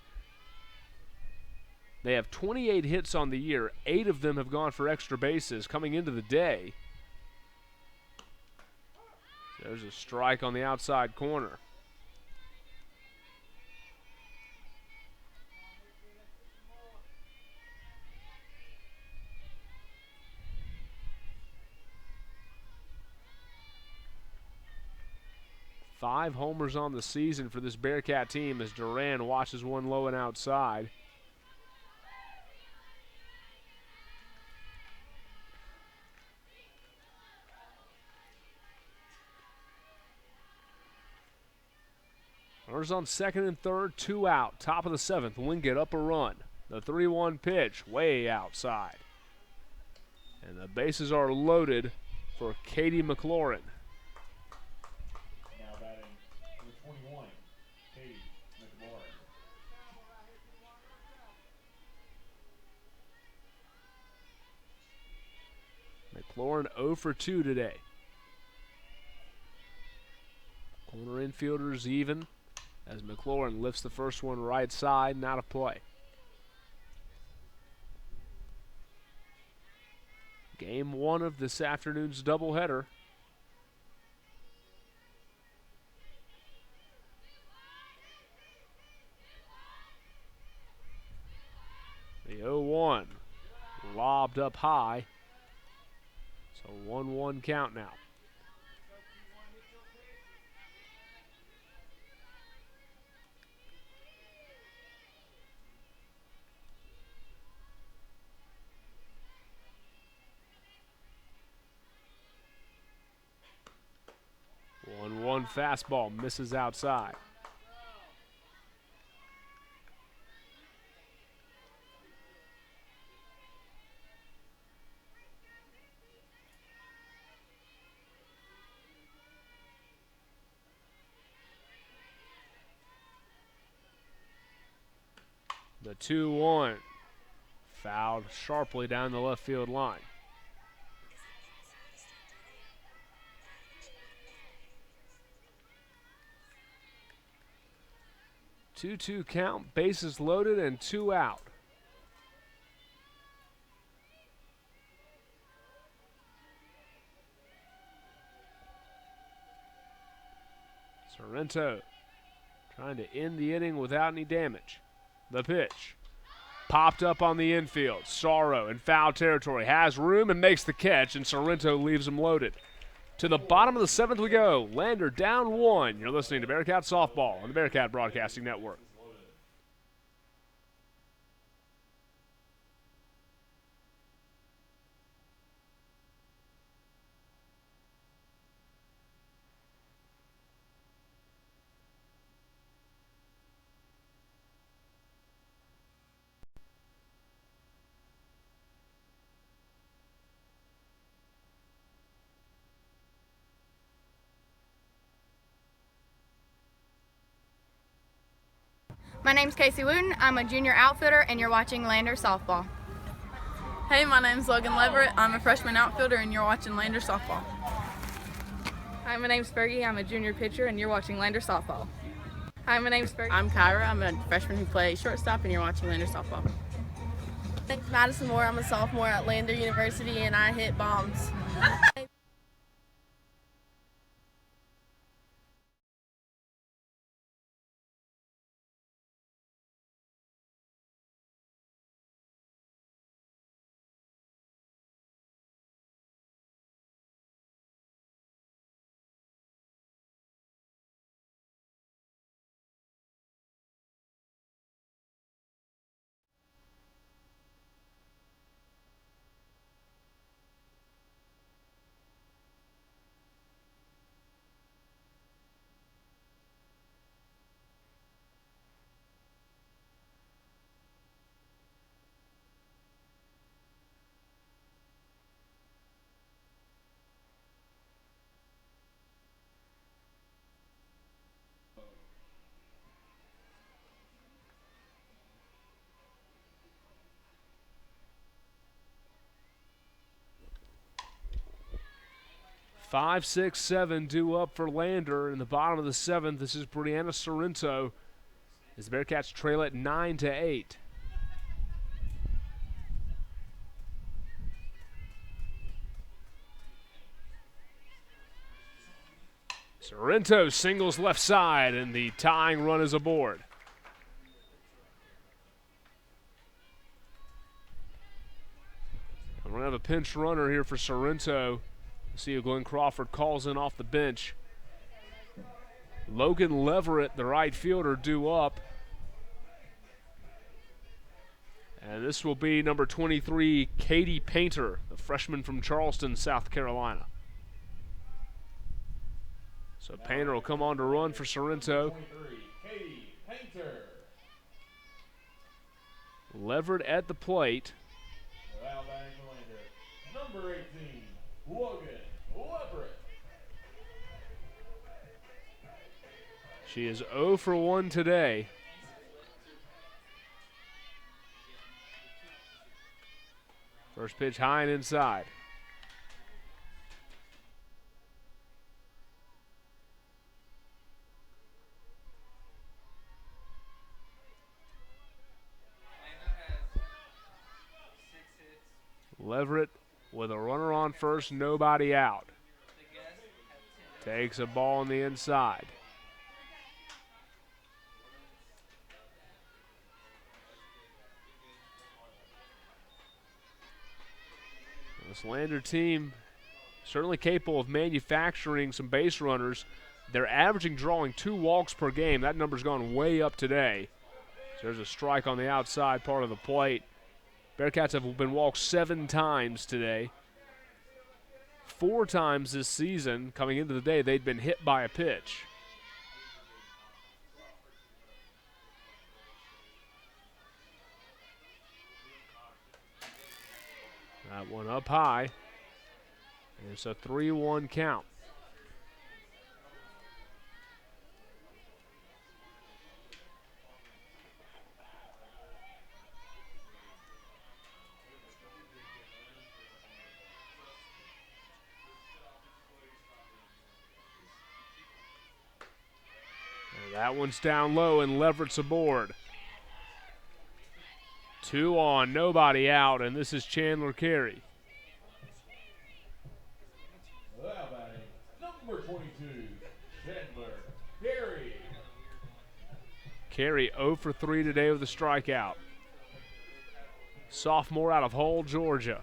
They have 28 hits on the year. 8 of them have gone for extra bases coming into the day. There's a strike on the outside corner. Five homers on the season for this Bearcat team as Duran watches one low and outside. Runners on second and third, 2 out. Top of the 7th, Wingate up a run. The 3-1 pitch, way outside. And the bases are loaded for Katie McLaurin. Now batting number 21, Katie McLaurin. McLaurin 0 for 2 today. Corner infielders even as McLaurin lifts the first one right side and out of play. Game 1 of this afternoon's doubleheader. The 0-1 lobbed up high. So 1-1 count now. One fastball misses outside. The 2-1. Fouled sharply down the left field line. Two count, bases loaded, and 2 out. Sorrento trying to end the inning without any damage. The pitch. Popped up on the infield. Sorrow in foul territory. Has room and makes the catch, and Sorrento leaves him loaded. To the bottom of the 7th we go. Lander down 1. You're listening to Bearcat Softball on the Bearcat Broadcasting Network. My name's Casey Wooten. I'm a junior outfielder, and you're watching Lander Softball. Hey, my name's Logan Leverett. I'm a freshman outfielder, and you're watching Lander Softball. Hi, my name's Fergie. I'm a junior pitcher, and you're watching Lander Softball. Hi, my name's Fergie. I'm Kyra. I'm a freshman who plays shortstop, and you're watching Lander Softball. Thanks, Madison Moore. I'm a sophomore at Lander University, and I hit bombs. Five, 6, 7 due up for Lander in the bottom of the 7th. This is Brianna Sorrento as the Bearcats trail it 9-8. Sorrento singles left side, and the tying run is aboard. We're going to have a pinch runner here for Sorrento. See who Glenn Crawford calls in off the bench. Logan Leverett, the right fielder, due up. And this will be number 23, Katie Painter, the freshman from Charleston, South Carolina. So Painter will come on to run for Sorrento. Katie Painter. Leverett at the plate. Number 18, Logan Leverett. She is 0 for 1 today. First pitch high and inside. Leverett with a runner on first, nobody out. Takes a ball on the inside. This Lander team certainly capable of manufacturing some base runners. They're averaging drawing 2 walks per game. That number's gone way up today. So there's a strike on the outside part of the plate. Bearcats have been walked 7 times today. 4 times this season, coming into the day, they'd been hit by a pitch. That one up high. And it's a 3-1 count. And that one's down low, and Leverett's aboard. 2 on, nobody out, and this is Chandler Carey. Well, batting, number 22, Chandler Carey. Carey 0 for 3 today with a strikeout. Sophomore out of Hull, Georgia.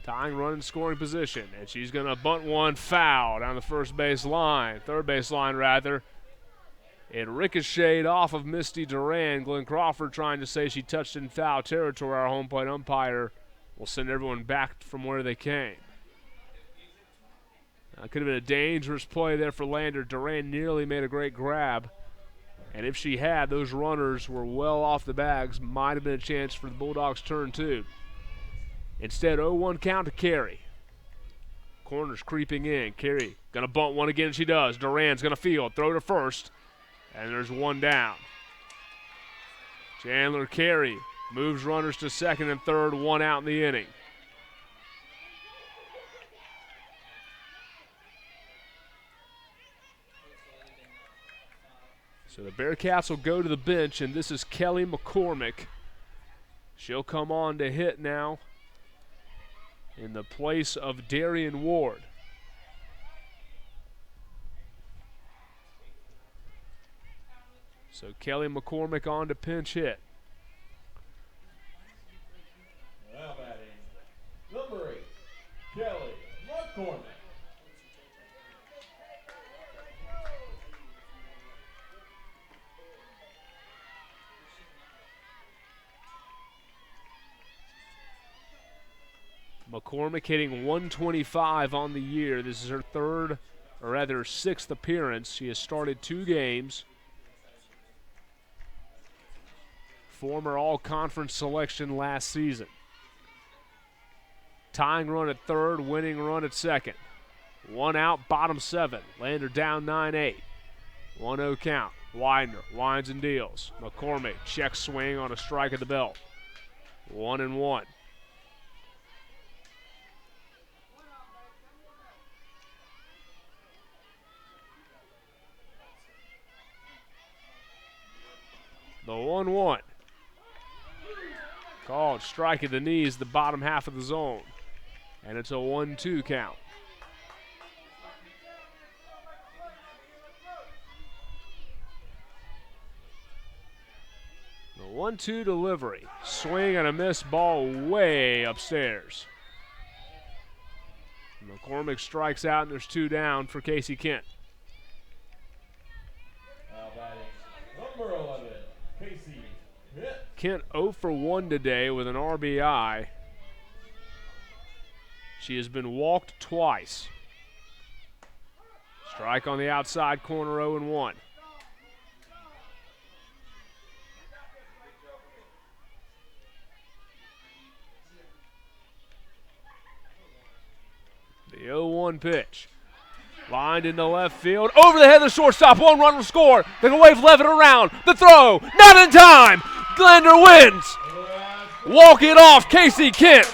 Tying run in scoring position, and she's going to bunt one foul down the third base line, rather. It ricocheted off of Misty Duran. Glenn Crawford trying to say she touched in foul territory. Our home plate umpire will send everyone back from where they came. Could have been a dangerous play there for Lander. Duran nearly made a great grab. And if she had, those runners were well off the bags. Might have been a chance for the Bulldogs' turn, too. Instead, 0-1 count to Carey. Corner's creeping in. Carey going to bunt one again. She does. Duran's going to field. Throw to first. And there's one down. Chandler Carey moves runners to second and third. 1 out in the inning. So the Bearcats will go to the bench, and this is Kelly McCormick. She'll come on to hit now in the place of Darian Ward. So Kelly McCormick on to pinch hit. Well, batting, number 8, Kelly McCormick. McCormick hitting 125 on the year. This is her sixth appearance. She has started 2 games. Former all-conference selection last season. Tying run at third, winning run at second. 1 out, bottom 7. Lander down 9-8. 1-0 count. Widener winds and deals. McCormick check swing on a strike at the belt. 1-1. The 1-1. Called strike at the knees, the bottom half of the zone. And it's a 1-2 count. The 1-2 delivery. Swing and a miss, ball way upstairs. McCormick strikes out, and there's 2 down for Casey Kent. Now batting, number 11, Casey Kent. Kent 0 for 1 today with an RBI. She has been walked twice. Strike on the outside corner, 0-1. The 0-1 pitch. Lined into left field. Over the head of the shortstop. 1 run will score. They can wave Levitt around. The throw. Not in time. Glender wins. Walk it off. Casey Kent.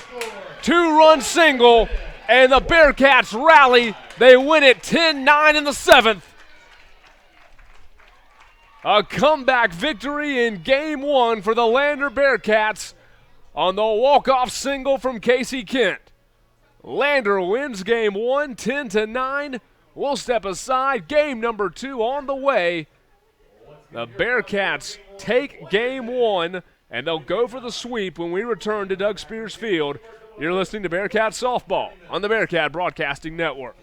2-run single. And the Bearcats rally. They win it 10-9 in the 7th. A comeback victory in Game 1 for the Lander Bearcats on the walk-off single from Casey Kent. Lander wins Game 1 10-9. We'll step aside. Game number 2 on the way. The Bearcats take Game 1, and they'll go for the sweep when we return to Doug Spears Field. You're listening to Bearcat Softball on the Bearcat Broadcasting Network.